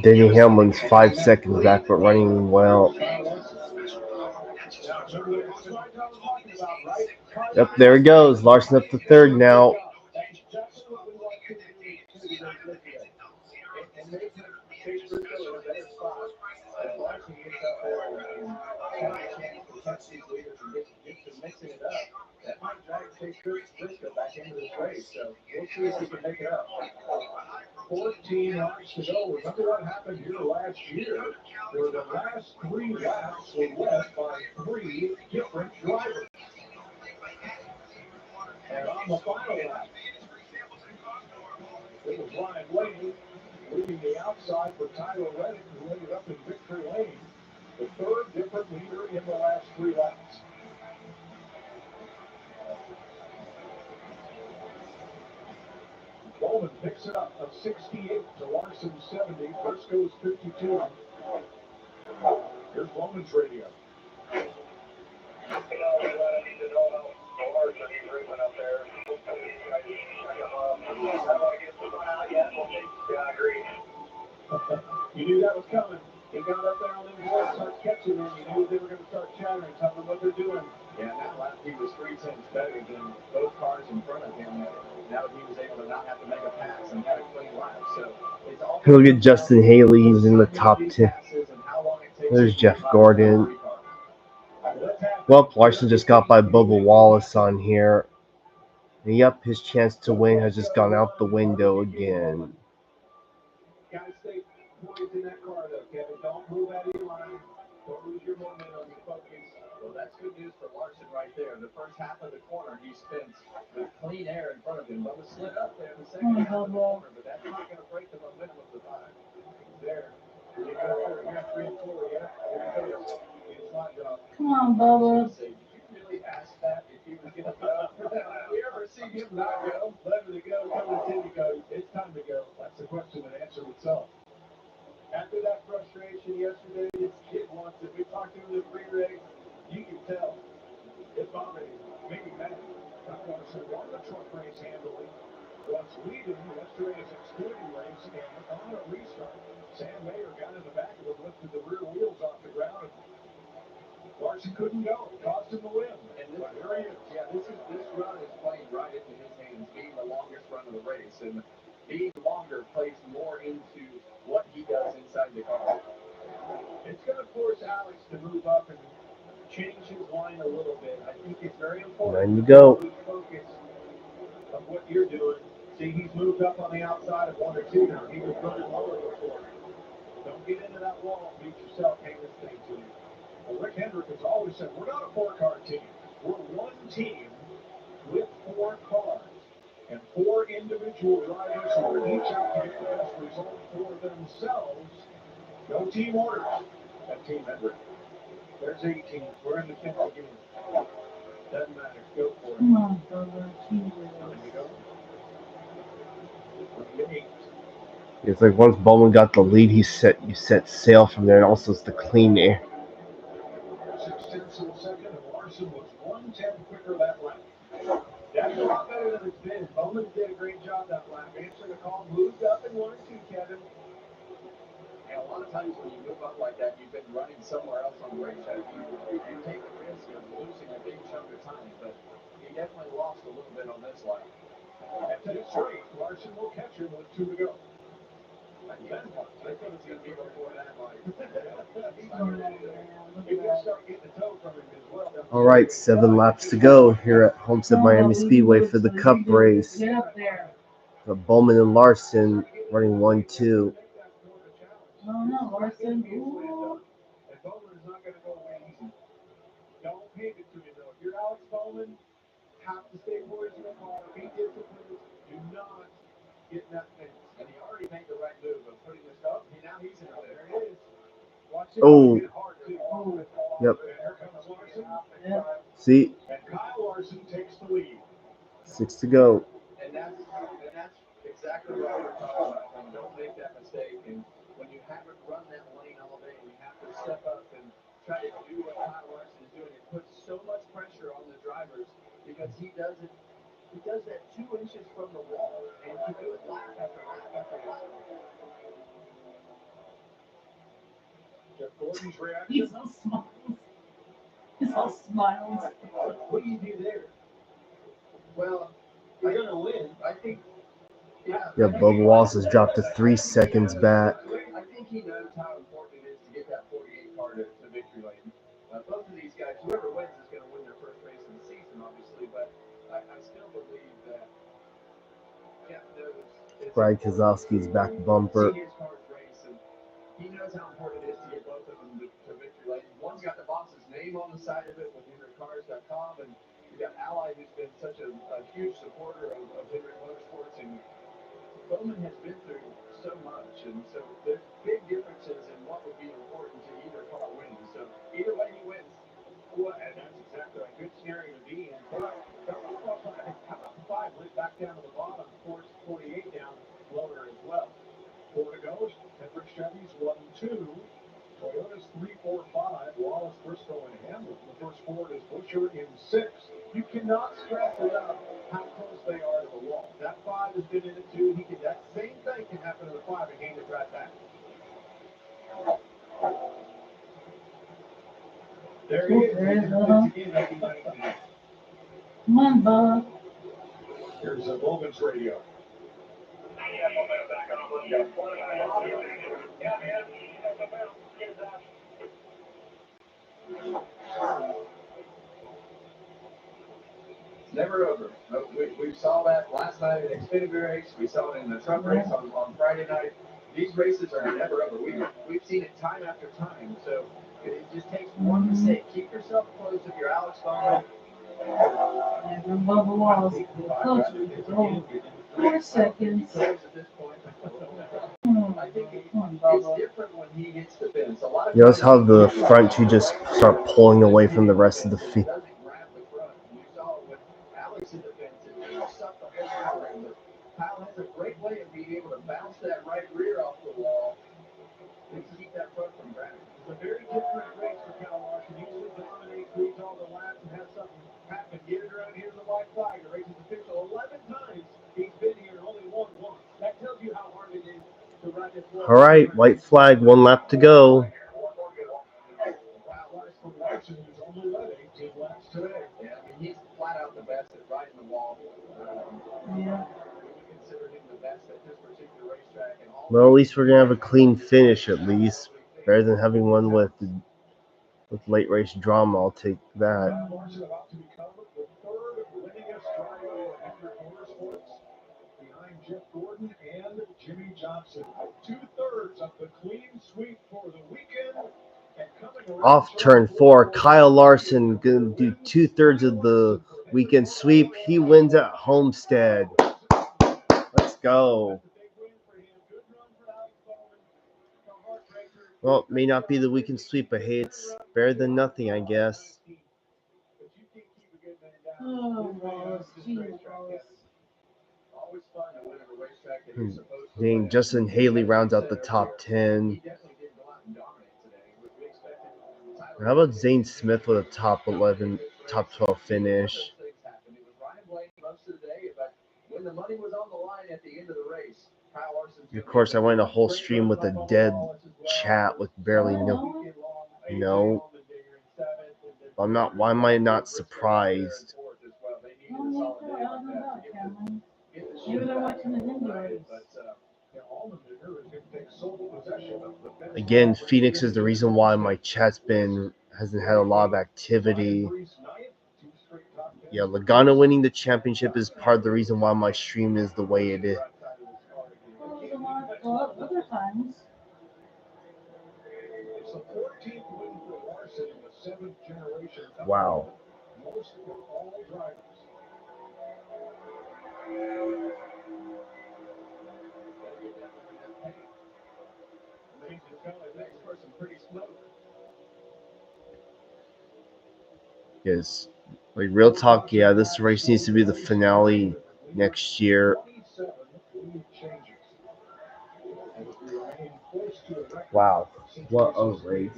A: Denny Hamlin's 5 seconds back, but running well. Yep, there he goes. Larson up to 3rd now.
G: That might drag Chase Briscoe back into this race, so we'll see if he can make it up. 14 laps to go. Remember what happened here last year, where the last 3 laps were led by 3 different drivers. And on the final lap, it was Ryan Blaney leading the outside for Tyler Reddick, who ended up in victory lane, the 3rd different leader in the last 3 laps. Bowman picks it up of 68 to Larson 70. Briscoe's 52. Here's Bowman's radio. You knew that was coming. He got up there on them boards, started catching them. You knew they were going to start chattering, telling them what they're doing.
C: Yeah, that lap he was 3 tenths better than both cars in front of him. Now he was able to not have to make a pass and had a clean lap. So it's all
A: Look at Justin Haley. He's in the top 10.
C: and how
A: There's Jeff Gordon. Well, Larson just got by Bubba Wallace on here. And yep, his chance to win has just gone out the window again.
G: Gotta stay poised in that car, though, Kevin. Don't move out of your line. Don't lose your momentum. Focus.
C: Well, that's good news for Larson right there. The first half of the corner, he spent with clean air in front of him. Bubba slid up there in the second half of the corner, but that's not going to break the momentum of the five.
G: There. You go for it. You're 3 and 4, yeah? There it goes. It's hot dog.
V: Come on, Bubba.
C: Did you really ask that if he was going to go? You ever see him not go?
G: Let it go. Come to go. It's time to go. That's the question that answered itself. After that frustration yesterday, this kid wants it. We talked to him in the pre-race. You can tell. It's already maybe mad. Larson won the truck race handily. Was leading yesterday's excluding race and on a restart. Sam Mayer got in the back of him, lifted the rear wheels off the ground. Larson couldn't go. Cost him the win.
C: And this run is playing right into his hands, being the longest run of the race. And being longer plays more into what he does inside the car.
G: It's going to force Alex to move up and change his line a little bit. I think it's very important.
A: There you go.
G: To focus of what you're doing. See, he's moved up on the outside of 1 or 2 now. He was running lower before. Don't get into that wall and beat yourself. Hang this thing to you. Well, Rick Hendrick has always said, we're not a 4-car team. We're one team with 4 cars. And 4 individual drivers who are each out to get the best result for themselves. No team orders. That team Hendrick. There's 18. We're in the 10th again. Doesn't matter. Go for it.
V: Come on, Bubba.
G: There you go. 28.
A: It's like once Bowman got the lead, you set sail from there, and also it's the clean air.
G: 6/10 of a second, and Larson was 1/10 quicker that lap. That's a lot better than it's been. Bowman did a great job that lap. Answering the call, moved up in 1 and 2, Kevin.
C: And a lot of times when you move up like that, you've been running somewhere else on the racetrack. You take the risk of losing a big chunk of time, but he definitely lost a little bit on this lap.
G: At 10 straight, Larson will catch him with 2 to go.
C: I think it's going to be before that, Mike.
G: You can start getting the toe from him as well.
A: All right, 7 laps to go here at Homestead Miami Speedway for the Cup race.
V: Get up there.
A: Bowman and Larson running 1-2.
V: No, Larson.
G: And
V: Ooh.
G: Bowman is not going to go away easy. Don't hand it to him, though. If you're Alex Bowman, have to stay poised in the car. Be disciplined. Do not get in that fence.
C: And he already made the right move of putting this up. Now he's in there.
G: There it is. Watch it.
A: Oh.
G: Get hard, too.
A: Yep.
G: And here comes Larson.
V: Yeah.
A: See,
G: And Kyle Larson takes the lead.
A: 6 to go.
C: And that's exactly what we're talking about. And don't make that mistake. And when you haven't run that lane all day, you have to step up and try to do what Kyle Larson is doing. It puts so much pressure on the drivers because he does it. He does that 2 inches from the wall, and to do it lap after lap after lap.
G: Jeff Gordon's reaction.
V: He's all smiles. He's all smiles.
G: What do you do there?
C: Well,
G: You're going to win.
C: I think, yeah.
A: Bubba Wallace has dropped to 3 seconds back.
C: I think he knows how important it is to get that 48 car to victory lane. Both of these guys, whoever wins is going to win their first race of the season, obviously, but I still believe that Jeff knows.
A: Brad Kozlowski's back bumper.
C: His car's race, and he knows how important it is to get both of them to victory lane. One's got the boss's name on the side of it with HendrickCars.com, and you got Ally, who's been such a huge supporter of Hendrick Motorsports, and Bowman has been through so much, and so there's big differences in what would be important to either car winning. So either way he wins.
G: Well, and that's exactly a good scenario to be in. How about the 5 lit back down to the bottom, force 48 down lower as well. 4 to go. Hendrick Chevy's 1-2. Toyota's 3, 4, 5. Wallace, Briscoe, and Hamlin. The first Ford is Buscher in 6. You cannot stress enough how close they are to the wall. That 5 has been in it too. That same thing can happen to the 5 and hand it right back. There he is.
V: Come on, Bubba.
G: Here's Logan's radio.
C: Never over. We saw that last night in Xfinity race. We saw it in the truck race on Friday night. These races are never over. We've seen it time after time. So it just takes one mistake. Keep yourself close if you're Alex Bowman.
V: Never above the walls. Closer. 4 seconds.
C: I think it's different when he hits the fence. A lot of
A: Notice how the front two just start pulling away from the rest of the field.
C: You saw with Alex in the fence, it sucked the whole power in. But Kyle has a great way of being able to bounce that right rear off the wall and keep that front from grabbing.
G: It's a very different race for Kyle Larson. Usually dominates, leads all the laps, and has something happen. Get it around here in the white flag. The race is official 11 times. He's been here and only won once. That tells you how hard it is to run this one.
A: All right, white flag, 1 lap to go.
G: Larson is only led 18 laps today.
C: Yeah, I mean, he's flat out the best at riding the wall.
V: Yeah.
C: We consider him the best at this particular racetrack. And all
A: Well, at least we're gonna have a clean finish, at least, better than having one with late race drama. I'll take that.
G: Larson about to become the third winningest driver for Hendrick Motorsports, behind Jeff Gordon and Jimmy Johnson. 2/3 of the clean sweep for the weekend. And coming around
A: Off turn 4, Kyle Larson gonna do 2/3 of the weekend sweep. He wins at Homestead. Let's go. Well, it may not be the weekend sweep, but hey, it's better than nothing, I guess.
V: Oh, Wallace. Jeez, Wallace.
C: always fun to win a racetrack that you're supposed to
A: Dang,
C: win.
A: Justin Haley rounds out the top 10.
C: He definitely didn't go out and dominate today. We expected.
A: How about Zane Smith with a top 11, top 12 finish?
C: It was Ryan Blaney most of the day, but when the money was on the line at the end of the race, Kyle Larson.
A: Of course, I went a whole stream with a dead chat with barely no. I'm not. Why am I not surprised?
V: Maybe they're watching the Ninja.
A: Again, Phoenix is the reason why my chat's hasn't had a lot of activity. Yeah, Logano winning the championship is part of the reason why my stream is the way it is.
V: Well, other times.
G: It's the 14th win for Larson in the 7th generation.
A: Wow.
G: Most for all drivers.
A: Yes. Like, real talk, yeah, this race needs to be the finale next year. Wow. What a race.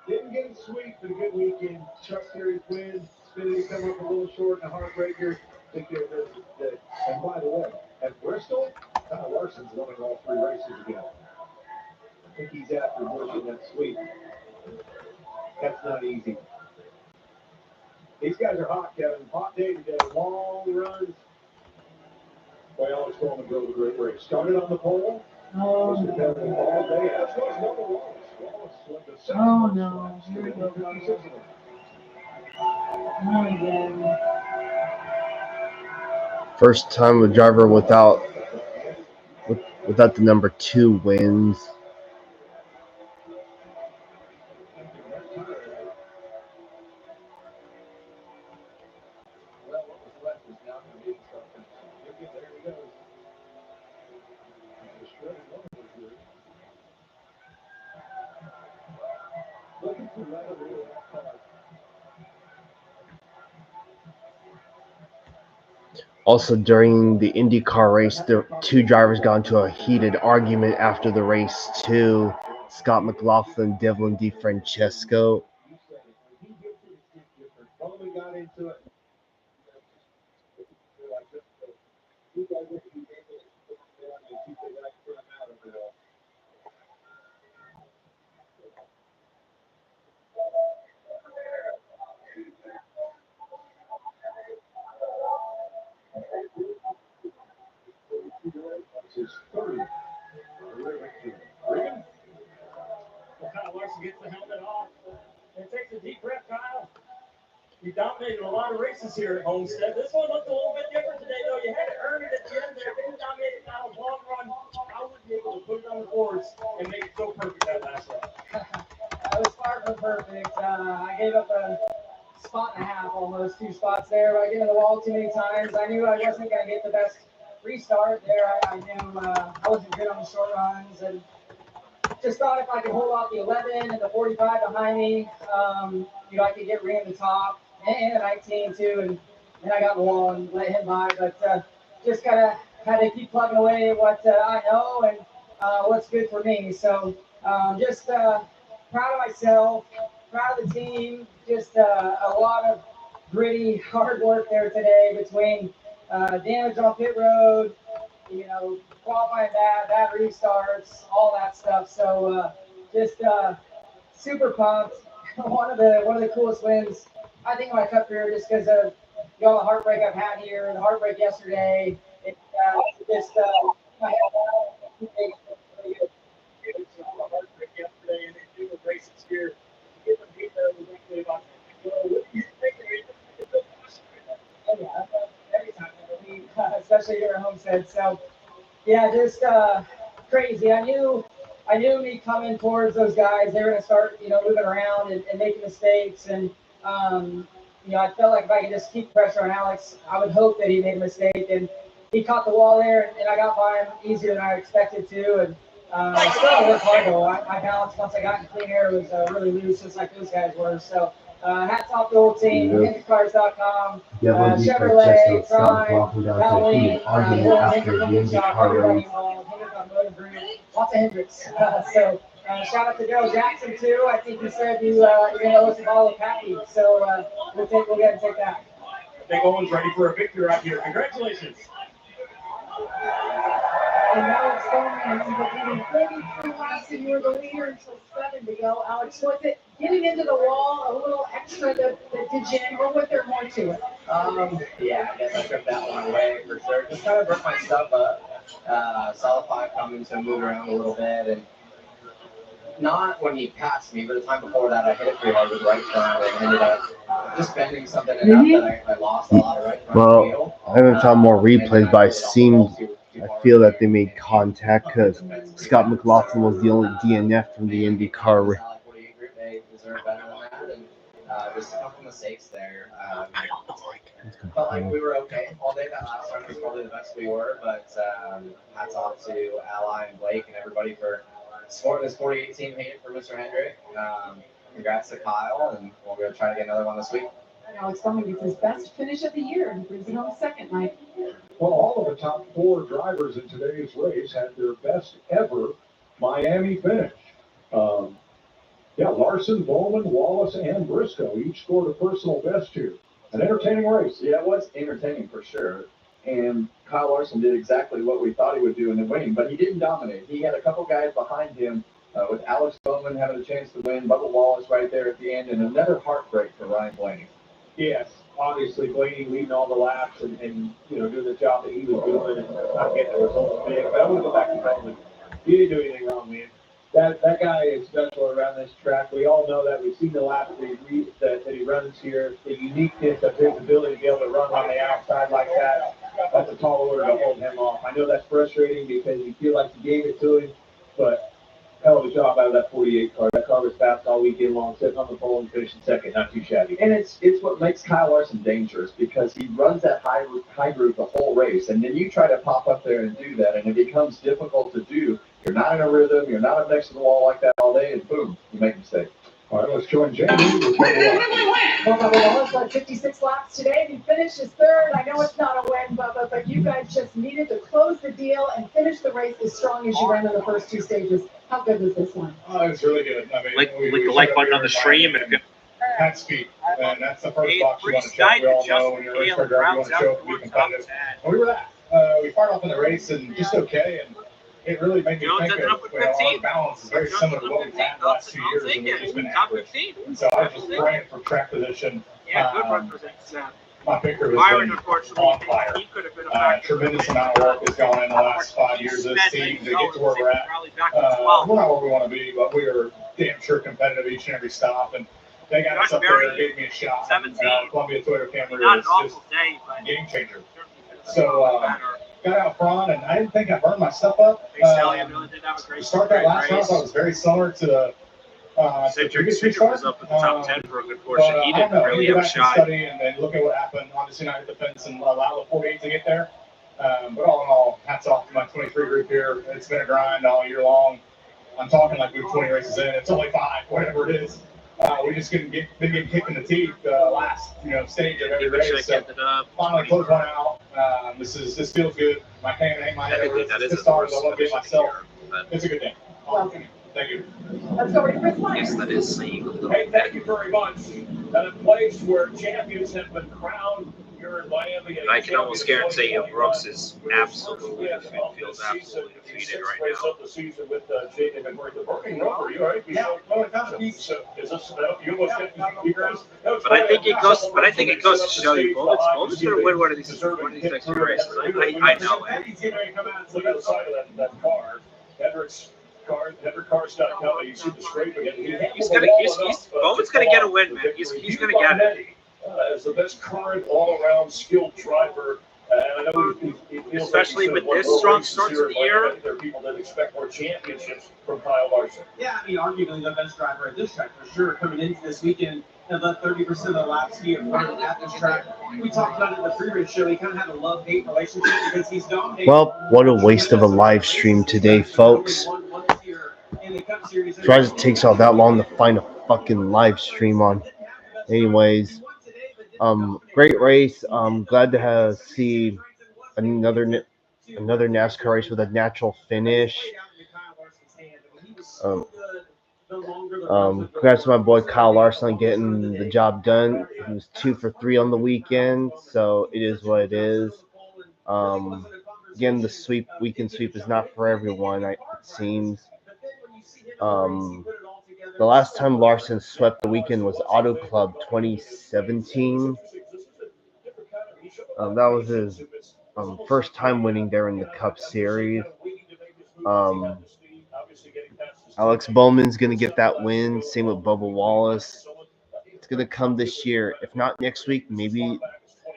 G: Didn't get it sweet, but a good weekend. Truck Series win. Xfinity come up a little short and a heartbreaker. Take care of business today. And by the way, at Bristol, Kyle Larson's winning all 3 races again. I think he's after pushing that sweep. That's not easy. These guys are hot, Kevin. Hot day today. Long runs. Well, it's going to go a great race. Started on the pole.
V: Oh,
G: Mr. Kevin all day. That's what's number Wallace. Wallace went to 7.
V: oh no. Here we go. Not again.
A: First time a driver without the number 2 wins. Also, during the IndyCar race, the 2 drivers got into a heated argument after the race, too. Scott McLaughlin, Devlin DeFrancesco.
B: Kyle Larson gets the helmet off and takes a deep breath, Kyle. You dominated a lot of races here at Homestead. This one looked a little bit different today, though. You had to earn it at the end there. Didn't dominate it now. Long run, how would you be able to put it on the boards and make it so perfect that last run?
S: It was far from perfect. I gave up a spot and a half, almost 2 spots there. But I get in the wall too many times. I knew I wasn't going to get the best restart there. I knew I wasn't good on the short runs, and just thought if I could hold off the 11 and the 45 behind me, I could get Ray in the top and the 19 too. And I got in the wall and let him by. But just had to keep plugging away at what I know and what's good for me. So just proud of myself, proud of the team. Just a lot of gritty, hard work there today between damage on pit road, qualifying bad restarts, all that stuff. So just super pumped. one of the coolest wins I think in my Cup career, just because of all the heartbreak I've had here, the heartbreak yesterday. It just I had really good heartbreak yesterday, and then doing races here. Get them beat there was actually about. What do you think? Oh yeah, every time, especially here at Homestead. So yeah, just crazy. I knew me coming towards those guys, they were going to start, moving around and making mistakes. And, I felt like if I could just keep pressure on Alex, I would hope that he made a mistake. And he caught the wall there, and I got by him easier than I expected to. And I still had to work hard, though. My balance, once I got in clean air, was really loose, just like those guys were. So hats off to the whole team, IndyCars.com, Chevrolet, Prime, Halloween, everybody involved, lots of Hendricks. So shout out to Daryl Jackson, too. I think you said you're going to owe us a bottle of Pappy. So we'll go ahead and take that.
B: Big Owen's ready for a victory out here. Congratulations.
D: And now it's going and 33 laps, and you were the leader until 7 to go. Alex, was it getting into the wall a little extra that did you in, or was there more to it?
R: Yeah, I guess I took that one away for sure. Just kind of broke my stuff up. Saw the 5 coming, so moved around a little bit. And not when he passed me, but the time before that, I hit it pretty hard with right front and ended up just bending something enough that I lost a lot of right front wheel.
A: I haven't found more replays, but I feel that they made contact because Scott McLaughlin was the only DNF from the IndyCar.
R: They deserve better than that, and just a couple mistakes there. Felt like we were okay all day. That last run was probably the best we were, but hats off to Ally and Blake and everybody for supporting this 48 team hate for Mr. Hendrick. Congrats to Kyle, and we're going to try to get another one this week.
D: Alex Bowman gets his best finish of the year and brings it home second, Mike.
O: Well, all of the top 4 drivers in today's race had their best ever Miami finish. Larson, Bowman, Wallace, and Briscoe each scored a personal best here. An entertaining race.
C: Yeah, it was entertaining for sure. And Kyle Larson did exactly what we thought he would do in the winning, but he didn't dominate. He had a couple guys behind him, with Alex Bowman having a chance to win, Bubba Wallace right there at the end, and another heartbreak for Ryan Blaney.
G: Yes, obviously Blaney leading all the laps and doing the job that he was doing and not getting the results big. But I want to go back to Bowman. He didn't do anything wrong, man. That guy is special around this track. We all know that. We've seen the laps that he runs here. The uniqueness of his ability to be able to run on the outside like that. That's a tall order to hold him off. I know that's frustrating because you feel like you gave it to him, but hell of a job out of that 48 car. That car was fast all weekend long, sitting on the pole and finishing second. Not too shabby.
C: And it's what makes Kyle Larson dangerous because he runs that high group the whole race, and then you try to pop up there and do that, and it becomes difficult to do. You're not in a rhythm. You're not up next to the wall like that all day, and boom, you make a mistake.
O: All right, let's join Jamie.
D: Bubba Wallace led 56 laps today. He finished his third. I know it's not a win, Bubba, but you guys just needed to close the deal and finish the race as strong as you ran in the first 2 stages. How good was this one?
F: Oh, it was really good. I mean,
E: click the like button on the stream and
F: at speed. And that's the first box you want to check. We all know when you're a race car driver, you want to show up and be competitive. And we were that. We fired off in the race and just okay. And it really made me think of our balance is very similar to what we've had the last 2 years, and we've just been average. And so I just ran for track position. My picker has been on fire. Tremendous amount of work has gone in the last 5 years of this team to get to where we're at. We're not where we want to be, but we are damn sure competitive each and every stop. And they got us up there and gave me a shot.
E: 17.
F: Columbia Toyota Camry
E: Not an
F: is
E: awful
F: just
E: day, but
F: a game changer. So got out front, and I didn't think I burned myself up.
E: really did have a
F: To
E: great
F: start that last round,
E: race.
F: I thought it was very similar to the
E: Cedric
F: previous
E: was
F: restart.
E: up in the top 10 for a good portion.
F: But,
E: He
F: I don't
E: didn't
F: know.
E: really
F: You go
E: have a
F: back and
E: shot.
F: study and then look at what happened. Obviously, not hit the fence and allow the 48 to get there. But all in all, hats off to my 23 group here. It's been a grind all year long. I'm talking like we're 20 races in. It's only 5, whatever it is. We just been getting kicked in the teeth last stage of every race. So finally close one out. This feels good. My hand ain't my head. It's hard. I want to get myself. It's a good day.
L: Welcome.
F: Thank you.
L: Let's go to Chris White.
E: Yes, that is saying a little
M: Hey, thank you very much. At a place where champions have been crowned here in Miami.
E: I can almost guarantee you Brooks is absolutely feels absolutely defeated right now.
M: Of the season with Jacob and the working rover. You all right?
F: Yeah.
M: So is this you almost get you guys?
E: But I think it goes. But I think it goes to show you, Bowman's going to win one of these next 2 races. I know it.
M: Look at the side of that car. Hendrick's car's not coming. You see the scraping.
E: Bowman's going to get a win, man. He's going to get it.
M: As the best current all-around skilled driver. And I know he feels
E: especially
M: like
E: with this strong start to the year.
M: There are people that expect more championships from Kyle Larson.
G: Yeah, I mean, arguably the best driver at this track for sure. Coming into this weekend, about 30% of the laps he had run at this track. We talked about it in the pre-race show. He kind of had a love-hate relationship because he's dominating.
A: Well, what a waste of a live stream today, folks. Tries it takes all that long to find a fucking live stream on. Anyways, great race. Glad to see another NASCAR race with a natural finish. Congrats to my boy Kyle Larson on getting the job done. He was 2 for 3 on the weekend, so it is what it is. Again, the weekend sweep is not for everyone, it seems. The last time Larson swept the weekend was Auto Club 2017. That was his first time winning there in the Cup Series. Alex Bowman's going to get that win. Same with Bubba Wallace. It's going to come this year. If not next week, maybe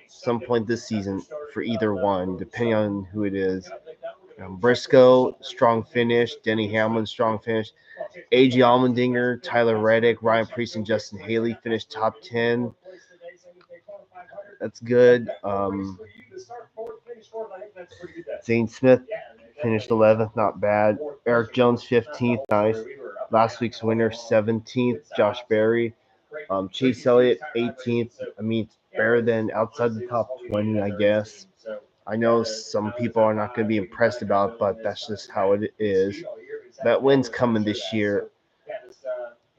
A: some point this season for either one, depending on who it is. Briscoe, strong finish. Denny Hamlin, strong finish. A.J. Allmendinger, Tyler Reddick, Ryan Preece, and Justin Haley finished top 10. That's good. Zane Smith finished 11th, not bad. Eric Jones, 15th, nice. Last week's winner, 17th, Josh Berry. Chase Elliott, 18th. I mean, it's better than outside the top 20, I guess. I know some people are not going to be impressed about it, but that's just how it is. That win's coming this year.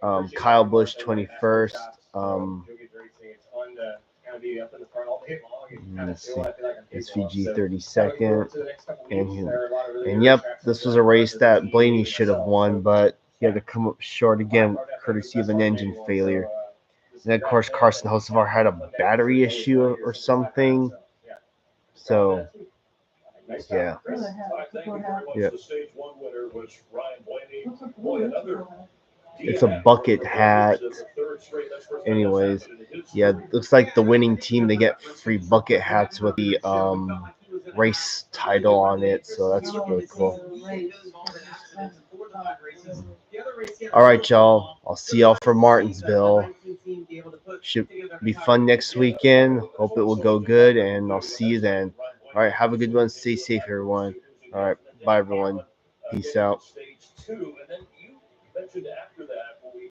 A: Kyle Busch, 21st. Let's see. SVG, 32nd. And yep, this was a race that Blaney should have won, but he had to come up short again, courtesy of an engine failure. And then, of course, Carson Hocevar had a battery issue or something. So, yeah. Yeah. It's a bucket hat. Anyways, yeah, looks like the winning team, they get free bucket hats with the race title on it, so that's really cool. All right, y'all. I'll see y'all for Martinsville. Should be fun next weekend. Hope it will go good, and I'll see you then. All right, have a good one. Stay safe, everyone. All right, bye, everyone. Peace out.